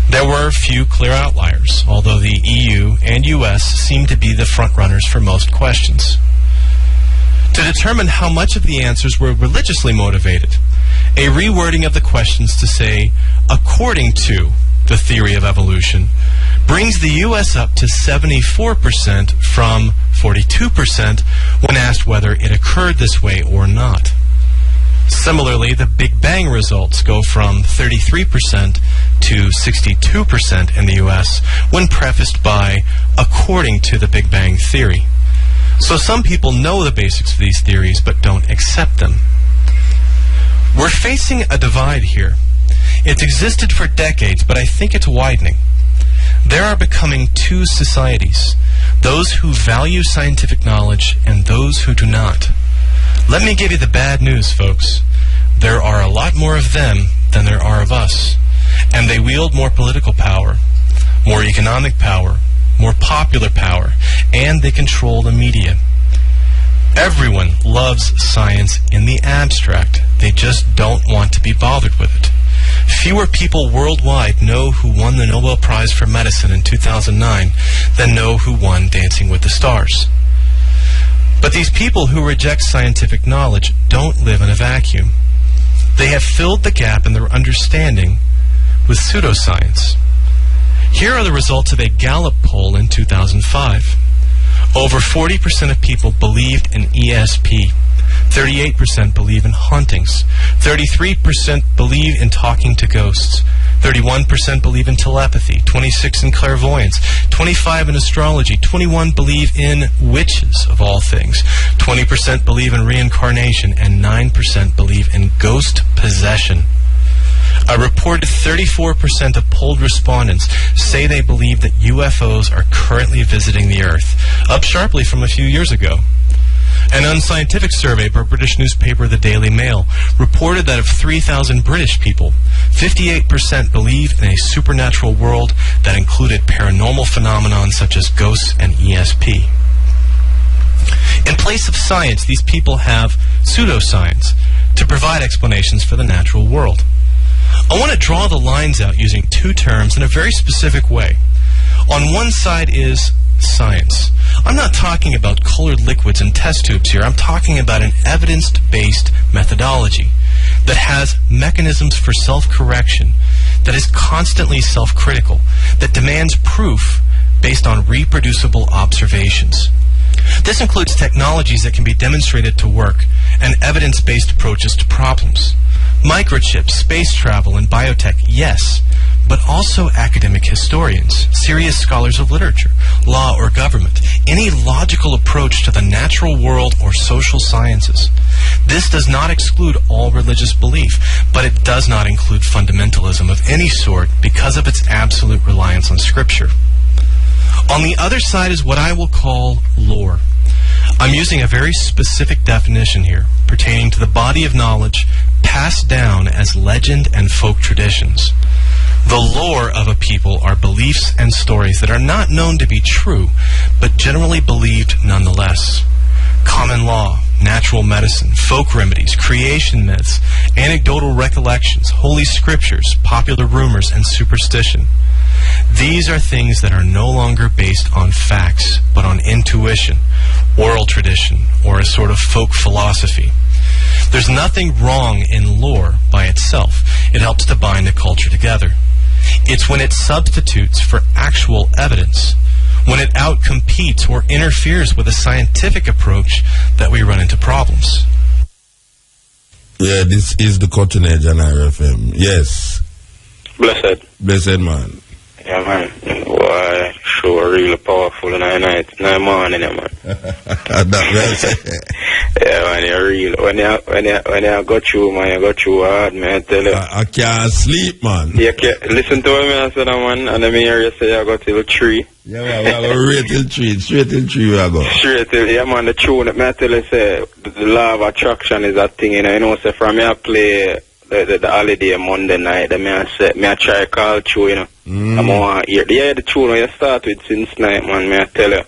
There were few clear outliers, although the EU and US seemed to be the front-runners for most questions. To determine how much of the answers were religiously motivated, a rewording of the questions to say, according to the theory of evolution, brings the U.S. up to 74% from 42% when asked whether it occurred this way or not. Similarly, the Big Bang results go from 33% to 62% in the U.S. when prefaced by, according to the Big Bang Theory. So some people know the basics of these theories but don't accept them. We're facing a divide here. It's existed for decades, but I think it's widening. There are becoming two societies, those who value scientific knowledge and those who do not. Let me give you the bad news, folks. There are a lot more of them than there are of us, and they wield more political power, more economic power, more popular power, and they control the media. Everyone loves science in the abstract. They just don't want to be bothered with it. Fewer people worldwide know who won the Nobel Prize for Medicine in 2009 than know who won Dancing with the Stars. But these people who reject scientific knowledge don't live in a vacuum. They have filled the gap in their understanding with pseudoscience. Here are the results of a Gallup poll in 2005. Over 40% of people believed in ESP. 38% believe in hauntings. 33% believe in talking to ghosts. 31% believe in telepathy. 26% in clairvoyance. 25% in astrology. 21% believe in witches, of all things. 20% believe in reincarnation. And 9% believe in ghost possession. A reported 34% of polled respondents say they believe that UFOs are currently visiting the Earth, up sharply from a few years ago. An unscientific survey by British newspaper The Daily Mail reported that of 3,000 British people, 58% believe in a supernatural world that included paranormal phenomena such as ghosts and ESP. In place of science, these people have pseudoscience to provide explanations for the natural world. I want to draw the lines out using two terms in a very specific way. On one side is science. I'm not talking about colored liquids and test tubes here. I'm talking about an evidence-based methodology that has mechanisms for self-correction, that is constantly self-critical, that demands proof based on reproducible observations. This includes technologies that can be demonstrated to work and evidence-based approaches to problems. Microchips, space travel, and biotech, yes, but also academic historians, serious scholars of literature, law, or government, any logical approach to the natural world or social sciences. This does not exclude all religious belief, but it does not include fundamentalism of any sort because of its absolute reliance on Scripture. On the other side is what I will call lore. I'm using a very specific definition here, pertaining to the body of knowledge passed down as legend and folk traditions. The lore of a people are beliefs and stories that are not known to be true, but generally believed nonetheless. Common law, natural medicine, folk remedies, creation myths, anecdotal recollections, holy scriptures, popular rumors, and superstition. These are things that are no longer based on facts, but on intuition, oral tradition, or a sort of folk philosophy. There's nothing wrong in lore by itself. It helps to bind a culture together. It's when it substitutes for actual evidence, when it outcompetes or interferes with a scientific approach, that we run into problems. Yeah, this is the Cutting Edge on RFM. Yes. Blessed. Blessed, man. Yeah, man. Boy, sure, really powerful in the night, in the morning, man. Yeah, man, you're real. When you got you, man, you got you hard, man, I tell you. I can't sleep, man. You can't, listen to me, I said, man, and then me hear you say you got till 3. Yeah, man, we are going right till 3. Straight till 3 we are going. Straight till, yeah, man, the tune, me I tell you, say, the law of attraction is that thing, you know, say, from me I play the holiday Monday night, me I try call through, you know. I'm on here. Yeah, the tune you start with since night, man, me I tell you.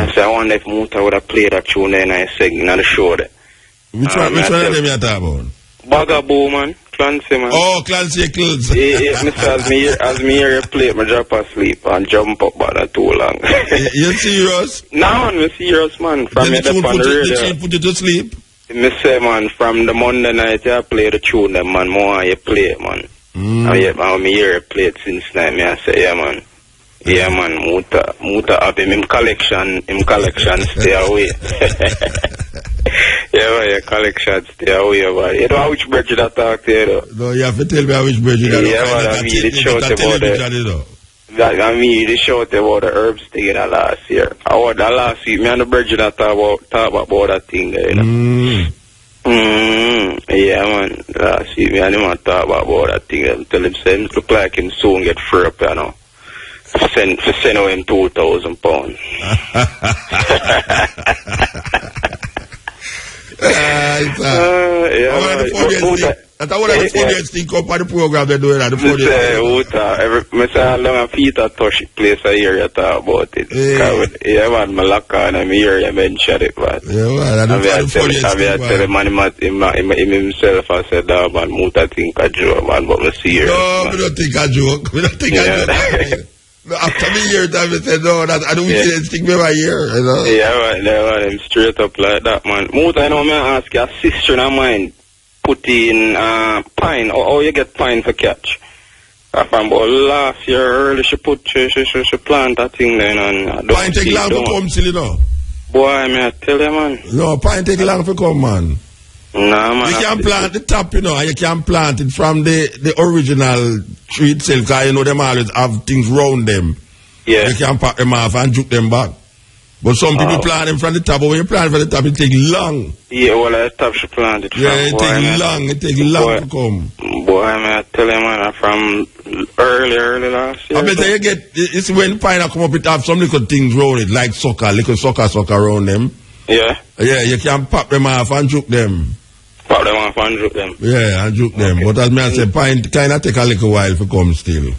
I say, I wonder if Muta would have played that tune there and I segment on the show there. Which one of them you are talking about? Bagaboo, man. Clancy, man. Oh, Clancy Clothes. Yeah, Mr. As me hear you play, I drop asleep and jump up by that too long. You serious? No, man, I'm serious, man. From the tune put you to sleep? Me say, man, from the Monday night you play the tune, them, man, more you play it, man. I hear you play it since night, me I say, yeah, man. Yeah, man, Muta up him collection stay away. Yeah, man, your collection stay away, man. You know which bridge that talk to you, though? No, you have to tell me which bridge you got. Yeah, man, I mean, the show about the herbs thing in the last year. The last week, me and the bridge that talk about that thing, you know. Yeah, man, last week, me and him talk about that thing. Tell him, say, it look like him soon get free up, you know. Send him £2,000. I thought what the 4 years think up on the program they're doing at the 4 years. My feet are touch place I hear you talk about it. Yeah, man, my lock on and I hear you mention it, man. Yeah, man, I don't know the 4 years think, tell him himself, I said, nah, man, Muta think a joke, man, but I see here. No, we don't think a joke. We don't think a joke. After me year time, I said, no, that I don't think me my year, you know. Yeah, man, I'm straight up like that, man. Muta, I know me ask you, a sister of mine put in pine, or you get pine for catch. From about last year early, she plant that thing then, and pine take long to come, silly, no? Boy, may I tell you, man. No, pine take long to come, man. Nah, man. You can plant the top, you know, and you can plant it from the original tree itself, because you know them always have things round them. Yeah. You can pack them off and juke them back. But some people plant them from the top, but when you plant from the top, it takes long. Yeah, well, the top should plant it from. Yeah, it takes long to come. Boy, I tell you, man, from early last year. I bet you get, it's when pine come up, it have some little things round it, like little sucker around them. Yeah. Yeah, you can pop them off and juke them. Pop them off and juke them? Yeah, and juke them. But as I say, pine kind of take a little while to come still.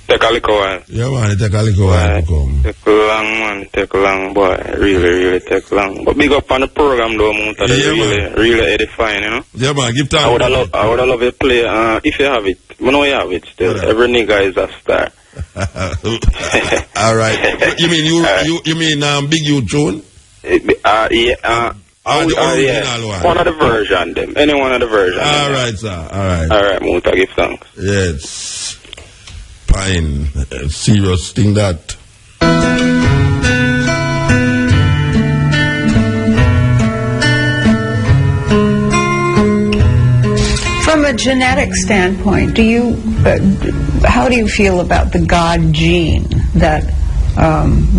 Take a little while? Yeah, man, it take a little while to come. Take long, man. Take long, boy. Really take long. But big up on the program, though, Muta. Yeah, really edifying, you know? Yeah, man, give time. I would have loved to play, if you have it. You know you have it still. Yeah. Every nigga is a star. All right. You mean Big You Tune? Yeah. One of the version, them. Any one of the version. All right, sir. All right, Muta, give thanks. Yes. Pine. Serious thing that. From a genetic standpoint, how do you feel about the God gene that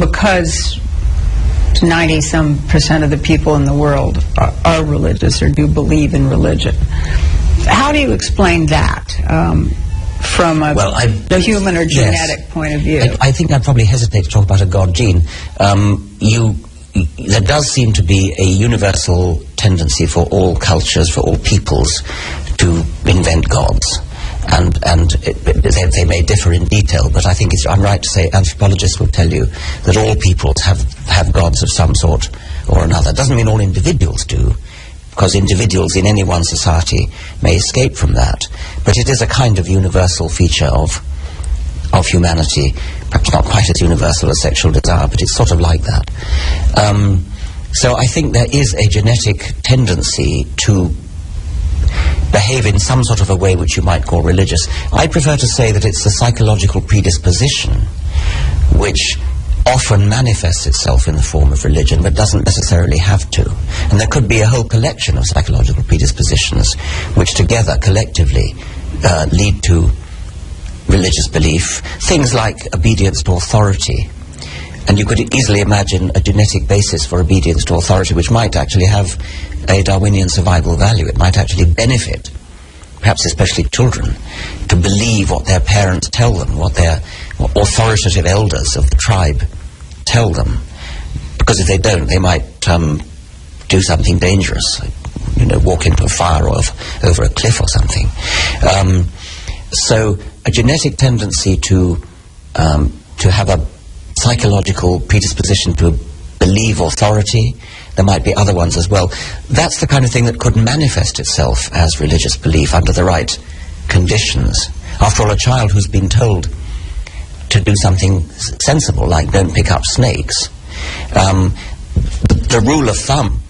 because 90-some% of the people in the world are religious or do believe in religion? How do you explain that from a human or genetic point of view? I think I'd probably hesitate to talk about a God gene. There does seem to be a universal tendency for all cultures, for all peoples, to invent gods. And they may differ in detail, but I think I'm right to say anthropologists will tell you that all peoples have gods of some sort or another. Doesn't mean all individuals do, because individuals in any one society may escape from that. But it is a kind of universal feature of humanity, perhaps not quite as universal as sexual desire, but it's sort of like that. So I think there is a genetic tendency to behave in some sort of a way which you might call religious. I prefer to say that it's the psychological predisposition which often manifests itself in the form of religion, but doesn't necessarily have to. And there could be a whole collection of psychological predispositions which together, collectively, lead to religious belief. Things like obedience to authority. And you could easily imagine a genetic basis for obedience to authority which might actually have a Darwinian survival value. It might actually benefit, perhaps especially children, to believe what their parents tell them, what authoritative elders of the tribe tell them. Because if they don't, they might do something dangerous, walk into a fire or over a cliff or something. So a genetic tendency to have a psychological predisposition to believe authority. There might be other ones as well. That's the kind of thing that could manifest itself as religious belief under the right conditions. After all, a child who's been told to do something sensible, like don't pick up snakes, the rule of thumb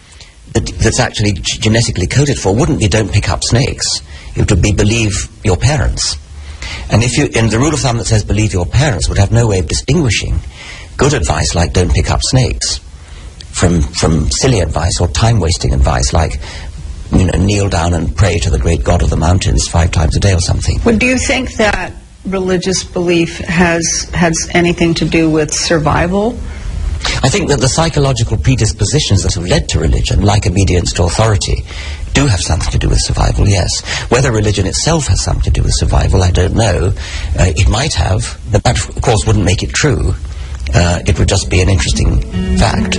that's actually genetically coded for wouldn't be don't pick up snakes. It would be believe your parents. And and the rule of thumb that says believe your parents would have no way of distinguishing good advice like don't pick up snakes from silly advice or time-wasting advice like, kneel down and pray to the great God of the mountains 5 times a day or something. Well, do you think that religious belief has anything to do with survival? I think that the psychological predispositions that have led to religion, like obedience to authority, do have something to do with survival, yes. Whether religion itself has something to do with survival, I don't know. It might have, but that, of course, wouldn't make it true. It would just be an interesting fact.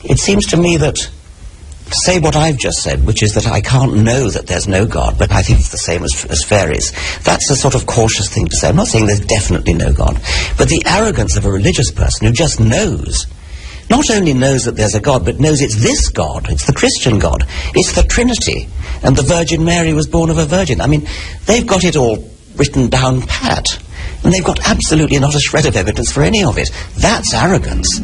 It seems to me that to say what I've just said, which is that I can't know that there's no God, but I think it's the same as fairies, that's a sort of cautious thing to say. I'm not saying there's definitely no God, but the arrogance of a religious person who just knows, not only knows that there's a God, but knows it's this God, it's the Christian God, it's the Trinity, and the Virgin Mary was born of a virgin. I mean, they've got it all written down pat, and they've got absolutely not a shred of evidence for any of it. That's arrogance.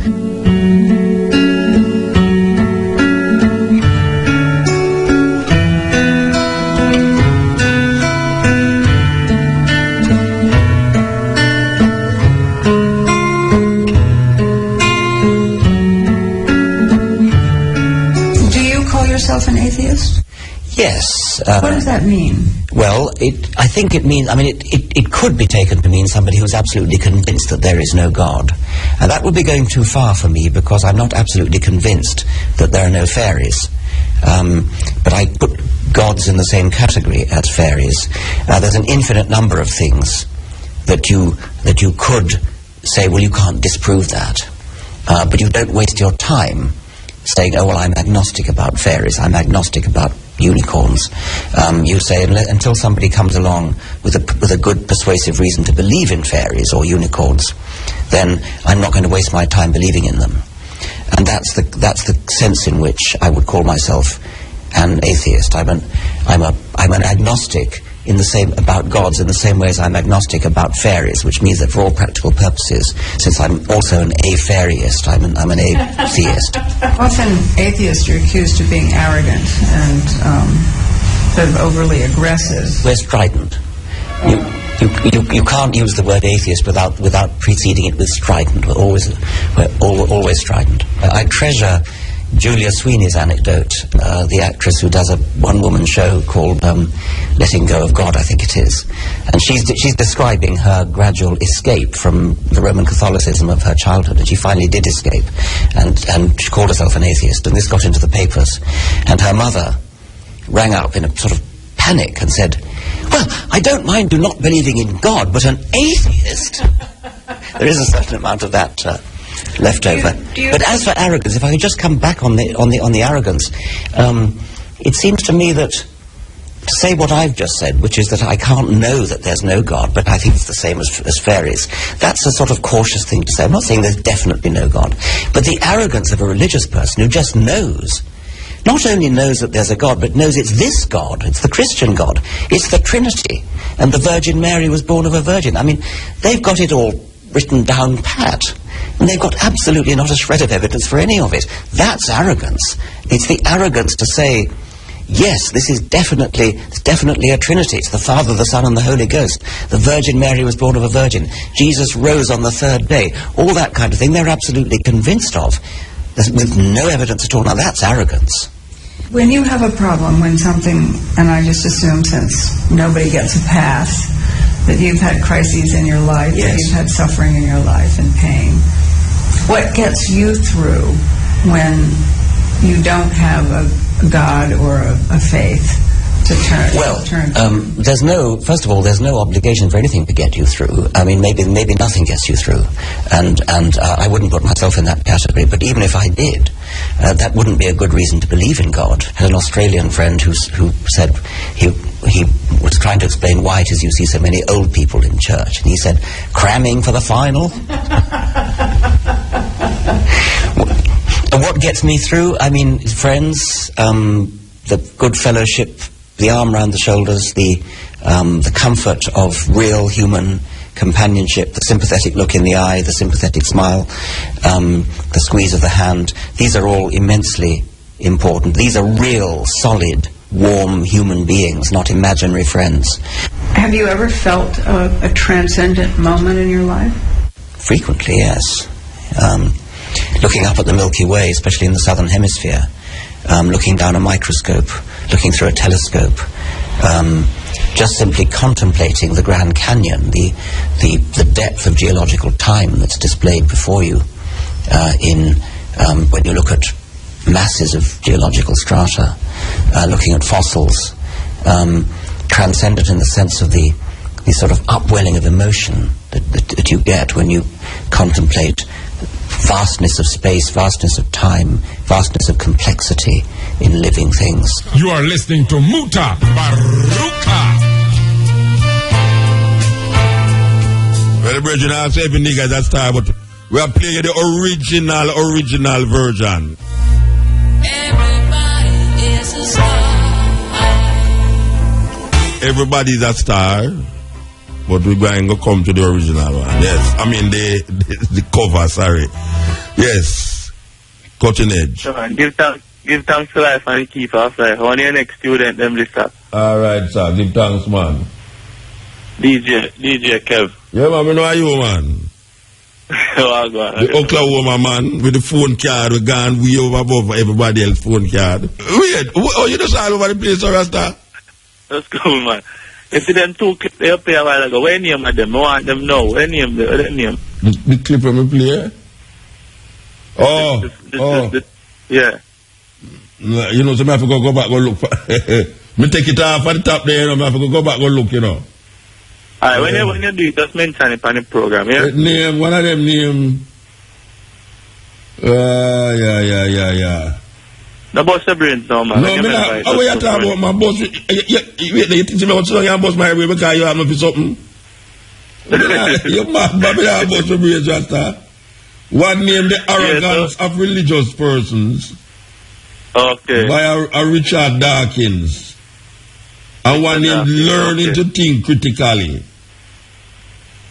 An atheist? Yes. What does that mean? Well, I think it means, it could be taken to mean somebody who's absolutely convinced that there is no God. And that would be going too far for me because I'm not absolutely convinced that there are no fairies. But I put gods in the same category as fairies. There's an infinite number of things that you could say, well, you can't disprove that. But you don't waste your time saying, oh, well, I'm agnostic about fairies, I'm agnostic about unicorns. You say, until somebody comes along with a good persuasive reason to believe in fairies or unicorns, then I'm not going to waste my time believing in them. And that's the sense in which I would call myself an atheist. I'm an agnostic about gods in the same way as I'm agnostic about fairies, which means that for all practical purposes, since I'm also an a-fairyist, I'm an atheist. Often atheists are accused of being arrogant and sort of overly aggressive. We're strident. You can't use the word atheist without preceding it with strident. We're always strident. I treasure Julia Sweeney's anecdote, the actress who does a one-woman show called Letting Go of God, I think it is. And she's describing her gradual escape from the Roman Catholicism of her childhood, and she finally did escape, and she called herself an atheist, and this got into the papers. And her mother rang up in a sort of panic and said, well, I don't mind you not believing in God, but an atheist? There is a certain amount of that left over. But as for arrogance, if I could just come back on the arrogance, it seems to me that to say what I've just said, which is that I can't know that there's no God, but I think it's the same as fairies, that's a sort of cautious thing to say. I'm not saying there's definitely no God, but the arrogance of a religious person who just knows, not only knows that there's a God, but knows it's this God, it's the Christian God, it's the Trinity, and the Virgin Mary was born of a virgin. I mean, they've got it all written down pat, and they've got absolutely not a shred of evidence for any of it. That's arrogance. It's the arrogance to say, yes, this is definitely a Trinity. It's the Father, the Son, and the Holy Ghost. The Virgin Mary was born of a virgin. Jesus rose on the third day. All that kind of thing they're absolutely convinced of, with no evidence at all. Now, that's arrogance. When you have a problem, when something, and I just assume since nobody gets a pass, that you've had crises in your life, yes, that you've had suffering in your life and pain, what gets you through when you don't have a God or a faith to turn? Well, first of all, there's no obligation for anything to get you through. I mean, maybe nothing gets you through, and I wouldn't put myself in that category. But even if I did, that wouldn't be a good reason to believe in God. I had an Australian friend who said he was trying to explain why it is you see so many old people in church, and he said, cramming for the final. What gets me through? I mean, friends, the good fellowship, the arm around the shoulders, the comfort of real human companionship, the sympathetic look in the eye, the sympathetic smile, the squeeze of the hand. These are all immensely important. These are real, solid, warm human beings, not imaginary friends. Have you ever felt a transcendent moment in your life? Frequently, yes. Looking up at the Milky Way, especially in the southern hemisphere, looking down a microscope, looking through a telescope, just simply contemplating the Grand Canyon, the depth of geological time that's displayed before you when you look at masses of geological strata, looking at fossils, transcendent in the sense of the sort of upwelling of emotion that you get when you contemplate vastness of space, vastness of time, vastness of complexity in living things. You are listening to Mutabaruka. Well, the Virgin has every nigga that star, but we are playing the original version. Everybody's a star, but we're going to come to the original one. Yes, I mean the cover, sorry. Yes, cutting edge. Give thanks to life and keep off life. Only your next student, them listen. All right, sir. Give thanks, man. DJ Kev. Yeah, man, I know you, man. The Oklahoma man with the phone card, we gone way over above everybody else's phone card. Wait, you just all over the place, Rasta? That's cool, man. You see them two clips they play a while ago. What name of them? I want them now. What name? The clip of me play? Yeah. You know, so I have to go back and look for me take it off at the top there, you know, I have to go back and look, you know. Alright, when you do it, just mention it on the program, yeah? Name, one of them name. Yeah. The boss the brains now, man. No, how you talk about my boss? Wait, you think me what's wrong? You boss my way because you have me for something? You mad, but I boss the brains, Rasta. One name, the arrogance of religious persons. Okay. By a Richard Dawkins. And one name, learning to think critically.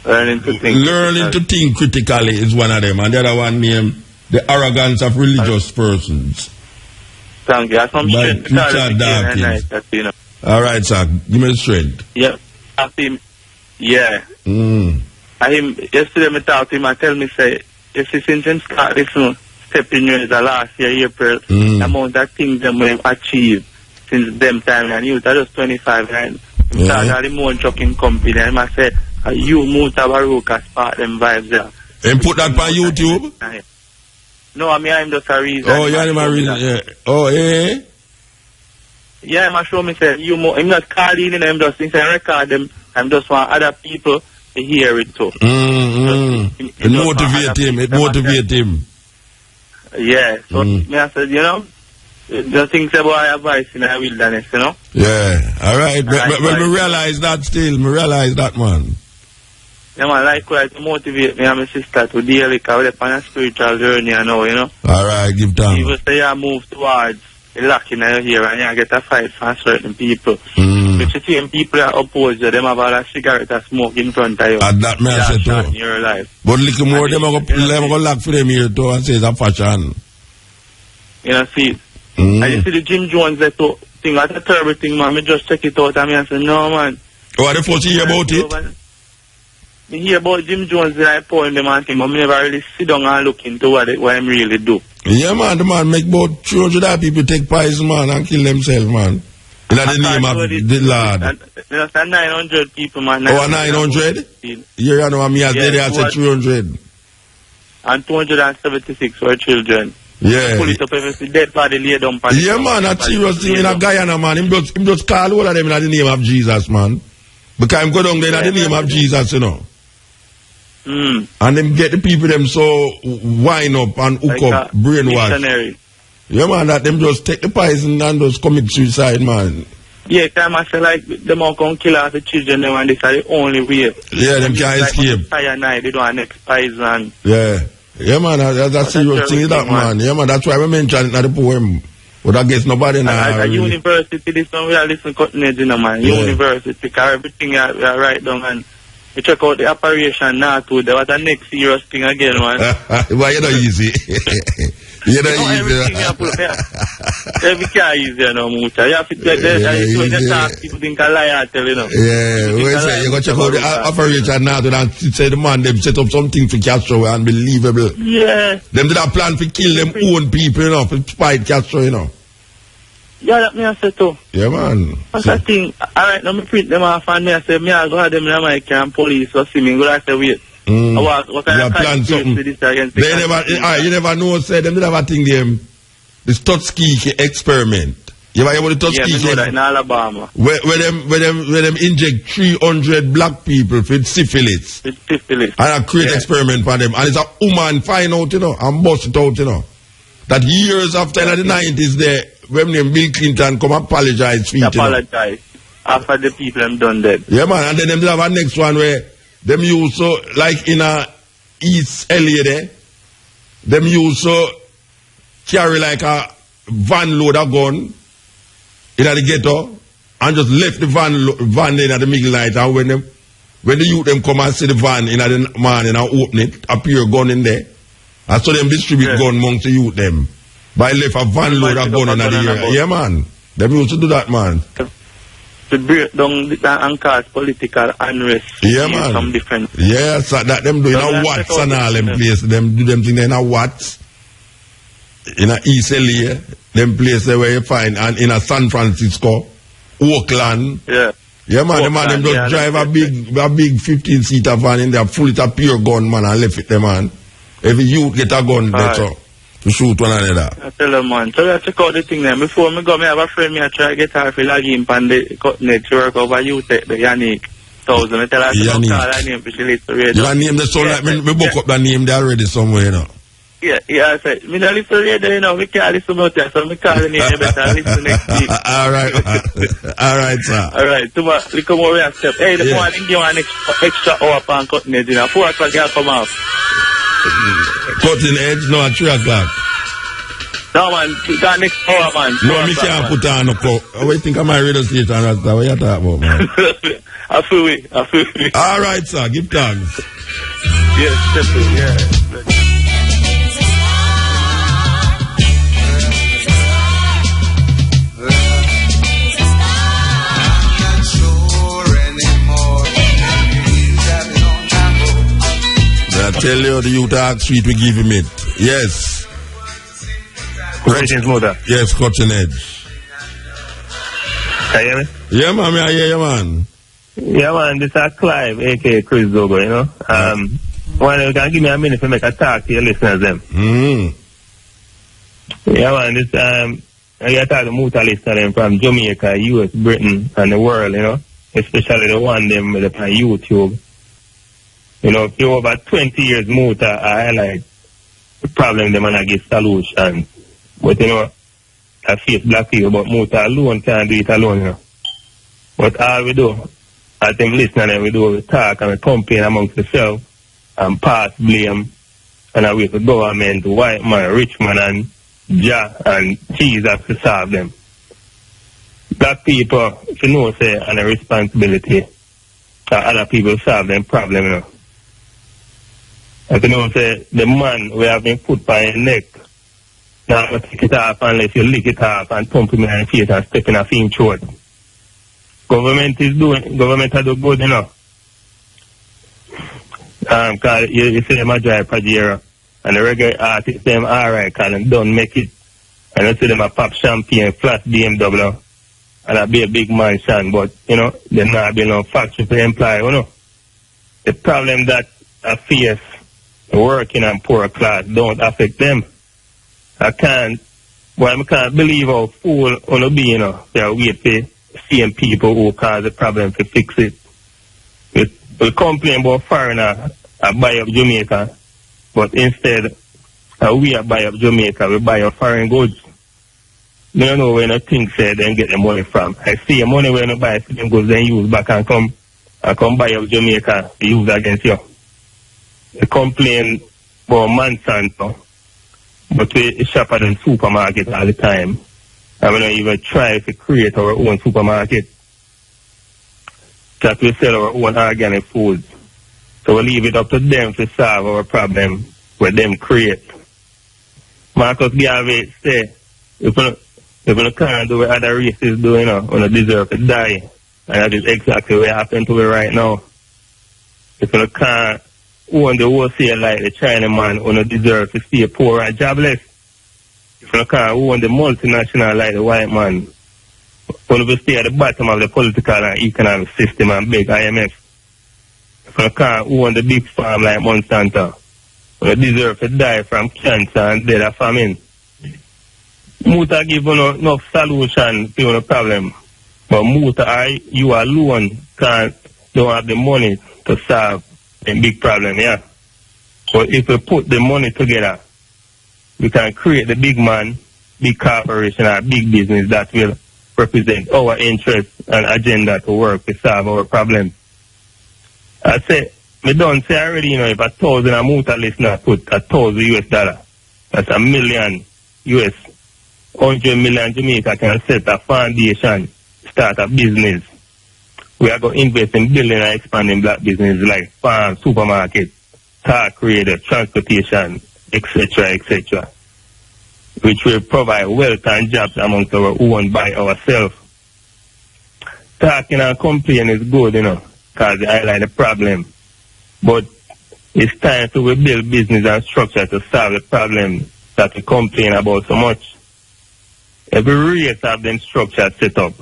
Learning to think critically is one of them. And the other one name, the arrogance of religious persons. Thank you. By Richard Dawkins. All right, sir. Give me the strength. Yeah. I him. Yeah. I him yesterday I talked to him and tell me say, you see, since him start this step in years the last year, April, the amount of things them we achieved since them time and youth are just 25 and he started the more trucking company and I said, you Mutabaruka spark them vibes there. And put that on YouTube? No, I mean I'm just a reason. Oh, you're a reason, yeah. Oh, eh? Yeah, I'm show me say I'm not calling in, I'm just record them, I'm just want other people to hear it too. It motivate him. Yeah, so me I said, you know, the things about advice in the wilderness, you know? Yeah, alright. Well, me realize that still, man. Yeah, man, likewise to motivate me and my sister to deal with on a spiritual journey, you know? Alright, give thanks. People say you move towards the lock in your here and you get a fight from certain people. But you see, people that oppose you, them have a cigarette and smoke in front of you. And that may I say too. In your life. But little more, them are going to lock for them here too and say it's a fashion. You know, see. And you see the Jim Jones that thing, that's a terrible thing, man. I just check it out and I say, no, man. Oh, are the first you hear about it? I hear about Jim Jones and I point them and thing, but I never really sit down and look into what I really do. Yeah, man, the man make about 200 people take poison, man, and kill themselves, man. In the name of the Lord. There's 900 people, man. 900? Yeah, I know, I said 300. And 276 were children. Yeah. Pull it up every dead body laid down. Yeah, man, that's serious thing in a Guyana, man. Him just call all of them in the name of Jesus, man. Because I'm going down there in the name of Jesus, you know. And them get the people them so wind up and hook like up, brainwash. Missionary. Yeah, man, that them just take the poison and just commit suicide, man. Yeah, time I say like them all come kill all the children them and this are the only way. Yeah, them can't escape. Cyanide, they don't have next poison. Yeah. Yeah, man, that's serious thing, that, man. Yeah, man, that's why we mentioned it in the poem. But I guess nobody now. At university, this one we are listening to cutting edge, you know, man. Yeah. University, because everything we are write down and we check out the operation now too. There was the next serious thing again, man. Why you not easy? You know, everything you put there. Every car is there no much. You have to get there. You talk, people think I lie, I tell you know. Yeah, we say you got to check out the operation now and say the man them set up something for Castro unbelievable. Yeah. Them did a plan for kill them own people, you know, for spite Castro, you know. Yeah, that me I say too. Yeah, man. What's that thing? Alright, now me print them off and me I say, me I go have them in my camp, police or see me, go like say, wait. What kind of plan something? You never know, say, them did have a thing, them, this Tuskegee experiment. You ever hear about the Tuskegee? Yeah, I know that in Alabama. Where them inject 300 black people with syphilis. With syphilis. And I create experiment for them. And it's a woman find out, you know, and bust it out, you know. That years after in the 90s there, when Bill Clinton come apologize for it. Apologize. After the people them done that. Yeah, man. And then them have a next one where them use so, like in a East LA there, them use so carry like a van load of gun in the ghetto and just left the van in at the middle night, and when the youth them come and see the van in the morning and open it, appear gun in there. And so them distribute gun amongst the youth them. By left a van load of gun in the area. Yeah, man. Them used to do that, man. To break down and cause political unrest. Yeah, man. Some different. Yeah, so that them do in a Watts and all them place. Them do them thing in a Watts. In a East LA, them places where you find, and in a San Francisco, Oakland. Yeah. Yeah, man. Them just drive a big 15-seater van in there, full of pure gun, man, and left it there, man. Every youth get a gun, that's all. To shoot one another. I tell them, man. So I check out the thing then. Before me go, me have a friend, me I try to get her to log in on the cutting to work over you take the Yannick 1000. I tell her to call her name for she listen to radio. Your name, the sound like me book up the name there already somewhere, you know. Yeah, I said, me don't listen to radio, you know, we can't listen out there, so me call the name, you better listen next week. Alright, alright, sir. Alright, tomorrow, look more we accept. Hey, the morning, give one extra hour on cutting edge, you know, 4 o'clock, you come off. Cutting edge? No, at 3 o'clock. No, man, that next hour, man. No, me can't put on no clock. What do you think of my radio station, Rasta? What you talking about, man? I feel it. Alright, sir, give thanks. Yes, definitely, yeah. I tell you, the youth ask sweet, we give him it. Yes. Greetings, mother. Yes, cutting edge. Can you hear me? Yeah, man, I hear you, man. Yeah, man, this is Clive, a.k.a. Chris Zogo, you know. One, you can give me a minute to make a talk to your listeners, them. Yeah, man, this, I talk to Muta listeners from Jamaica, US, Britain, and the world, you know. Especially the one them with on YouTube. You know, if you're over 20 years Muta, I highlight the problem them and I give solution. But you know, I face black people, but Muta alone can't do it alone, you know. But all we do, as them listening and we do, we talk and we complain amongst ourselves and pass blame and I wait for government, white man, rich man and Jah and Jesus to solve them. Black people, if you know, say, and a responsibility that other people solve them problem, you know. If you know, say, the man we have been put by your neck, now you take it off unless you lick it off and pump him in the face and step in a fin throat. Government are doing good, you know. Cause you see them a drive Pajero and the regular artists, them alright, cause them don't make it. And you see them a pop champagne, flat BMW, and a be a big mansion, but, you know, they not be no factory for employee, you know. The problem that I face working and poor class don't affect them. I can't believe how fool on be, you know, they are wait for same people who cause the problem to fix it. We complain about foreigner buy up Jamaica, but instead we buy up Jamaica, we buy up foreign goods. You don't know where no things say then get the money from. I see the money where no buy them goods then use back and come buy up Jamaica to use against you. We complain about Monsanto, but we shop at the supermarket all the time. And we don't even try to create our own supermarket. That we sell our own organic food. So we leave it up to them to solve our problem with them create. Marcus Garvey say, if you can't do what other races do, you know, you deserve to die. And that is exactly what happened to it right now. If you can't own the wholesale like the Chinaman, you deserve to stay poor and jobless. If you can't own the multinational like the white man, you will stay at the bottom of the political and economic system and beg IMF. If you can't own the big farm like Monsanto, you deserve to die from cancer and death of famine. Muta give you enough solution to your problem. But Muta, you alone don't have the money to solve a big problem, yeah. But if we put the money together, we can create the big man, big corporation, or big business that will represent our interests and agenda to work to solve our problem. I say, me don't say already, you know, if 1,000 a Muta listener put $1,000, that's $1 million US. 100 million Jamaica can set a foundation, start a business. We are going to invest in building and expanding black business like farm, supermarket, car creator, transportation, etc., etc., which will provide wealth and jobs amongst our own by ourselves. Talking and complaining is good, you know, because they highlight the problem. But it's time to build business and structure to solve the problem that we complain about so much. Every race have them structure set up.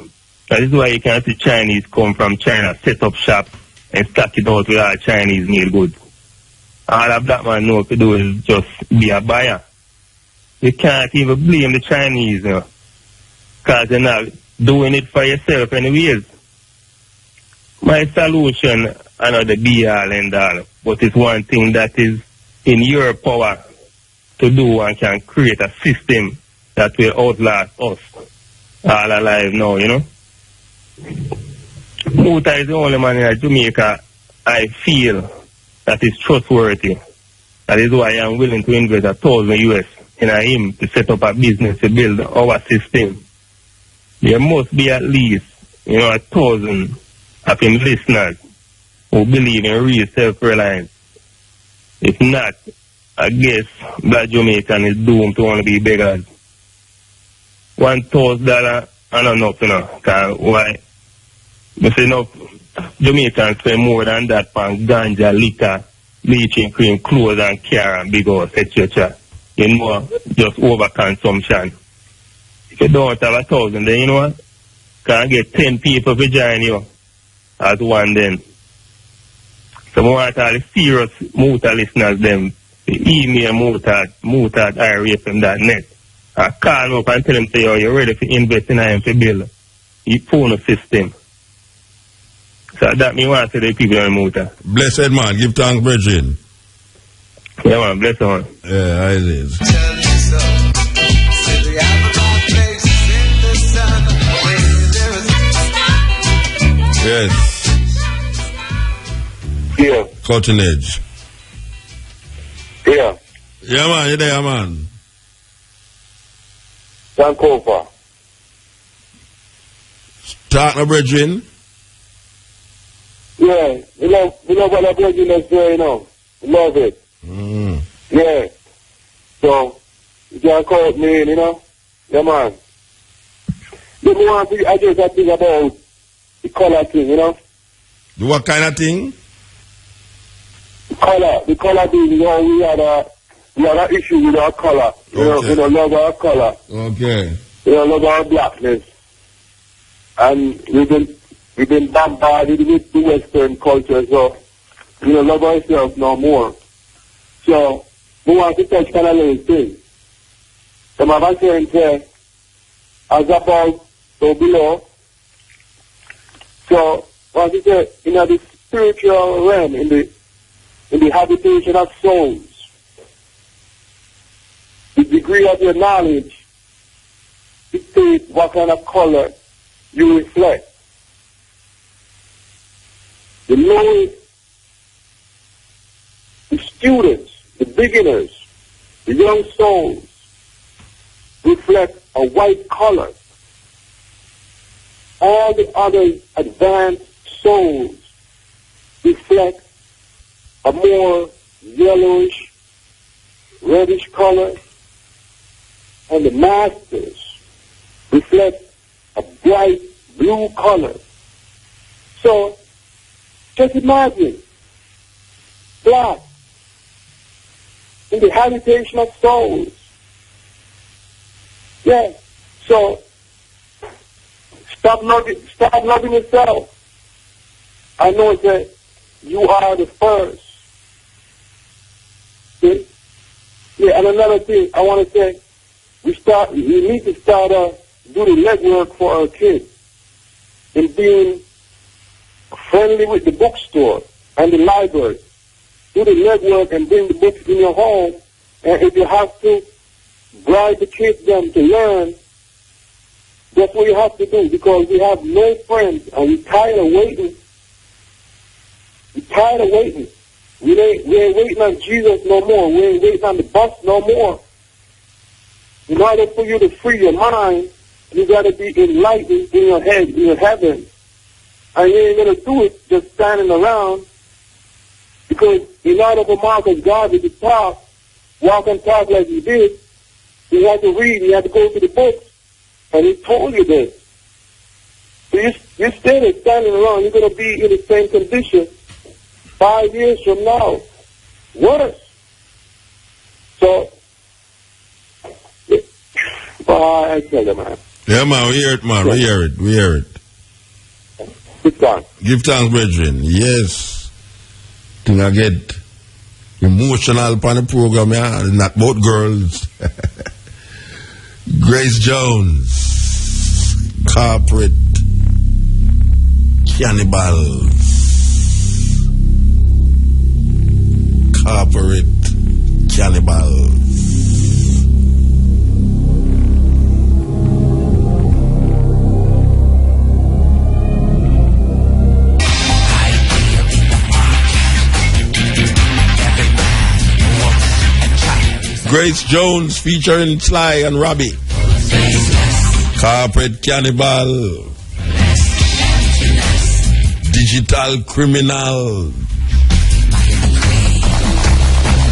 That is why you can see Chinese come from China, set up shop, and stock it out with all Chinese meal goods. All a black man know to do is just be a buyer. You can't even blame the Chinese, you know, because you're not doing it for yourself anyways. My solution, I know the be-all and all, but it's one thing that is in your power to do and can create a system that will outlast us all alive now, you know. Muta is the only man in Jamaica I feel that is trustworthy. That is why I am willing to invest $1,000 US in him to set up a business to build our system. There must be at least, you know, 1,000 of him listeners who believe in real self-reliance. If not, I guess black Jamaican is doomed to only be beggars. $1,000 and enough, you know, because why? I say enough Jamaicans spend more than that on ganja, liquor, bleaching cream, clothes and car and big house, etc. You know, just overconsumption. If you don't have 1,000, then you know what? Can get 10 people to join you as one then. So I want all the serious Muta listeners them to email muta@irfm.net. I call them up and tell them, say, oh, you're ready to invest in him to build your phone system. So that me want to say the people in Muta. Blessed man, give thanks, brethren. Yeah, man, blessed man. Yeah, it is. Yes. Yeah. Cutting edge. Yeah. Yeah, man, you there, man. Sankofa. Start my brethren. Yeah, we love what our brethren is doing, you know. We love it. Mm. Yeah. So, you can call me, you know. Yeah, man. Then we want to address that thing about the color thing, you know. The what kind of thing? The color thing, you know, we had an issue with our color. You know, we don't love our color. Okay. We don't love our blackness. And we've been bombarded with the Western culture, so we don't love ourselves no more. So, we want to touch kind of little thing. Some of us say, as above, so below. So, what we say, in the spiritual realm, in the habitation of souls, the degree of your knowledge dictates what kind of color you reflect. The lowest, the students, the beginners, the young souls reflect a white color. All the other advanced souls reflect a more yellowish, reddish color, and the masters reflect a bright blue color. So, just imagine, black, in the habitation of souls. Yeah, so, stop loving yourself. I know that you are the first. See? Yeah, and another thing I want to say, we need to start do the legwork for our kids in being friendly with the bookstore and the library. Do the legwork and bring the books in your home, and if you have to bribe the kids them to learn, that's what you have to do, because we have no friends and we're tired of waiting. We're tired of waiting. We ain't waiting on Jesus no more. We ain't waiting on the bus no more. In order for you to free your mind, you got to be enlightened in your head, in your heaven. And you ain't going to do it just standing around, because in order for Marcus Garvey to talk, walk and talk like he did, he had to read, he had to go to the books, and he told you this. So you stay there standing around, you're going to be in the same condition 5 years from now. Worse. So, I tell you, man. Yeah, man, we hear it, man. We hear it. Give thanks. Give thanks, brethren. Yes. Think I get emotional upon the program, yeah. It's not about girls. Grace Jones, corporate cannibals. Corporate cannibals. Grace Jones featuring Sly and Robbie. Corporate cannibal. Digital criminal.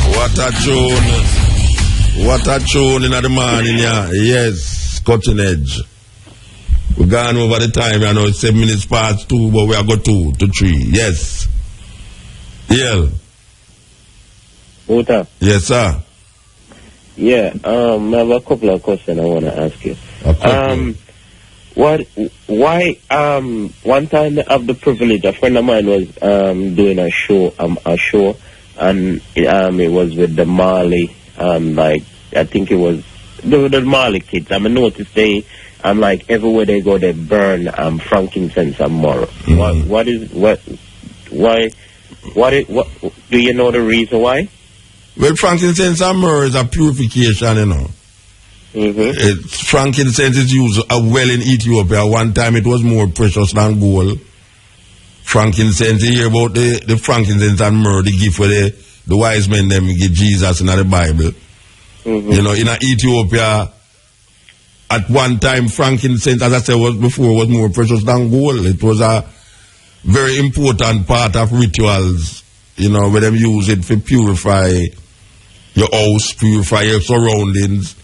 What a tune. What a tune in the morning, yeah. Yes, cutting edge. We're gone over the time, I know it's 7 minutes past 2, but we are go 2 to 3. Yes. Yeah. What up? Yes, sir. Yeah, I have a couple of questions I want to ask you. Why, one time I have the privilege, a friend of mine was doing a show, and it was with the Mali, I think it was the Mali kids. I noticed everywhere they go, they burn frankincense and myrrh. What do you know the reason why? Well, frankincense and myrrh is a purification, you know. Frankincense is used well in Ethiopia. One time it was more precious than gold. Frankincense, you hear about the frankincense and myrrh, the gift for the wise men them give Jesus in the Bible. You know, in Ethiopia, at one time, frankincense, as I said was more precious than gold. It was a very important part of rituals, you know, where them use it for purify your house, purify your surroundings.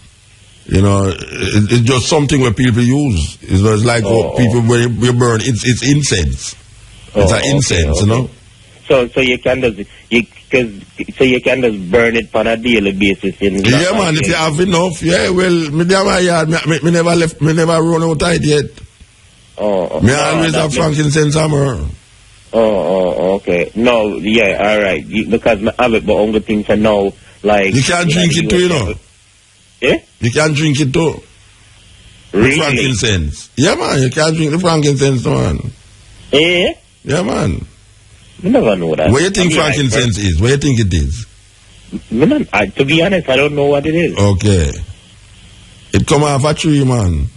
You know, it's just something where people use. It's like people where you burn. It's incense. It's an incense, you know. So you can just burn it on a daily basis. Yeah, man. If you have enough, yeah. Well, me never run out of it yet. Me always have frankincense hammer. Okay. No, yeah, all right. Because I have it, but only things I know, like you can't drink it too, you know. Yeah? You can't drink it too. Really? The frankincense. Yeah, man, you can't drink the frankincense, man. Eh? Yeah, man. I never know that. What do you think frankincense is? What do you think it is? To be honest, I don't know what it is. Okay. It come off a tree, man.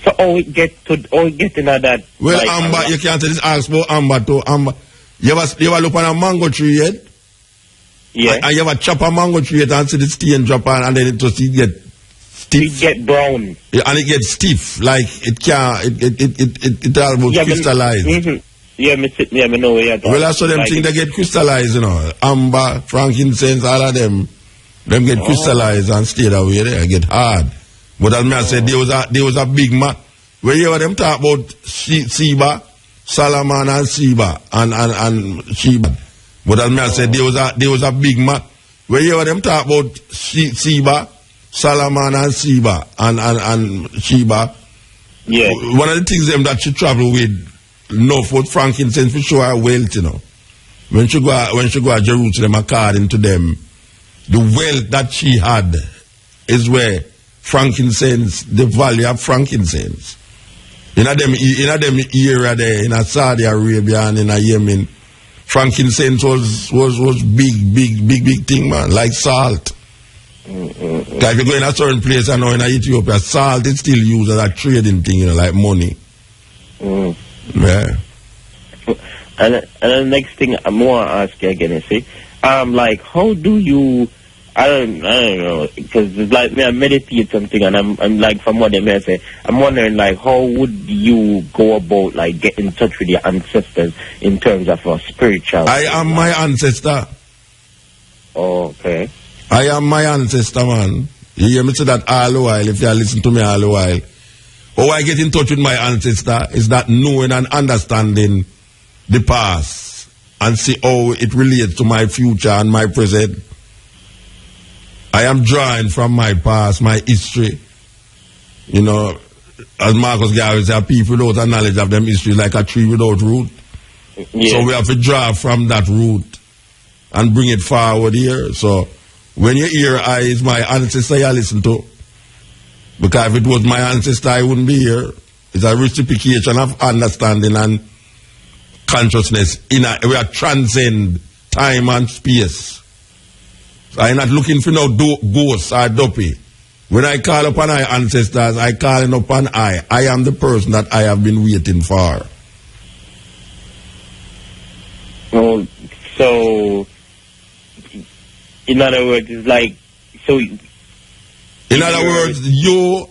So how it get in that? Well, like, amber, you can't ask about amber to amber. You ever look on a mango tree yet? Yeah. And you ever chop a mango tree yet and see the stain drop and then it just get stiff. It get brown. Yeah, and it gets stiff. Like it can't. It almost crystallized. Yeah, me know where you're talking. Well, I saw them things they get crystallized. You know, amber, frankincense, all of them. Them get crystallized and stay that way there, get hard. But as I said, there was a big man. Where you hear them talk about Sheba, Solomon and Sheba and Sheba. But as I said, there was a big man. Where you hear them talk about Sheba, Solomon and Sheba and Sheba. Yeah. One of the things them that she travel with, for frankincense, for sure are wealth, you know. When she go to Jerusalem, according to them, the wealth that she had is where frankincense, the value of frankincense. In them era there, in Saudi Arabia and in Yemen, frankincense was big thing, man, like salt. Like if you go in a certain place, I know in Ethiopia, salt is still used as a trading thing, you know, like money. Yeah. And the next thing I want to ask you again is, see, like, how do you, I don't know, because it's like me, I meditate something, and I'm like, from what they may say, I'm wondering, like, how would you go about, like, get in touch with your ancestors in terms of a spiritual? I am my ancestor. Oh, okay. I am my ancestor, man. You hear me say that all the while, if you listen to me all the while. How I get in touch with my ancestor is that knowing and understanding the past and see how it relates to my future and my present. I am drawing from my past, my history. You know, as Marcus Garvey said, people without a knowledge of them history like a tree without root. Yeah. So we have to draw from that root and bring it forward here. So when you hear is my ancestor you listen to, because if it was my ancestor I wouldn't be here. It's a reciprocation of understanding and consciousness. We are transcend time and space. So I'm not looking for no ghosts or dopey. When I call upon my ancestors, I call upon I am the person that I have been waiting for. Oh, so in other words, it's like, so. In other words, you,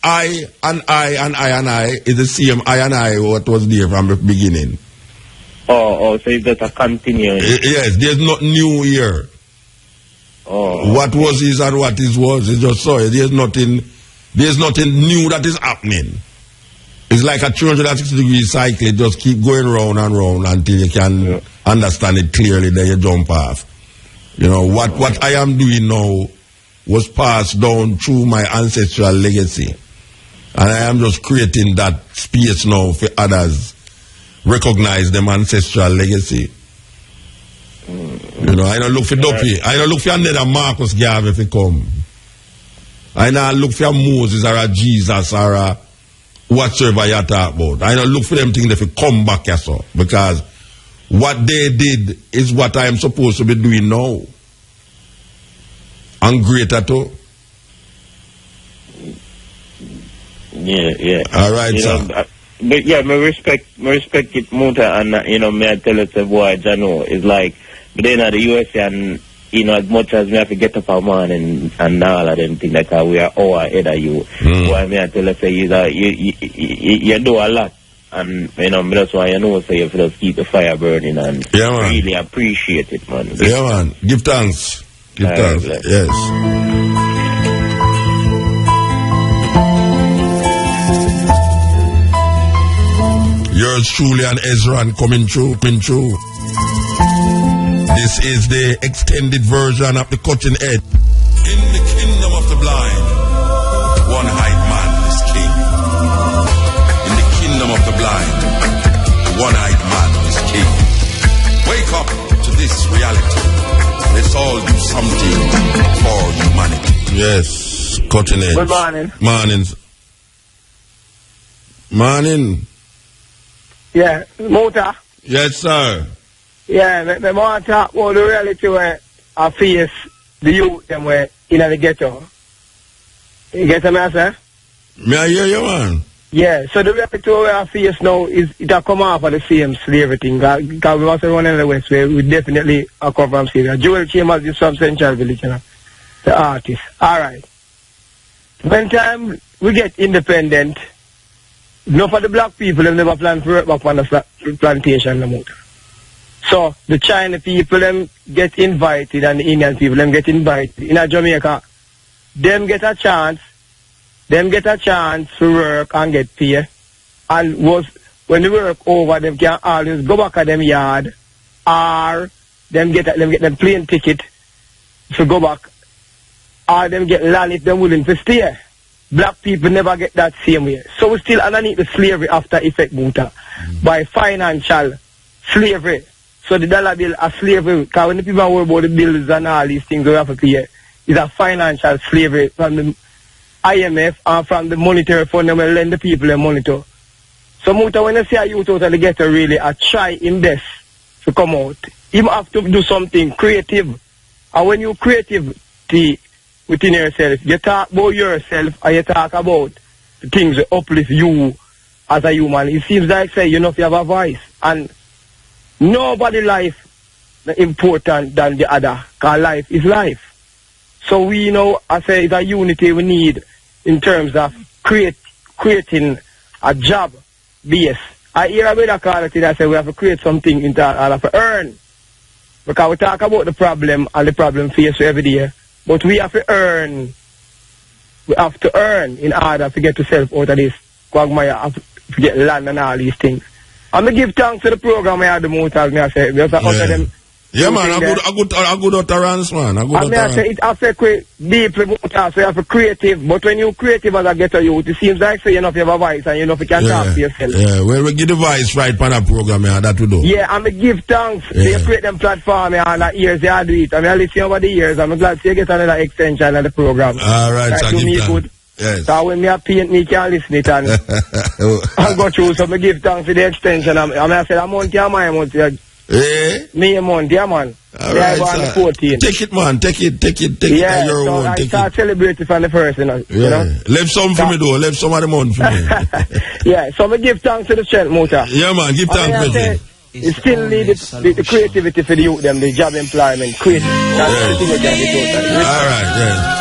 I and I is the same I and I what was there from the beginning. Oh, so it's just a continuing. Yes, there's not new here. Oh. What was is and what is was. It's just so. There's nothing new that is happening. It's like a 360-degree cycle. It just keep going round and round until you can understand it clearly. Then you jump off. You know, what I am doing now was passed down through my ancestral legacy. And I am just creating that space now for others recognize them ancestral legacy. You know, I don't look for Duppy. I don't look for another Marcus Garvey if he come. I don't look for a Moses or a Jesus or a whatsoever you talk about. I don't look for them things if he come back here, so. Because what they did is what I am supposed to be doing now. And greater too. Yeah. All right, you sir. Know, but yeah, me respect it, Muta, and you know, me I tell it, boy, Jano, it's like, but then at the USA, and you know, as much as me have to get up a man and all of them things like that, we are all ahead of you. Boy, me I tell it, say, you do a lot, and you know, that's why you know, say, you just keep the fire burning, and really appreciate it, man. Yeah, man. Give thanks. Give thanks. Yes. Yours truly and Ezra coming through. This is the extended version of the cutting edge. In the kingdom of the blind, one-eyed man is king. In the kingdom of the blind, one-eyed man is king. Wake up to this reality. Let's all do something for humanity. Yes, cutting edge. Good morning. Morning. Yeah, Muta. Yes, sir. Yeah, I want to talk about the reality where I face the youth them where in the ghetto. You get what I say? May I hear you, man? Yeah, so the reality where I face now is it a come off of the same slavery thing. Because we must run in the West where we definitely are come from slavery. Joel Chambers is from Central Village, you know, the artist. Alright. When time we get independent, no for the black people, they never plan to work back on the plantation no more. So the China people them get invited and the Indian people them get invited. In Jamaica, them get a chance to work and get paid. And when they work over, them can always go back at them yard, or them get them plane ticket to go back, or them get land if they're willing to stay. Black people never get that same way. So we still underneath the slavery after effect Muta by financial slavery. So the dollar bill a slavery, because when the people worry about the bills and all these things we have to pay, it's a financial slavery from the IMF and from the monetary fund that will lend the people their money to. So Muta, when you see a youth out of the ghetto really a try in best to come out, you have to do something creative. And when you creativity within yourself, you talk about yourself and you talk about the things that uplift you as a human. It seems like say you know if you have a voice, and nobody life is important than the other, because life is life. So we know, I say, it's a unity we need in terms of creating a job base. I hear a brother call it, I say we have to create something in order to earn. Because we talk about the problem and the problem faced every day. But we have to earn. We have to earn in order to get yourself out of this quagmire, to get land and all these things. I'm going to give thanks to the program I had the most as I say. Because out of them. Yeah, man, a good utterance, man. I say it affects deeply, so you have to creative. But when you creative as a ghetto youth, it seems like so you know if you have a voice and you know if you can talk to yourself. Yeah, well, we give the voice right for that program, yeah, that we do. Yeah, I'm going to give thanks. So you create them platform, yeah, and the years you do it. I mean, I listen over the years. I'm glad you get another extension of the program. All right, so do me good. Yes. So when me paint, me can listen it and I go through. So I give thanks for the extension. I said, I'm on your mind, me a month, yeah, man. All right, on 14. Take it, man. Take it. Yeah, your so own. I start celebrating from the first, you know. Left some for me, though. Left some of the month for me. Yeah, so I give thanks to the strength, Muta. Yeah, man. Give thanks, man. It still need the creativity for the youth, them, the job employment, creative. All right, yeah.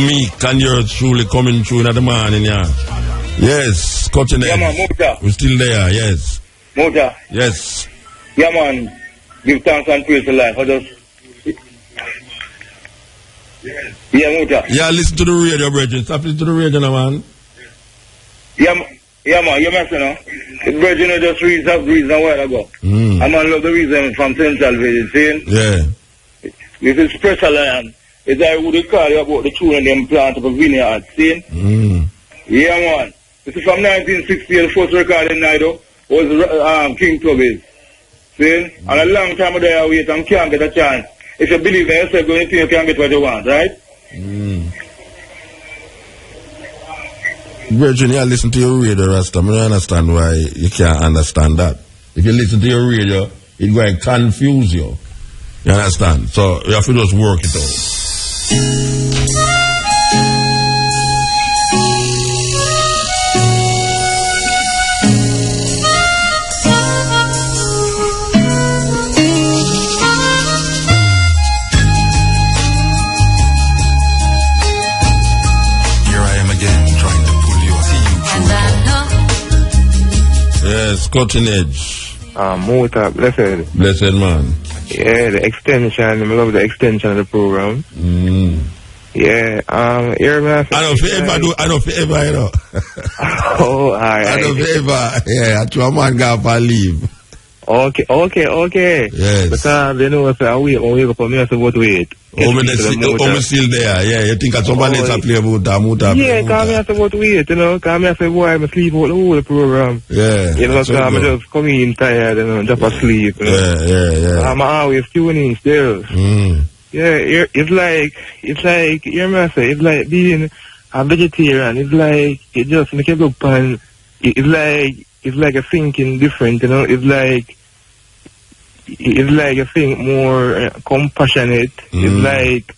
Meek and you're truly coming through in the morning, yeah. Yes, cutting yeah, man, Muta. We're still there, yes. Muta. Yes. Yeah, man. Give thanks and praise to life. Yeah, Muta. Yeah, listen to the radio, brethren. Stop listening to the radio now, man. Yeah, man, you must know. The brethren just reason a while ago. I man love the reason from Central Village, see? Yeah. This is special land. Is I would call you about the children them plant up a vineyard, see? Yeah, man. This is from 1960, the first recording Nido was King Tubby's. See? And a long time ago I wait and can't get a chance. If you believe in yourself, you think you can get what you want, right? Virgin, you listen to your radio, Rasta. I don't understand why you can't understand that. If you listen to your radio, it's going to confuse you. You understand? So you have to just work it out. Yes, cutting edge. Muta, blessed. Blessed man. Yeah, the extension. I love the extension of the program. Yeah, here man. I don't ever, you know. Oh, alright. I don't ever. Yeah, I a man go for leave. Okay. Yes. Because they know I wake up on me, I say, what wait? I'm still there. Yeah, you think somebody else play about yeah, come here, I say, what wait, you know. Come here, I say, boy, I'm asleep all the whole program. Yeah. You know, I'm just coming in tired, you know, just asleep. You know? Yeah. I'm always tuning still. Yeah, it's like, you know what I say, it's like being a vegetarian. It's like, it just make you look and it's like a thinking different, you know. It's like a think more compassionate. It's like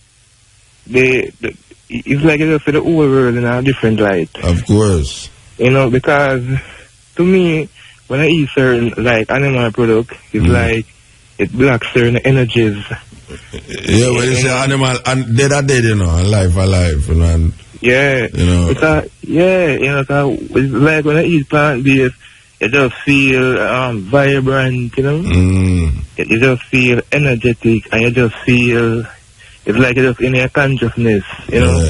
it's like you just see the whole world in a different light. Of course. You know, because to me, when I eat certain like animal product, it's like it blocks certain energies. Yeah, well, you say animal and dead are dead, you know, and life alive, you know. And, yeah, you know. because it's like when I eat plant-based, you just feel vibrant, you know. You just feel energetic, and you just feel it's like you're just in your consciousness, you know.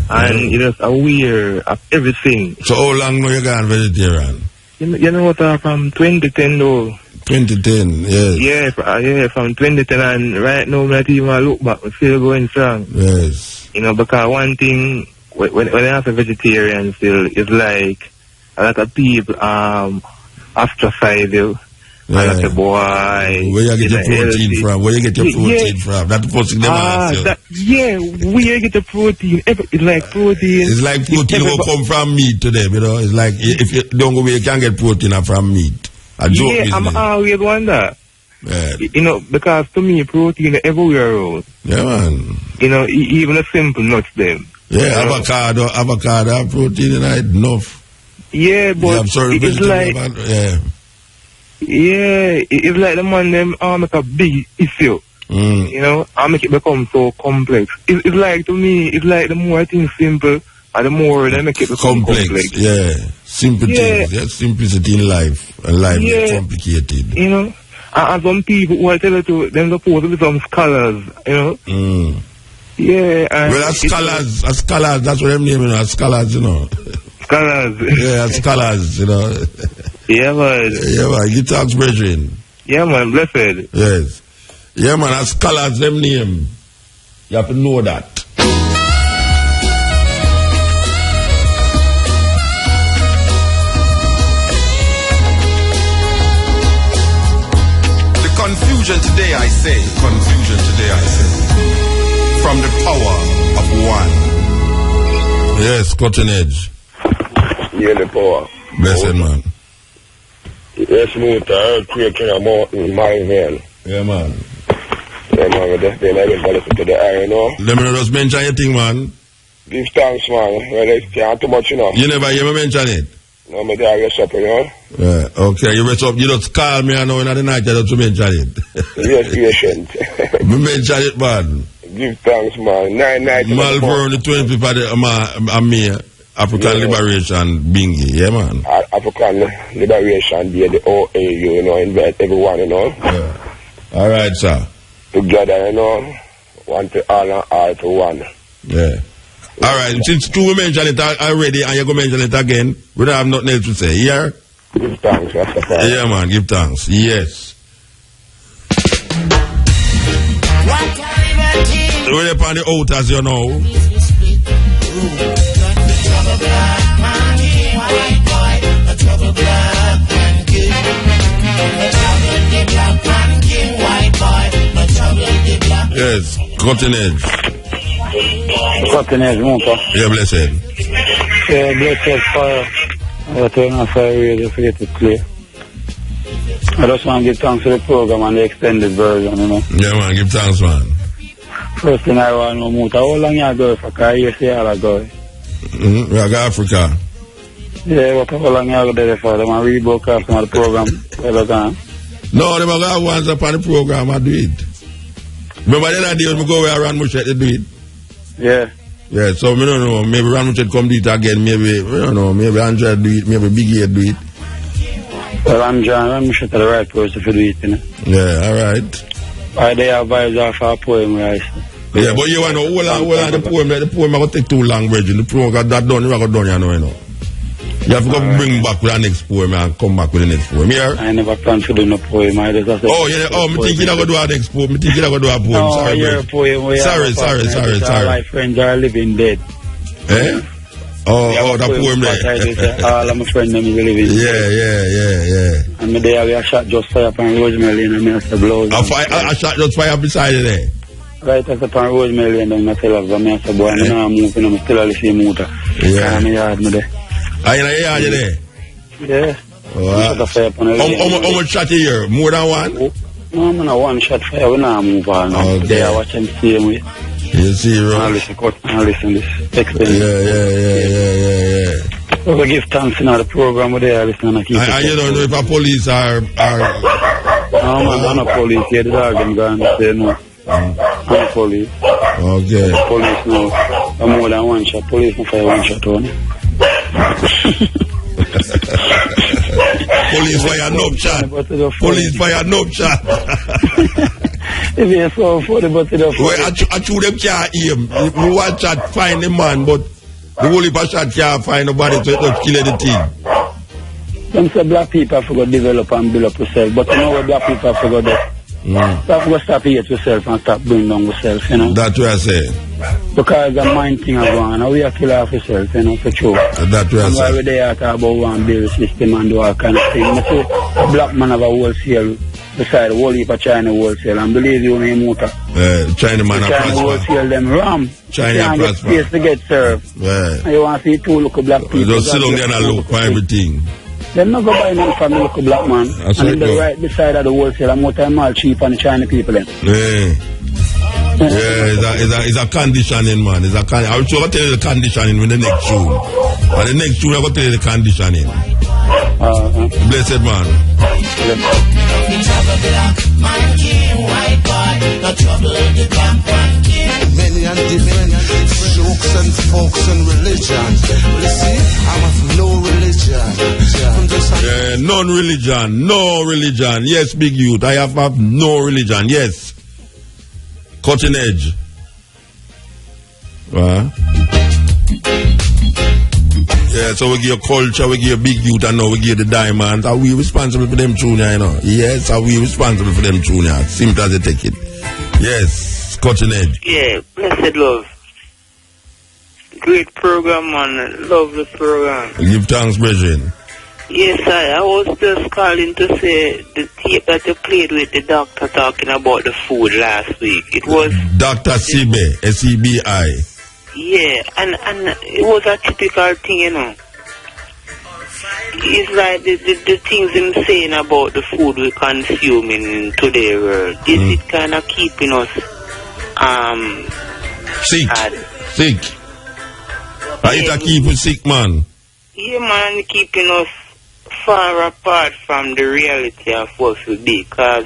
And you're just aware of everything. So how long now you gone vegetarian? You know what? From 2010 though. 2010, yes. Yeah, from 2010, and right now, I'm not even look back, I feel going strong. Yes. You know, because one thing, when I have a vegetarian still, it's like a lot of people ostracize you. Yeah. A lot of boy. Where you get your protein from? Where you get your protein from? That's the first thing they ask you. Where you get the protein? It's like protein. It's like protein will come from meat to them, you know. It's like if you don't go where you can get protein from meat. I'm always wonder. Yeah. You know, because to me, protein everywhere around. Yeah, man. You know, even the simple nuts, them. Yeah, avocado have protein in it, enough. Yeah, but it's like... Yeah, it's like the man, them make a big issue. You know, I make it become so complex. It's like, to me, it's like the more things simple, and the more they make it become complex. Yeah, simple things. That's simplicity in life. And life is complicated. You know, and some people who I tell you to, them supposed to be some scholars, you know. Yeah. Well, as scholars, that's what them name, you know, as scholars, you know. Scholars. Yeah, as scholars, you know. Yeah, man. Yeah, man. You talk, brethren. Yeah, man. Blessed. Yes. Yeah, man. As scholars, them name. You have to know that. Confusion today, I say. Confusion today, I say. From the power of one. Yes, cutting edge. Yeah, the power. Blessed man. Yes, Muta, earthquake in a mountain, my man. Yeah, man. Yeah, man, we just been able to listen to the air, you know. Let me just mention your thing, man. Give thanks, man. Well, it's too much, you know. You never hear me mention it? No, me there rest up, you know. Yeah, okay, you rest up. You just call me, I know, in the night, you just mention it. Yes, patient. Me mention it, man. Give thanks, man. 9 nights. Malvern, the 25th of May, African Liberation Bingy, yeah, man. African Liberation Day, the OAU, you know, invite everyone, you know. Yeah. All right, sir. Together, you know, one to all and all to one. Yeah. All right, since two we mentioned it already and you're going to mention it again, we don't have nothing else to say. Yeah? Give thanks, Rastafari. Yeah, man, give thanks. Yes. We're up on the outers, you know. Yes, cutting edge. Cutting edge, Muta. Yeah, blessed. Yeah, blessed fire. I turn on fire radio to get it clear. I just want to give thanks to the program and the extended version, you know. Yeah, man, give thanks, man. First thing I want to know, Muta, how long you go for? Because you say all I go. We go Africa. Yeah, but how long you go there for? Them and rebook off some of the program. Well done. No, them are going once upon the program, I do it. Remember the other day when we go where Ron Mushet to do it? Yeah. Yeah, so we don't know, maybe Ron Mushet come do it again, maybe, we don't know, maybe Andrea do it, maybe Biggie do it. Well, Ron Mushet is the right person to do it, you know. Yeah, alright. They have vibes off our poem, right? Yeah, but you want to know, hold on, the poem is going to take too long, Virgin. The poem got that done, you got done, you know. You have to go bring back with the next poem and come back with the next poem, yeah? I never plan to do no poem. I just have to me think you're going to do a next poem. Me think you're going to do a poem. No, sorry, you're a poem. Sorry. My friends are living dead. Eh? Oh, that poem there. All of my friends are living dead. Yeah. And me there, we shot just fire upon Rosemary and I have to blow. I shot just fire beside it there? Right, as upon Rosemary and then I tell her, I have to go and I'm moving and I still have the motor. Yeah. And I yard me there. Are you in the yard there? Yeah. How much shot here? More than one? No, I'm not one shot fire. We not move on. Okay. They are watching the same way. You see, right? I listen this. Yeah. So we give thanks in the program where they are listening. And you don't know if a police are No, man, I'm not police. Yeah, the dog them gone. Say no. I'm not police. Okay. Police no. I'm more than one shot. Police no fire one shot on. Police fire no shot. Police fire no shot. If you're so funny, but it's well, I chew them can't aim. You want shot find the man, but the whole heap of shot can't find nobody, so it don't kill anything. Some say black people have to go develop and build up yourself, but you know what black people have to go do? You have to go stop hate yourself and stop bringing down yourself, you know? That's what I say. Because the mind thing is going on, we have to kill off yourself, you know, for sure. That's what I say. And while we're there, talk about one build system and do all kind of thing. I say, a black man have a wholesale beside the whole heap of China wholesale, and believe you me, Muta. China man China prosper. wholesale them ram. China get prosper. space to get served. Yeah. And you want to see two local black people. Just sit down there and look for everything. They're not going to buy nothing from the local black man. That's and right, they're right beside of the wholesale and more time all cheap on the China people then. Yeah. Yeah, it's a conditioning, man. I'll tell you the conditioning with the next tune. And the next tune, I'm going to tell you the conditioning. Blessed man. Many and different jokes and folks and religion. Well, you see, I'm of no religion. Non-religion. No religion. Yes, big youth. I have no religion. Yes. Cutting edge. Yeah, so we give culture, we give big youth, and now we give the diamond. Are we responsible for them junior, you know? Yes, are we responsible for them junior? Simple as they take it. Yes, cutting edge. Yeah, blessed love. Great program, man. Love the program. Give thanks, brethren. Yes, I was just calling to say the tape that you played with the doctor talking about the food last week. It was Dr. Sibe, S-E-B-I. Yeah, and it was a typical thing, you know. It's like the things him saying about the food we consume in today's world. Is it kind of keeping us sick? It keep us sick, man. Yeah, man, keeping us far apart from the reality of what we be. Because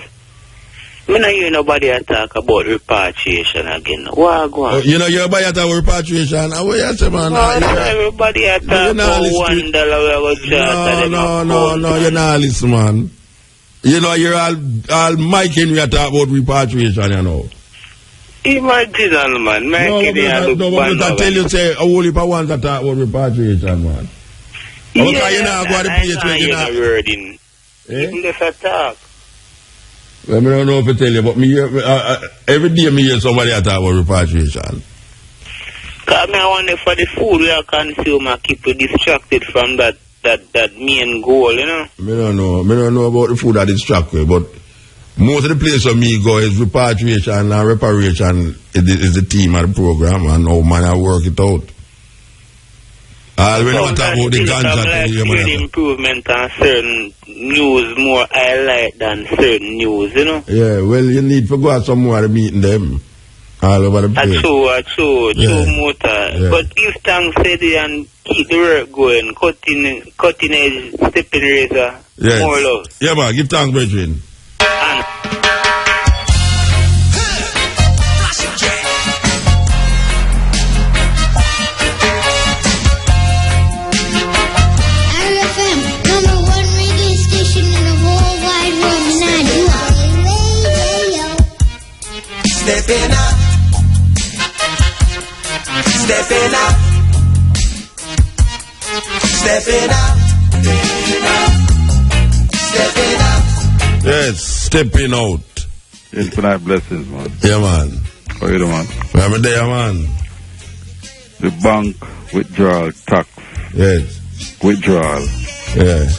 I don't hear nobody talk about repatriation again. What go on? You know, you're about to talk about repatriation. What you say, man? Everybody talk about $1 No, you're not listening, man. You know, you're all Mike and we are talking about repatriation, you know. Imagine, man. But I tell you, say, a whole heap of ones that talk about repatriation, man. Yeah, I heard in. Even this attack. I don't know if I tell you, but me every day me hear somebody talk about repatriation. Because I wonder for the food we are consume and keep you distracted from that main goal, you know? I don't know about the food that distract me, but most of the place where me go is repatriation and reparation is the theme of the program and how man I work it out. When I talk about the ganja, improvement on certain news more highlight than certain news, you know? Yeah, well, you need to go out somewhere meeting them all over the place. True, Muta. Yeah. But if thanks steady and keep the work going, cutting edge, stepping razor, more love. Yeah, man, give thanks, brethren. Stepping up, stepping up, stepping up, stepping up. Yes, stepping out. Yes, good night, blessings, man. Yeah, man. How you doing, man? I'm there, man. The bank withdrawal tax. Yes. Withdrawal. Yeah.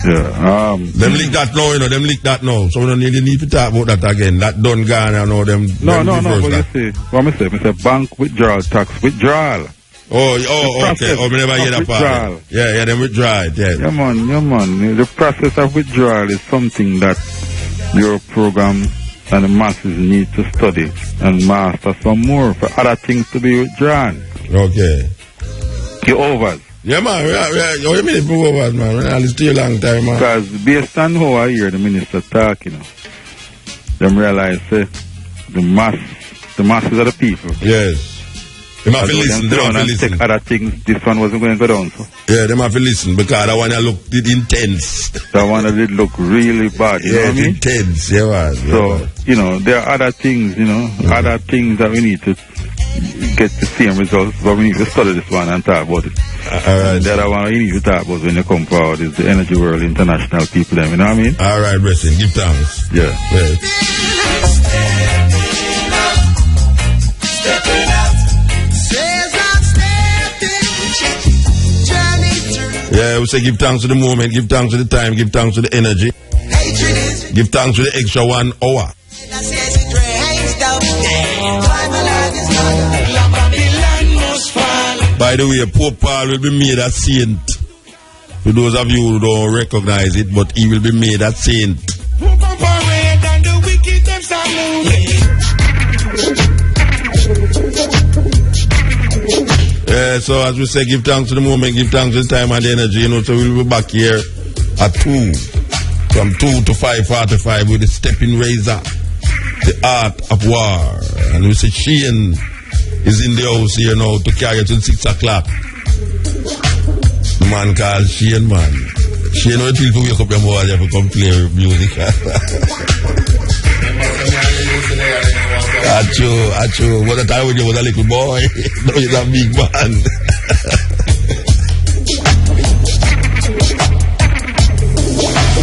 Yeah. Them leak that now, you know, them leak that now. So we don't need to talk about that again. That done gone, you know, them. No, but you see, what I say bank withdrawal tax withdrawal. Okay. Oh, we never hear that part. Yeah, them withdraw it, yeah. Yeah, man. The process of withdrawal is something that your program and the masses need to study and master some more for other things to be withdrawn. Okay. Your overs. Yeah, man. What do you mean it prove over, man? I listen to you a long time, man. Because based on how I hear the minister talk, you know, them realize the masses are the people. Yes. They have to listen. They have to listen. Take other things. This one wasn't going to go down. So. Yeah, they have to listen because that one looked intense. That one did look really bad. You know what I mean? Intense. Yeah, man. So you know there are other things. You know, other things that we need to get the same results. But we need to study this one and talk about it. Alright. The other one we need to talk about when you come forward is the Energy World International people. Them, you know what I mean? Alright, Blessing. Give thanks. Yeah. Yeah, we say give thanks to the moment, give thanks to the time, give thanks to the energy. Give thanks to the extra 1 hour. By the way, Pope Paul will be made a saint. For those of you who don't recognize it, but he will be made a saint. Yeah, so as we say, give thanks to the moment, give thanks to the time and the energy, you know, so we'll be back here at 2, from 2 to 5:45 with the stepping razor, the art of war. And we say Shane is in the house here now to carry it till 6 o'clock. The man called Shane, man. Shane, how do you feel to wake up your morning to come play music? Acho, what a time when you was a little boy. Now you're a big man.